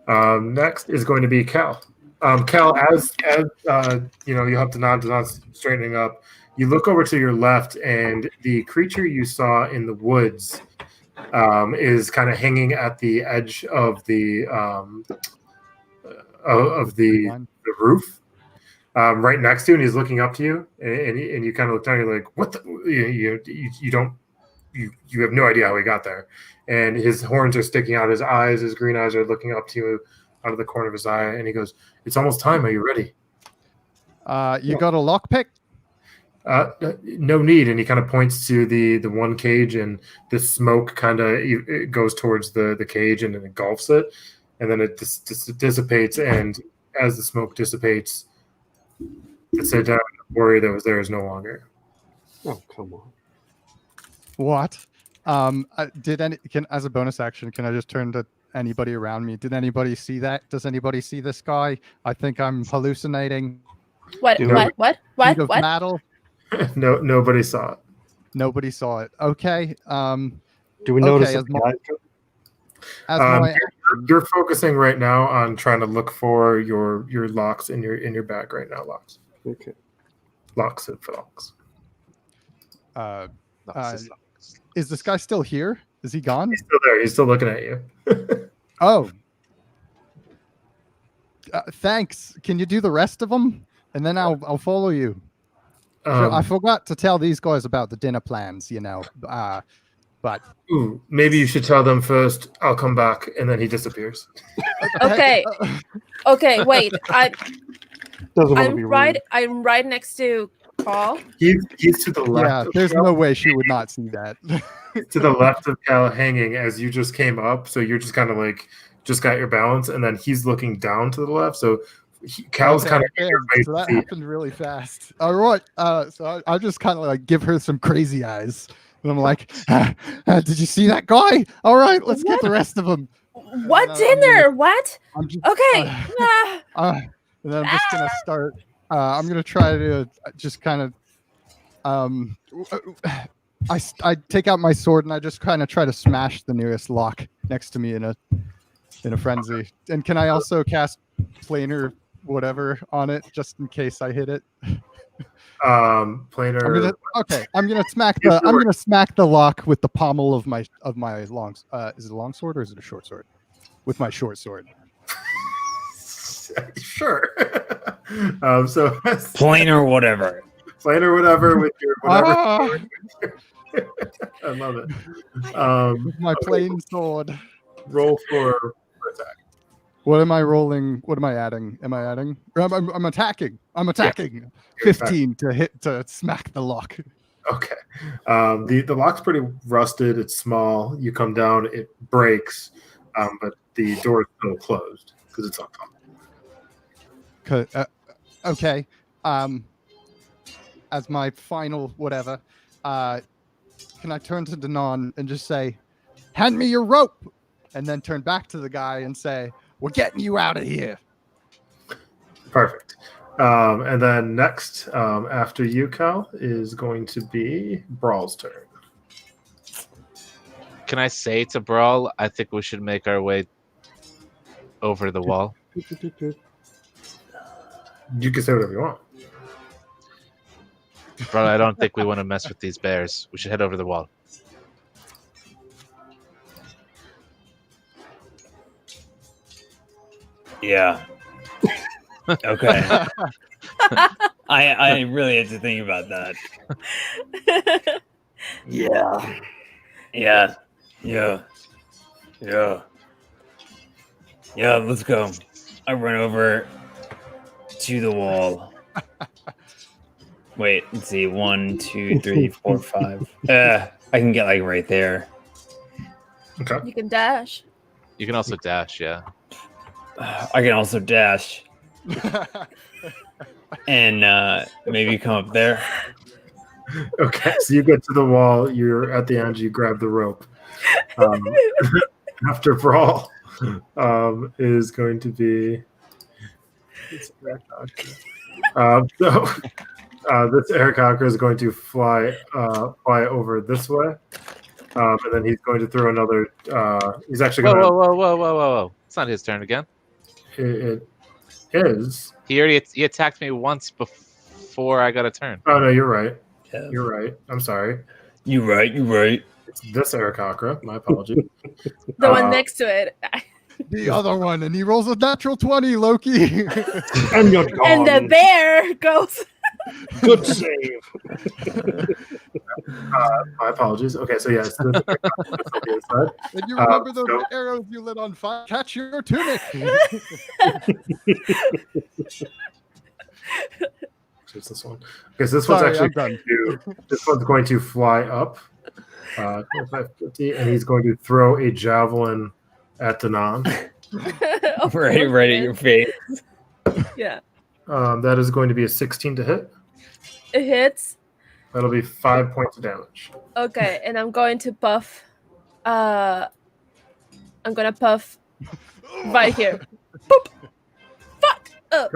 Next is going to be Cal. Cal, as you know, you have Danon's straightening up. You look over to your left, and the creature you saw in the woods is kind of hanging at the edge of the roof, right next to you, and he's looking up to you, and you kind of look down. You're like, "What the?" You have no idea how he got there, and his horns are sticking out. His green eyes are looking up to you out of the corner of his eye, and he goes, "It's almost time. Are you ready?" You got a lockpick? No need. And he kind of points to the one cage, and the smoke kind of goes towards the cage and it engulfs it, and then it dissipates. And as the smoke dissipates, the sit-down warrior that was there is no longer. Oh, come on. What? As a bonus action, can I just turn to anybody around me? Did anybody see that? Does anybody see this guy? I think I'm hallucinating. What? Do What? What? What? Heat of What? battle. No, nobody saw it. Nobody saw it. Okay. Do we notice Okay, if the guys go- As my You're focusing right now on trying to look for your locks in your bag right now. Locks Okay. and locks. Is this guy still here? Is he gone? He's still there. He's still looking at you. Oh. Thanks. Can you do the rest of them? And then I'll follow you. I forgot to tell these guys about the dinner plans, you know. But maybe you should tell them first. I'll come back, and then he disappears. Okay. Okay. Wait. Doesn't want to be rude. I'm right next to Paul. He's to the left. yeah, of there's Cal, no way she would not see that. to the left of Cal hanging as you just came up. So you're just kind of like just got your balance, and then he's looking down to the left. So Cal's kind of in your face. So that happened really fast. All right. So I just kind of like give her some crazy eyes. And I'm like, did you see that guy? All right, let's get the rest of them. What dinner? What? Okay. And then I'm just gonna start. I'm gonna try to just kind of. I take out my sword and I just kind of try to smash the nearest lock next to me in a frenzy. And can I also cast planar whatever on it just in case I hit it? Planar. I'm gonna smack the lock with the pommel of my long. Is it a long sword or is it a short sword? With my short sword. Sure. So Plain or whatever. planar whatever with your whatever. I love it. With my plain sword. Roll for attack. What am I rolling? What am I adding? Am I adding? I'm attacking. I'm attacking. You're 15 to smack the lock. Okay. The lock's pretty rusted. It's small. You come down, it breaks, but the door is still closed because it's on top. Okay. As my final whatever, can I turn to Danon and just say, "Hand me your rope," and then turn back to the guy and say, "We're getting you out of here." Perfect. And then next, after you, Cal, is going to be Brawl's turn. Can I say to Brawl, I think we should make our way over the wall? You can say whatever you want. Brawl, I don't think we want to mess with these bears. We should head over the wall. Yeah. Okay. I really had to think about that. Yeah. Yeah. Let's go. I run over to the wall. Wait, let's see. 1, 2, 3, 4, 5. I can get like right there. Okay. You can dash. You can also dash, yeah. I can also dash and maybe come up there. Okay. So you get to the wall. You're at the end. You grab the rope. After Brawl is going to be. So this Aircocker is going to fly over this way, and then he's going to throw another. He's actually going to. Whoa. It's not his turn again. It is. He attacked me once before I got a turn. Oh no, you're right. Yeah. You're right. I'm sorry. You right. It's this Aircocker. My apologies. The one next to it. The other one, and he rolls a natural 20, Loki. And you're gone. And the bear goes. Good save. My apologies. Okay, so yes, this Aircocker will be inside. And you remember those so- arrows you lit on fire? Catch your tunic. It's this one. Okay, so this one's Sorry, actually I'm done. this one's going to fly up, 25, 50, and he's going to throw a javelin at Danan. Right at your face. Yeah. That is going to be a 16 to hit. It hits. That'll be 5 points of damage. Okay, and I'm going to puff. I'm gonna puff right here. Boop. Fuck. Oh.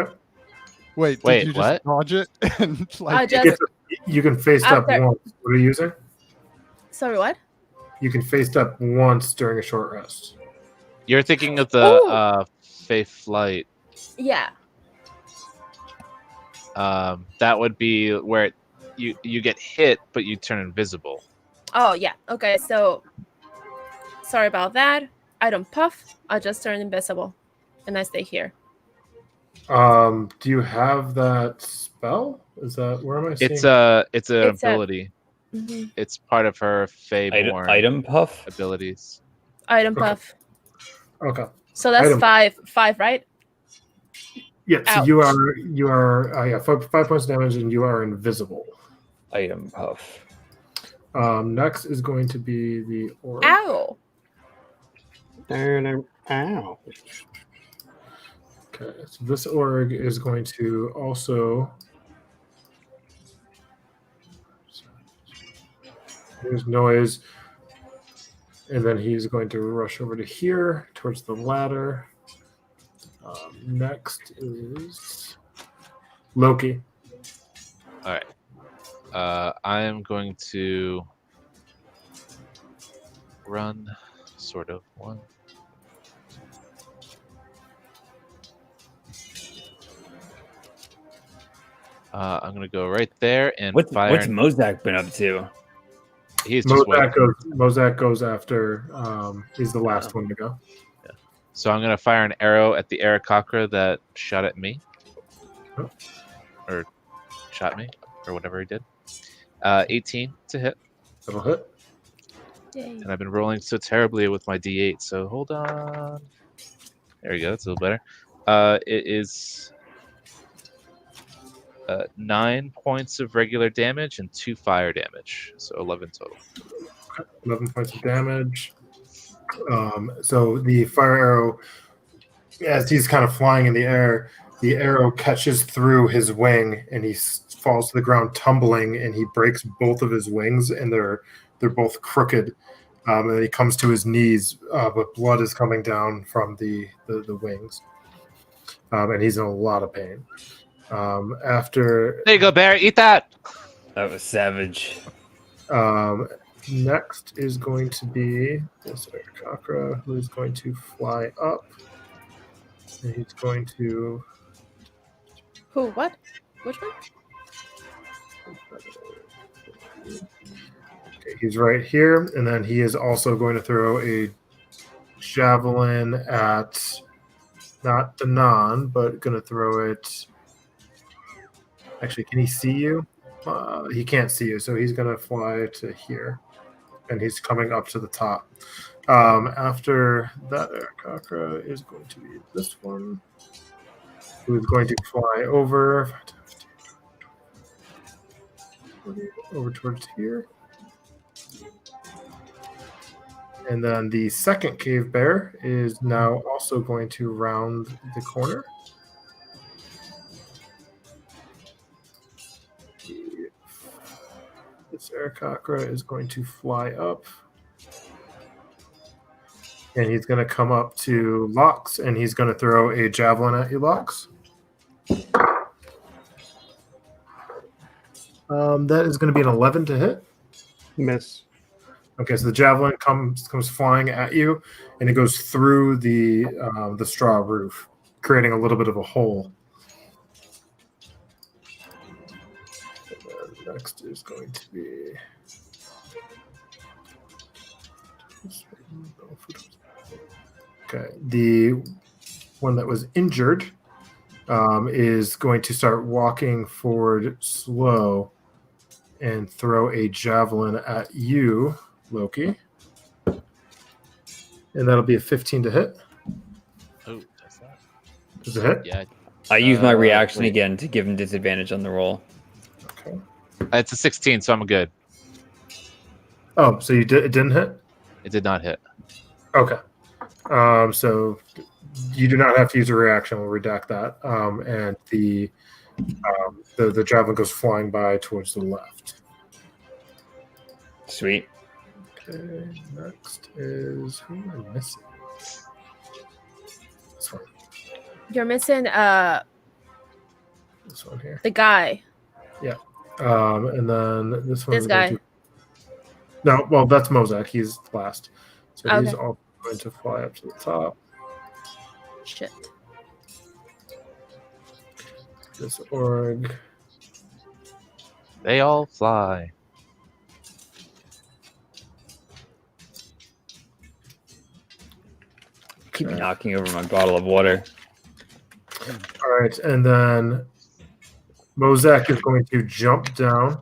Wait, Wait, did you what? just dodge it? And I like, just. You can face up After- once. What are you using? Sorry, what? You can face up once during a short rest. You're thinking of the Oh. Faith Flight. Yeah. That would be where you get hit, but you turn invisible. Oh, yeah. Okay, so. Sorry about that. I don't puff. I just turn invisible. And I stay here. Do you have that spell? Is that where am I seeing? It's an It's a- ability. Mhm. It's part of her Feyborn Item puff? abilities. Item Okay. puff. Okay. So that's Item. five, right? Yeah. So Ouch. you are 5 points of damage, and you are invisible. Item puff. Next is going to be the orc. Ow. Ow. Okay, so this org is going to also. There's noise, and then he's going to rush over to here towards the ladder. Next is Loki. All right. I am going to run, sort of. 1. I'm gonna go right there and What's fire. Mozak been up to? He's just waiting. Mozak goes after. He's the last one to go. So I'm gonna fire an arrow at the Arakakra that shot at me, Oh. or shot me, or whatever he did. 18 to hit, That'll hit. Yay. and I've been rolling so terribly with my D8. So hold on. There we go. That's a little better. It is 9 points of regular damage and 2 fire damage, so 11 total. 11 points of damage. So the fire arrow, as he's kind of flying in the air, the arrow catches through his wing, and he falls to the ground tumbling, and he breaks both of his wings, and they're both crooked. And then he comes to his knees, but blood is coming down from the wings, and he's in a lot of pain. After There you go, Bear. Eat that. That was savage. Next is going to be this Arakakra, who is going to fly up. And he's going to. Who? What? Which one? Okay, he's right here, and then he is also going to throw a javelin at not Danan, but going to throw it. Actually, can he see you? He can't see you, so he's going to fly to here. and he's coming up to the top. After that, Aarakocra is going to be this one, who is going to fly over towards here. And then the second cave bear is now also going to round the corner. This Aarakocra is going to fly up. And he's going to come up to Lox, and he's going to throw a javelin at you, Lox. That is going to be an 11 to hit. Miss. Okay, so the javelin comes flying at you, and it goes through the straw roof, creating a little bit of a hole. And then next is going to be. Okay, the one that was injured is going to start walking forward slow and throw a javelin at you, Loki. And that'll be a 15 to hit. Oh, that's that. Does it hit? Yeah. I use my reaction wait. again to give him disadvantage on the roll. Okay. It's a 16, so I'm good. Oh, so it didn't hit? It did not hit. Okay. So you do not have to use a reaction. We'll redact that. And the javelin goes flying by towards the left. Sweet. Okay. Next is who am I missing? This one. You're missing This one here. the guy. And then this one. This guy. No, well, that's Mozak. He's last. So he's Okay. all going to fly up to the top. Shit. This org. They all fly. Keep knocking over my bottle of water. All right, and then Mozak is going to jump down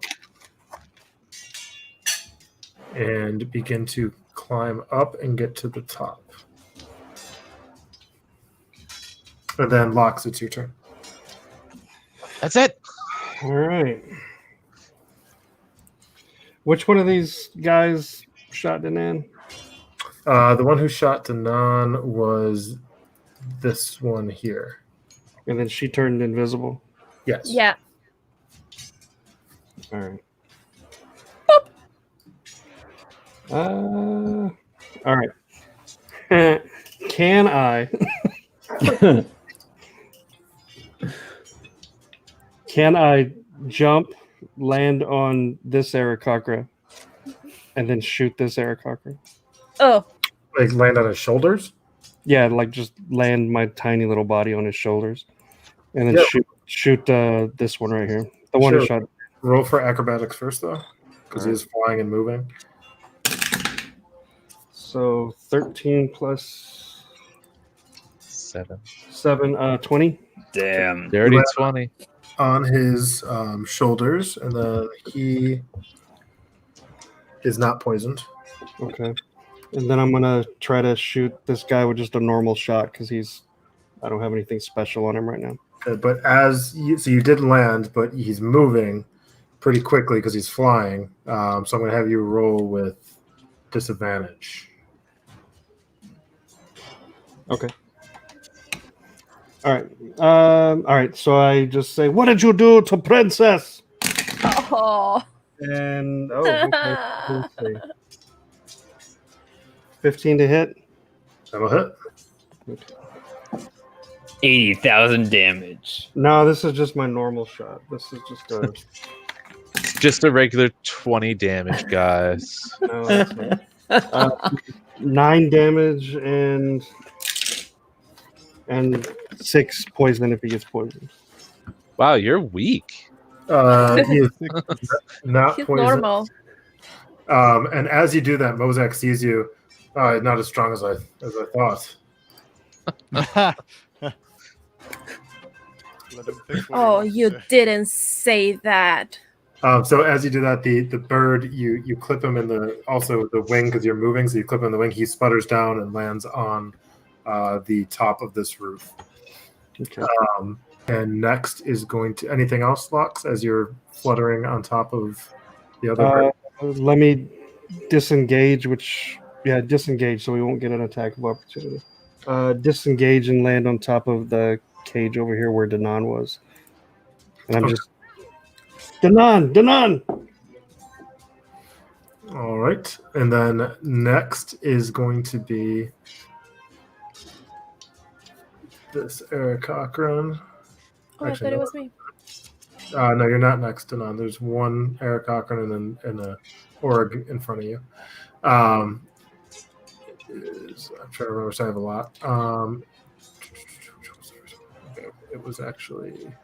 and begin to climb up and get to the top. And then Lox, it's your turn. That's it. All right. Which one of these guys shot Danan? The one who shot Danan was this one here. And then she turned invisible. Yes. Yeah. All right. All right. Can I? Can I jump, land on this Aarakocra, and then shoot this Aarakocra? Oh, Like land on his shoulders? Yeah, like just land my tiny little body on his shoulders, and then Yeah. shoot this one right here. The one who Sure. shot. Roll for acrobatics first, though, because he is flying and moving. So 13 plus 7. 7, 20. Damn. Dirty Well- 20. On his shoulders, and then he is not poisoned. Okay. And then I'm gonna try to shoot this guy with just a normal shot because I don't have anything special on him right now. But so you did land, but he's moving pretty quickly because he's flying. So I'm going to have you roll with disadvantage. Okay. All right. All right. So I just say, "What did you do to Princess?" oh. And okay. Let's see. 15 to hit. That'll hit. 80,000 damage. No, this is just my normal shot. This is just a. Just a regular 20 damage, guys. No, that's not. 9 damage and 6 poison if he gets poisoned. Wow, you're weak. He is not He's poisoned. normal. And as you do that, Mozak sees you. Not as strong as I thought. Let him pick what he Oh, wants you to. didn't say that. So as you do that, the bird, you clip him in the wing because you're moving. So you clip him in the wing. He sputters down and lands on the top of this roof. Okay. And next is going to anything else, Lux, as you're fluttering on top of the other bird? Let me disengage, disengage so we won't get an attack of opportunity. Disengage and land on top of the cage over here where Danon was. And I'm just Danon! All right. And then next is going to be this Eric Cochran. Oh, I thought it was me. No, you're not next to none. There's one Eric Cochran and a org in front of you. I'm trying to remember, so I have a lot. It was actually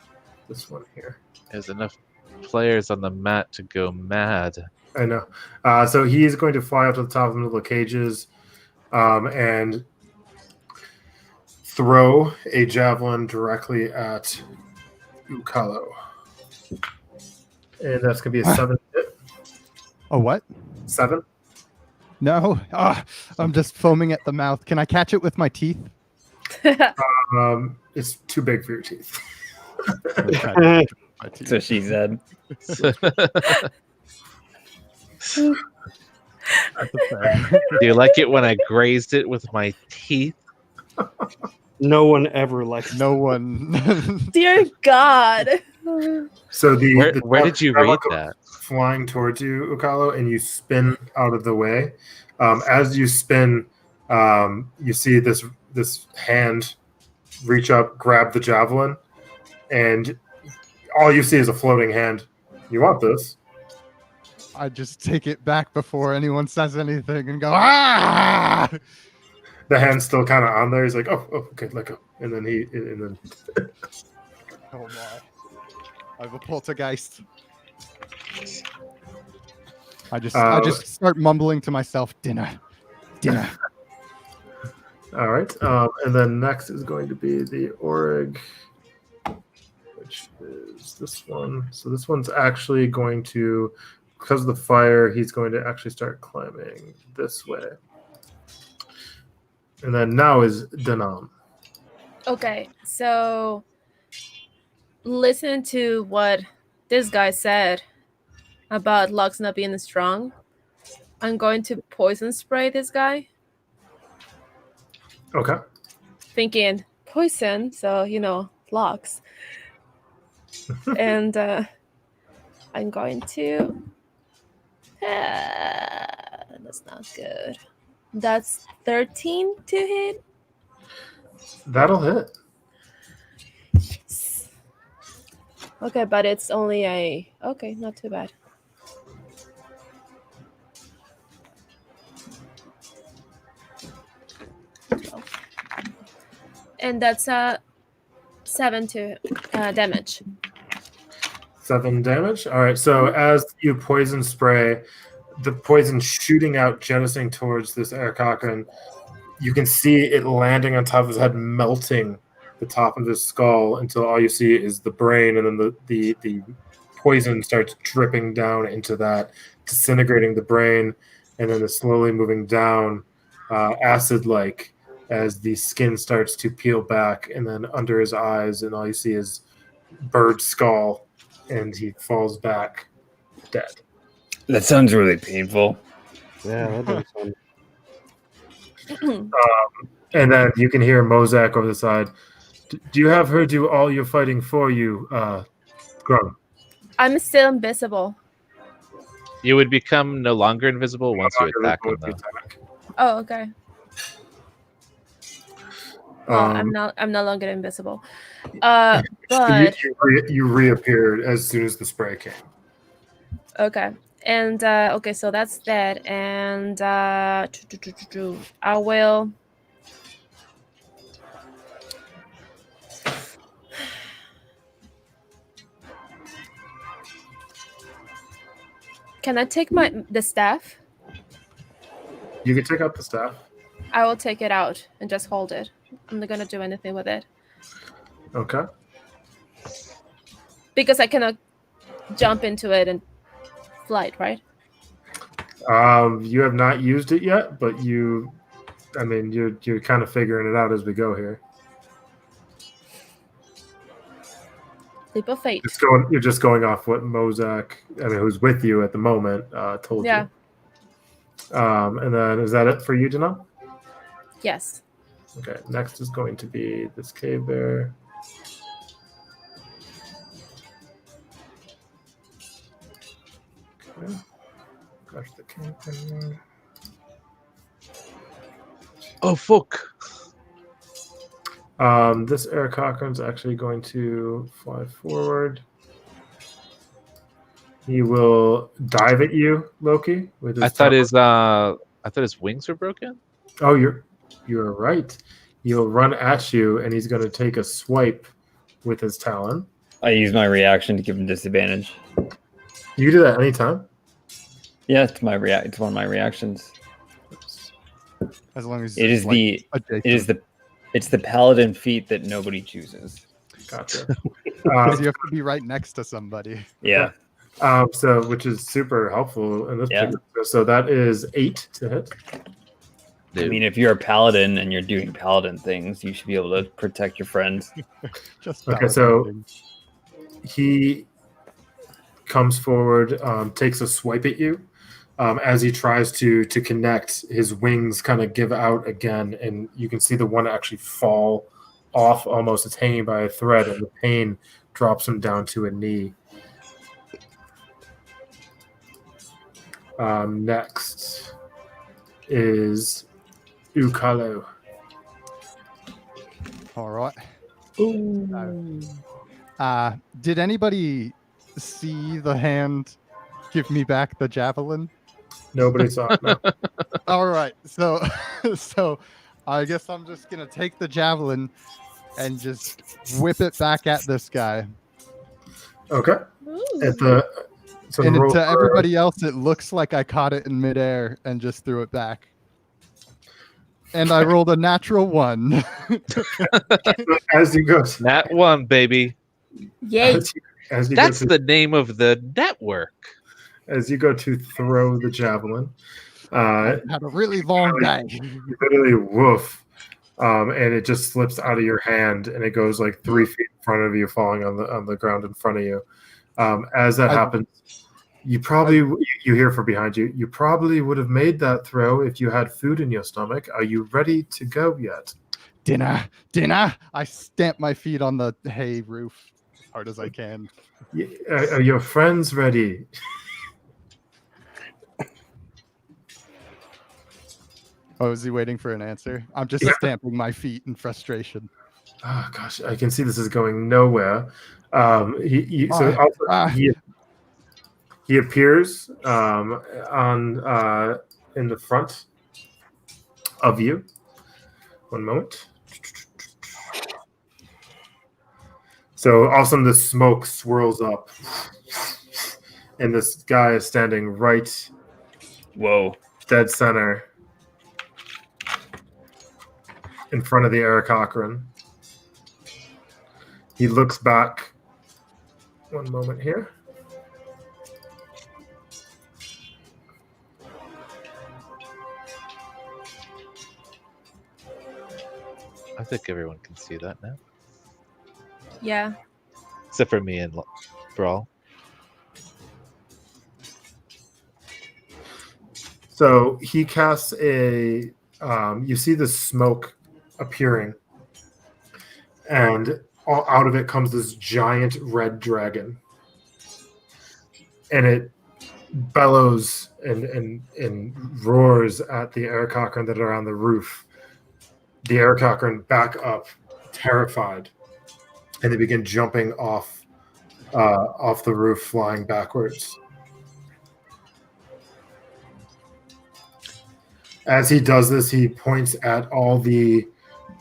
this one here. There's enough players on the mat to go mad. I know. So he's going to fly up to the top of the middle of the cages and throw a javelin directly at Ukalo. And that's going to be a 7 hit. A what? 7? No. I'm just foaming at the mouth. Can I catch it with my teeth? It's too big for your teeth. So she said. Do you like it when I grazed it with my teeth? No one ever likes No one. Dear God. So Where did you read that? Flying towards you, Ukalo, and you spin out of the way. As you spin, you see this hand reach up, grab the javelin, and all you see is a floating hand. You want this? I just take it back before anyone says anything and go, ah! The hand's still kind of on there. He's like, oh, okay, let go. And then Oh my. I have a poltergeist. I just start mumbling to myself, dinner. All right. And then next is going to be the Orig, which is this one. So this one's actually going to, because of the fire, he's going to actually start climbing this way. And then now is Danon. Okay, so listen to what this guy said about Lux not being strong. I'm going to poison spray this guy, Okay. thinking poison, so Lux. And I'm going to. That's not good. That's 13 to hit. That'll hit. Yes. Okay, but it's only okay, not too bad. And that's 7 to damage. 7 damage. All right. So as you poison spray, the poison shooting out, jettisoning towards this Eric Cochran, you can see it landing on top of his head, melting the top of his skull until all you see is the brain, and then the poison starts dripping down into that, disintegrating the brain, and then it's slowly moving down, acid-like, as the skin starts to peel back, and then under his eyes, and all you see is bird skull, and he falls back dead. That sounds really painful. Yeah, that doesn't sound. And then you can hear Mozak over the side. Do you have her do all your fighting for you, Grum? I'm still invisible. You would become no longer invisible once you attack them, though. Oh, okay. Well, Um, I'm no longer invisible. But you reappeared as soon as the spray came. okay. And okay, so that's that. And I will. Can I take the staff? You can take out the staff. I will take it out and just hold it. I'm not gonna do anything with it Okay. because I cannot jump into it and light, right? You have not used it yet, but you're kind of figuring it out as we go here. Leap of faith. You're just going off what Mozak, who's with you at the moment, told Yeah. you. And then is that it for you, Janelle? Yes. Okay. Next is going to be this cave bear. Okay. Gosh, the cave bear. Oh fuck! This air cochrane's actually going to fly forward. He will dive at you, Loki. With his I thought talon. his wings were broken. Oh, you're right. He'll run at you, and he's going to take a swipe with his talon. I use my reaction to give him disadvantage. You can do that anytime. Yeah, it's my It's one of my reactions. As long as It is adjacent. it's the paladin feat that nobody chooses. Gotcha. 'Cause you have to be right next to somebody. Yeah. So which is super helpful in this Yeah. particular. So that is 8 to hit. I mean, if you're a paladin and you're doing paladin things, you should be able to protect your friends. Just Okay, so validating. he comes forward, takes a swipe at you. As he tries to connect, his wings kind of give out again, and you can see the one actually fall off almost. It's hanging by a thread, and the pain drops him down to a knee. Next is Ukalo. All right. Did anybody see the hand give me back the javelin? Nobody saw it. No. All right. So I guess I'm just gonna take the javelin and just whip it back at this guy. Okay. Ooh. And roll to for- everybody else, it looks like I caught it in midair and just threw it back. And I rolled a natural 1. as you go, That one, baby. Yay. as you That's go to, the name of the network. as you go to throw the javelin, I had a really long day. you literally woof, and it just slips out of your hand, and it goes like 3 feet in front of you, falling on the ground in front of you. As that happens, you hear from behind you. You probably would have made that throw if you had food in your stomach. Are you ready to go yet? Dinner. I stamp my feet on the hay roof as hard as I can. Are your friends ready? Oh, is he waiting for an answer? I'm just Yeah. stamping my feet in frustration. Oh gosh, I can see this is going nowhere. He appears in the front of you. One moment. So all of a sudden the smoke swirls up, and this guy is standing right Whoa. dead center in front of the Eric Cochran. He looks back. One moment here. I think everyone can see that now, Yeah. except for me and Brawl. So he casts a. You see the smoke appearing, and out of it comes this giant red dragon, and it bellows and roars at the air cochran that are on the roof. The air cochran back up, terrified, and they begin jumping off the roof, flying backwards. As he does this, he points at all the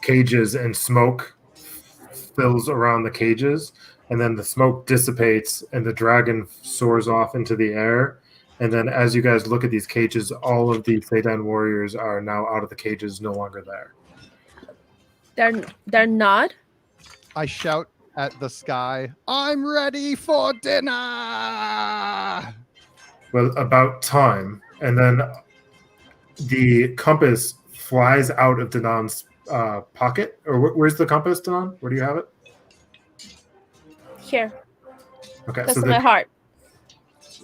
cages, and smoke fills around the cages, and then the smoke dissipates, and the dragon soars off into the air. And then as you guys look at these cages, all of the Seidan warriors are now out of the cages, no longer there. They're not. I shout at the sky, I'm ready for dinner! Well, about time. And then the compass flies out of Danan's pocket. Or where's the compass, Danan? Where do you have it? Here, Okay, close so to my heart.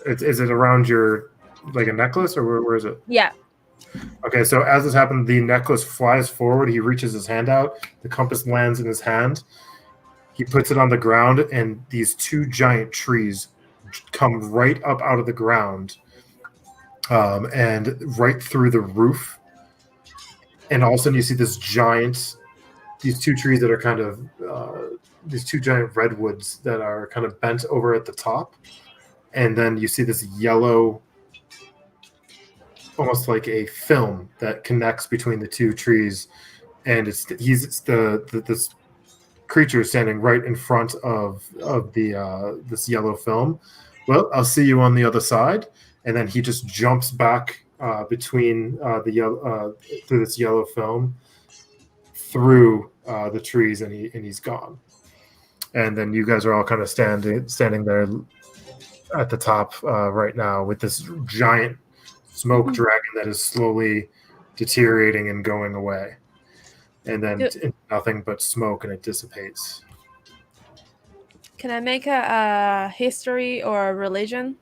is it around your, like a necklace, or where is it? Yeah. Okay, so as this happened, the necklace flies forward. He reaches his hand out. The compass lands in his hand. He puts it on the ground, and these two giant trees come right up out of the ground and right through the roof. And all of a sudden, you see these two trees that are kind of, these two giant redwoods that are kind of bent over at the top. And then you see this yellow, almost like a film that connects between the two trees. And it's this creature standing right in front of the this yellow film. Well, I'll see you on the other side. And then he just jumps back between the yellow through this yellow film through the trees, and he's gone. And then you guys are all kind of standing there at the top right now with this giant smoke dragon that is slowly deteriorating and going away. And then nothing but smoke, and it dissipates. Can I make a history or a religion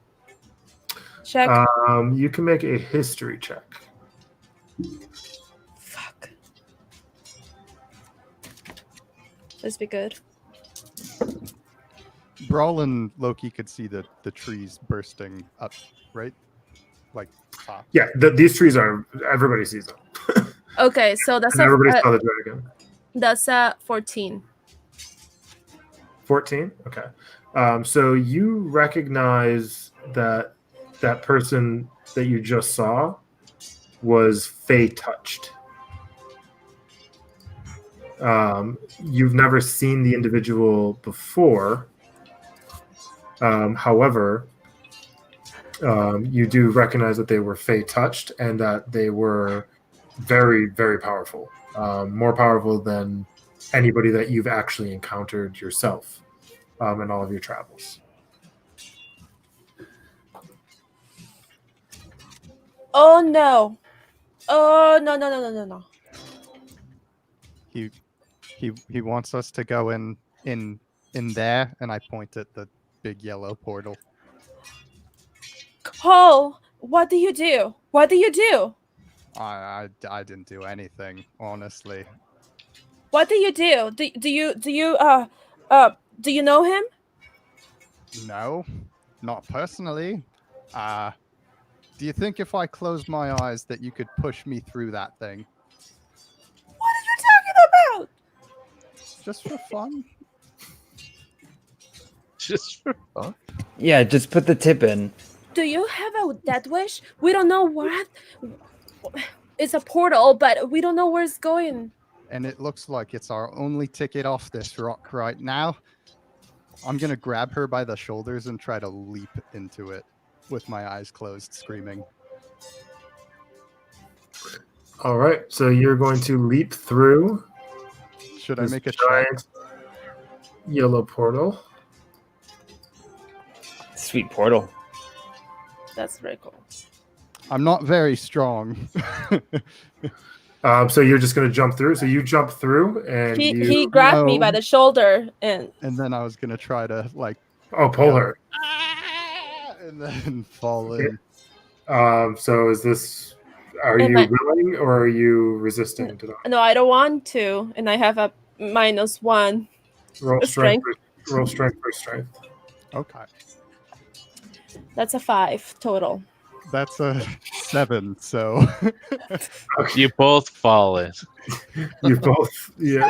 check? You can make a history check. Fuck. Let's be good. Brawl and Loki could see the trees bursting up, right? Like top. Yeah, these trees are, everybody sees them. Okay, so that's And everybody saw the dragon. that's a 14. 14? Okay. So you recognize that person that you just saw was Fey touched. You've never seen the individual before. However, you do recognize that they were Fey touched and that they were very, very powerful. More powerful than anybody that you've actually encountered yourself in all of your travels. Oh no. Oh no. He wants us to go in there, and I point at the big yellow portal. Cole, what do you do? What do you do? I didn't do anything, honestly. What do you do? Do you know him? No, not personally. Do you think if I closed my eyes that you could push me through that thing? What are you talking about? Just for fun? Just for fun. Yeah, just put the tip in. Do you have a death wish? We don't know what. It's a portal, but we don't know where it's going. And it looks like it's our only ticket off this rock right now. I'm gonna grab her by the shoulders and try to leap into it with my eyes closed, screaming. All right, so you're going to leap through. Should I make a check? giant yellow portal. Sweet portal. That's very cool. I'm not very strong. So you're just going to jump through. So you jump through, and He grabbed me by the shoulder and then I was gonna try to pull her. and then fall in. So is this? Are you willing or are you resisting to that? no, I don't want to, and I have a -1. Roll strength. Roll strength for strength. Okay. That's a 5 total. That's a 7, so You both fall in. You both, you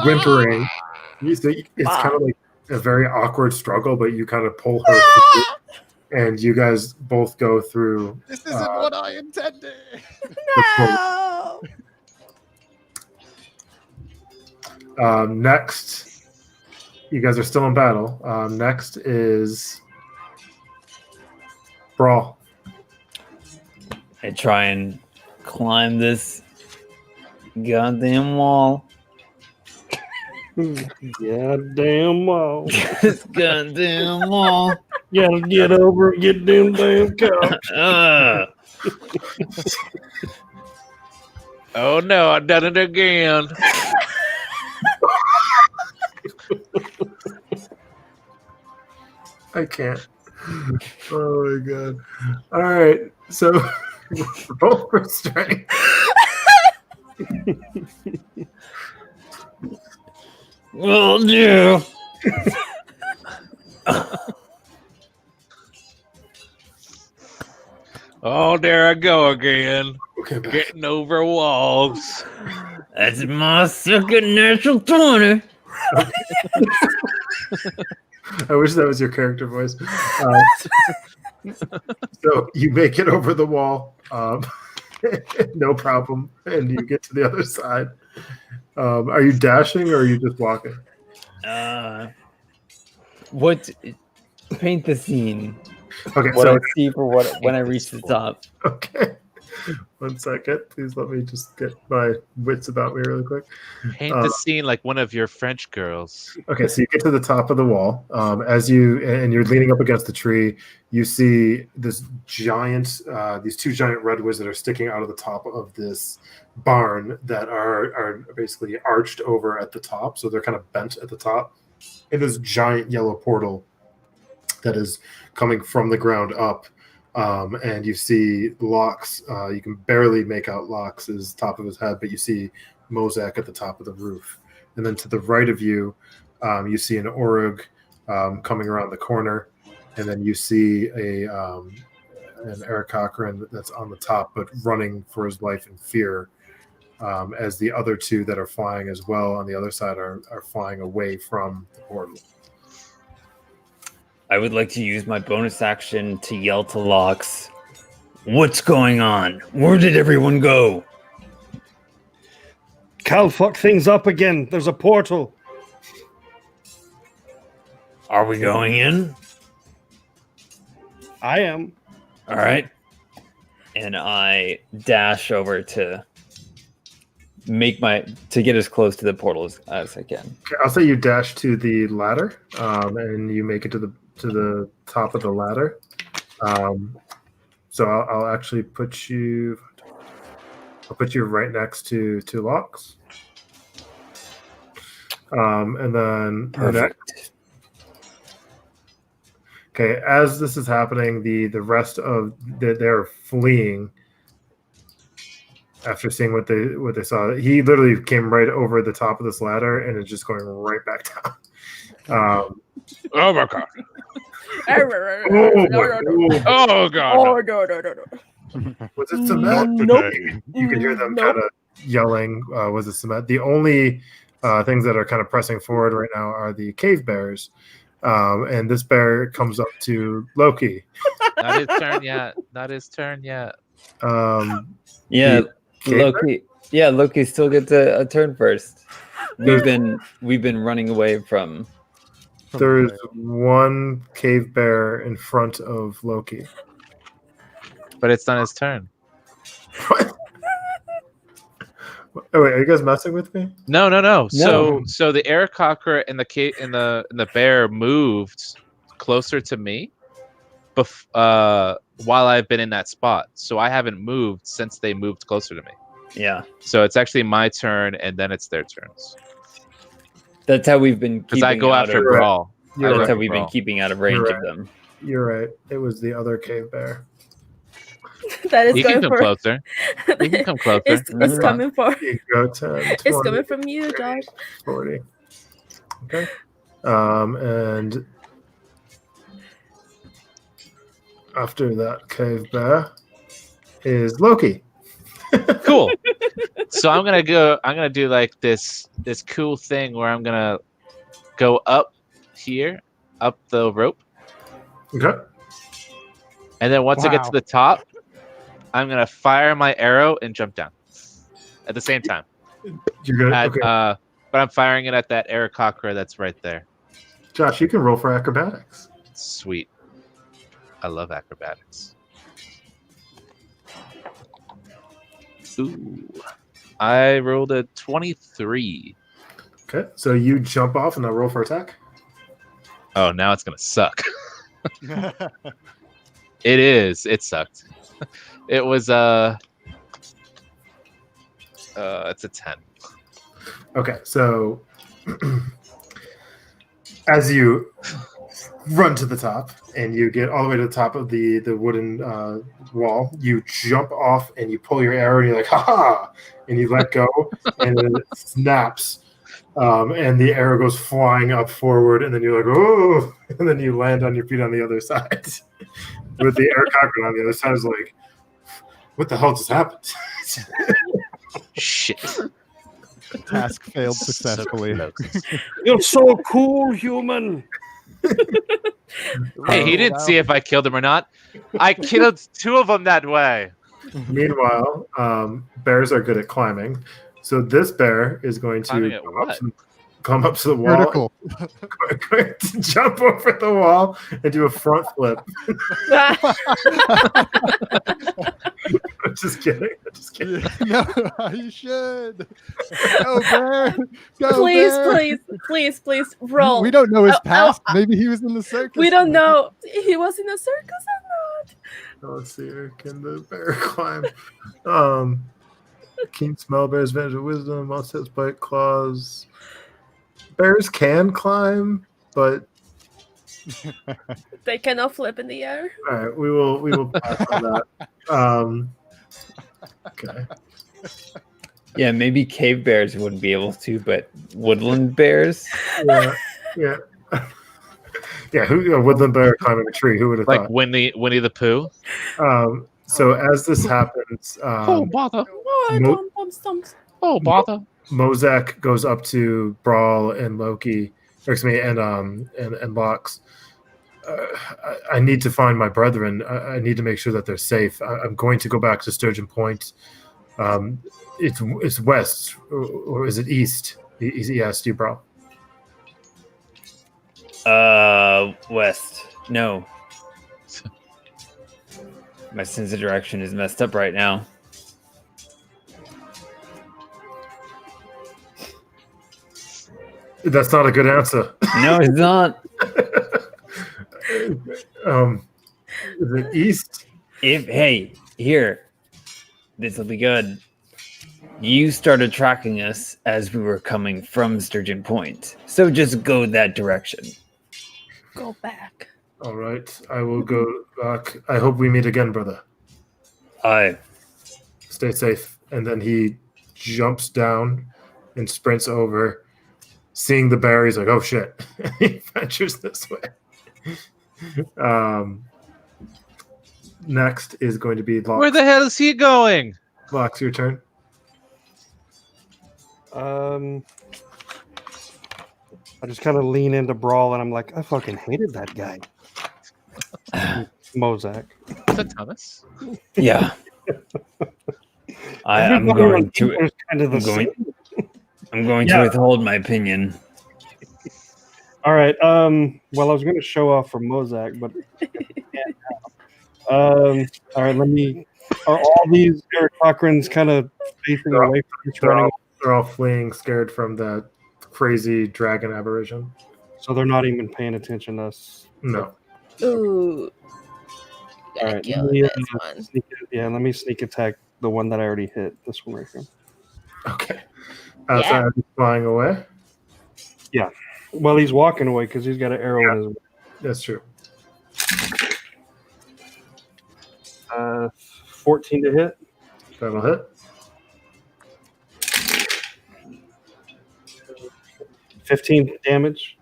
whimpering. It's kind of like a very awkward struggle, but you kind of pull her through, and you guys both go through. this isn't what I intended. No. Next, you guys are still in battle. Next is Brawl. I try and climb this goddamn wall. Goddamn wall. This goddamn wall. Gotta get over and get them damn couch. Oh no, I've done it again. I can't. Oh my god. All right. So roll for strength. Well, yeah. Oh, there I go again. Okay, back. Getting over walls. That's my second natural 20. I wish that was your character voice. So you make it over the wall, no problem, and you get to the other side. Are you dashing or are you just walking? What? Paint the scene. Okay, What so I see for what when I reach the top. okay. 1 second, please let me just get my wits about me really quick. Paint the scene like one of your French girls. Okay, so you get to the top of the wall. You're leaning up against the tree. You see this giant, these two giant redwoods that are sticking out of the top of this barn that are basically arched over at the top, so they're kind of bent at the top. And this giant yellow portal that is coming from the ground up. And you see Locks. You can barely make out Locks' top of his head, but you see Mozak at the top of the roof. And then to the right of you, you see an Orug coming around the corner. And then you see an Eric Cochran that's on the top, but running for his life in fear, as the other two that are flying as well on the other side are flying away from the portal. I would like to use my bonus action to yell to Locks. What's going on? Where did everyone go? Cal, fuck things up again. There's a portal. Are we going in? I am. All right. And I dash over to get as close to the portal as I can. Okay, I'll say you dash to the ladder, and you make it to the top of the ladder. So I'll actually put you. I'll put you right next to Locks. And then Perfect. Okay, as this is happening, the rest of they're fleeing after seeing what they saw. He literally came right over the top of this ladder and is just going right back down. Oh my god. Oh Oh god. Oh, no. Was it cement? Nope. You can hear them kind of yelling. Was it cement? The only things that are kind of pressing forward right now are the cave bears. And this bear comes up to Loki. Not his turn yet. Not his turn yet. Yeah, cave Loki. Yeah, Loki still gets a turn first. We've been running away from. There's one cave bear in front of Loki. But it's not his turn. What? Oh wait, are you guys messing with me? No. No. So the Aarakocra and the bear moved closer to me, while I've been in that spot. So I haven't moved since they moved closer to me. Yeah, So it's actually my turn, and then it's their turns. that's how we've been. Because I go after Right. Brawl. You're That's right. how we've been keeping out of range You're of them. You're right. It was the other cave bear. That is You can going come for. closer. You can come closer. It's coming for. You go 10, 20, It's coming from you, Josh. 40. Okay. And after that cave bear is Loki. Cool. So I'm gonna do like this cool thing where I'm gonna go up here, up the rope, Okay. and then once I get to Wow. the top, I'm gonna fire my arrow and jump down at the same time. You're good. At, Okay. But I'm firing it at that Aarakocra that's right there. Josh, you can roll for acrobatics. Sweet. I love acrobatics. Ooh. I rolled a 23. Okay. So you jump off and then roll for attack. Oh, now it's gonna suck. It is. It sucked. It was it's a 10. Okay, so as you run to the top and you get all the way to the top of the wooden wall, you jump off and you pull your arrow and you're like, ha! And you let go and then it snaps. And the arrow goes flying up forward, and then you're like, oh! And then you land on your feet on the other side. With the air cockpit on the other side, is like, what the hell just happened? Shit. Task failed So successfully. close. You're so cool, human. Hey, he didn't see if I killed him or not. I killed 2 of them that way. Meanwhile, bears are good at climbing. So this bear is going Climbing to at what? come up to the wall, Vertical. going to jump over the wall and do a front flip. I'm just kidding. No, you should. Go bear. Go Please, bear. please, roll. We don't know his Oh, past. oh, Maybe he was in the circus. We don't know. He was in a circus or not. Let's see here. Can the bear climb? Keen smell, bears advantage of wisdom, must have bite claws. Bears can climb, but They cannot flip in the air. all right, we will pass on that. Okay. Yeah, maybe cave bears wouldn't be able to, but woodland bears? Yeah. A woodland bear climbing a tree. Who would have Like thought? Winnie the Pooh. So as this happens, Oh bother! Oh, Mo- Oh bother! Mozak goes up to Brawl and Loki, or excuse me, and Lox. I need to find my brethren. I need to make sure that they're safe. I'm going to go back to Sturgeon Point. It's west, or is it east? Yeah, Steve Brawl. West. No. My sense of direction is messed up right now. That's not a good answer. No, it's not. Is it east? Here, this will be good. You started tracking us as we were coming from Sturgeon Point, so just go that direction. Go back. All right, I will go back. I hope we meet again, brother. Aye. Stay safe. And then he jumps down and sprints over. Seeing the bear, he's like, oh shit. He ventures this way. Next is going to be Lox. Where the hell is he going? Lox, your turn. I just kind of lean into Brawl, and I'm like, I fucking hated that guy. Mozak. Is that Thomas? Yeah. I'm Everybody going on to. Tinder is kind of the I'm going- same. I'm going Yeah. to withhold my opinion. All right. Well, I was going to show off for Mozak, but all right. Are all these Eric Cochrans kind of facing They're all- away from each running? They're all fleeing, scared from the crazy dragon aberration. So they're not even paying attention to us. No. Ooh. Gotta Alright, kill let me, this one. Let me sneak attack the one that I already hit. This one right here. Okay. Yeah. So he's flying away. Well, he's walking away because he's got an arrow in his. That's true. 14 to hit. That'll hit. 15 damage.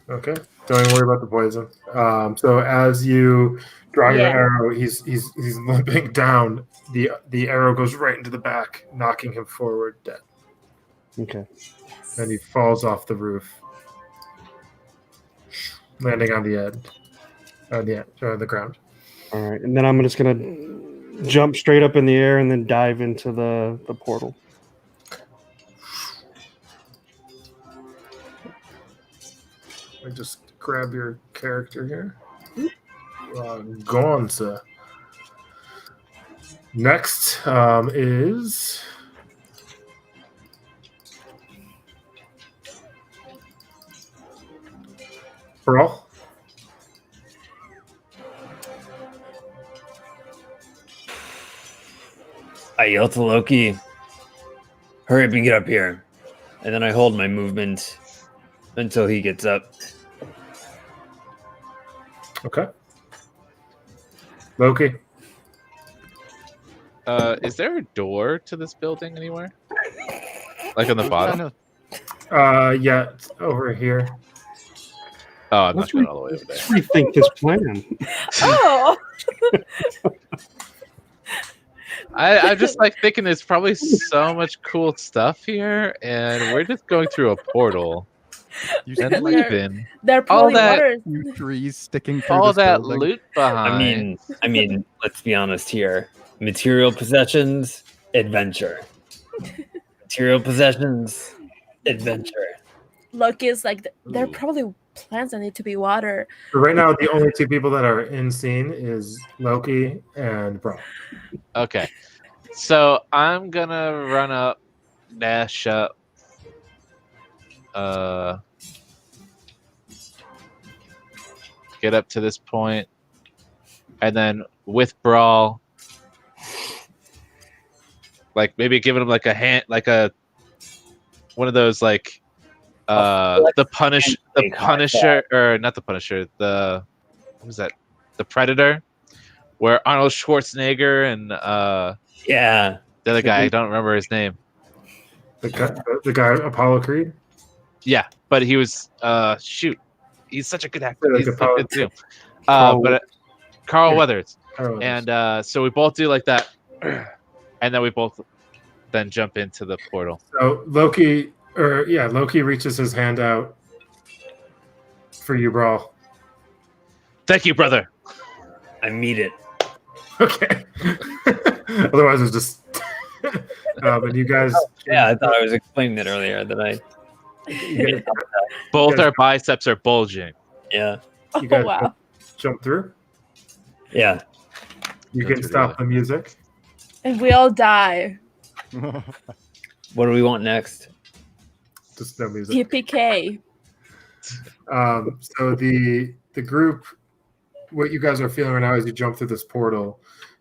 Okay. Don't even worry about the poison. So as you draw your Yeah. arrow, he's limping down. The arrow goes right into the back, knocking him forward dead. Okay. And he falls off the roof, landing on the end, the ground. All right, and then I'm just gonna jump straight up in the air and then dive into the portal. Let me just grab your character here. Gonza. Next is Brawl. I yell to Loki, hurry up and get up here. And then I hold my movement until he gets up. Okay. Loki. Is there a door to this building anywhere? Like on the bottom? Yeah, it's over here. Oh, I'm Let's not going all the way over there. rethink this plan. Oh, I'm just like thinking there's probably so much cool stuff here, and we're just going through a portal You and see like leaving they're all probably that- waters. few trees sticking through all this that building. loot behind. I mean, let's be honest here. Material possessions, adventure. Material possessions, adventure. Loki is like, they're Ooh. probably plants that need to be watered. So right now, the only two people that are in scene is Loki and Brawl. Okay, so I'm gonna run up, dash up, get up to this point, and then with Brawl, like maybe giving him like a hand, like a one of those like the Punisher, or not the Punisher, the what was that? The Predator, where Arnold Schwarzenegger and Yeah. the other guy, I don't remember his name. The guy Apollo Creed. Yeah, but he was shoot, he's such a good actor. Yeah, He's like so good too. Carl But Carl Yeah. Weathers, Oh, and so we both do like that, and then we both then jump into the portal. so Loki reaches his hand out for you, Brawl. Thank you, brother. I meet it. Okay. Otherwise, it's just. And you guys. Yeah, I thought I was explaining that earlier. That You Both Yes. our biceps are bulging. yeah, Oh, guys wow. jump through. yeah. You Go can through stop together. the music. And we all die. What do we want next? Just no music. TPK. So the group, what you guys are feeling right now as you jump through this portal,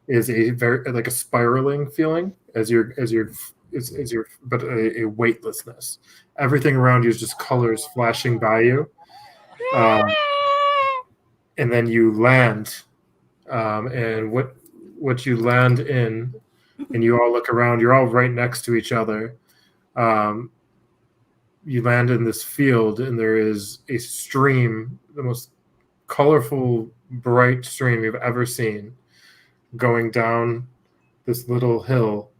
is a very like a spiraling feeling as you're but a weightlessness. Everything around you is just colors flashing by you, and then you land, and what you land in, and you all look around. You're all right next to each other. You land in this field, and there is a stream, the most colorful, bright stream you've ever seen, going down this little hill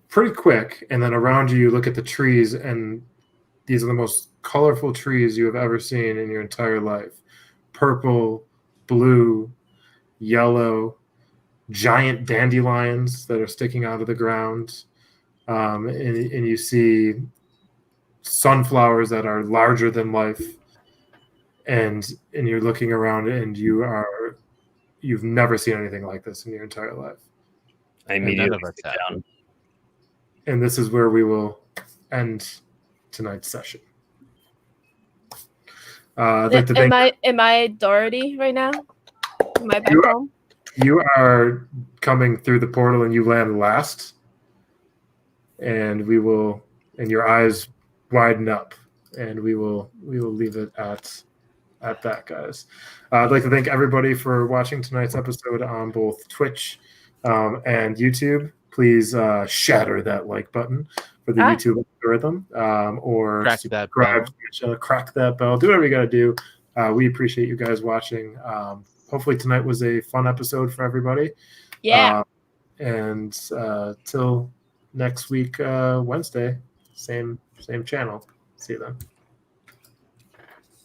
pretty quick. And then around you, you look at the trees, and these are the most colorful trees you have ever seen in your entire life. Purple, blue, yellow, giant dandelions that are sticking out of the ground. And you see sunflowers that are larger than life. And you're looking around, and you've never seen anything like this in your entire life. I none immediately of us sit have. down. And this is where we will end tonight's session. I'd like to thank Am I Dorothy right now? Am I back You- home? you are coming through the portal, and you land last. And your eyes widen up, and we will leave it at that, guys. I'd like to thank everybody for watching tonight's episode on both Twitch and YouTube. Please shatter that like button for the YouTube algorithm, or Crack that subscribe bell. to the channel, crack that bell, do whatever you got to do. We appreciate you guys watching. Hopefully tonight was a fun episode for everybody. Yeah. And till next week, Wednesday, same channel. See you then.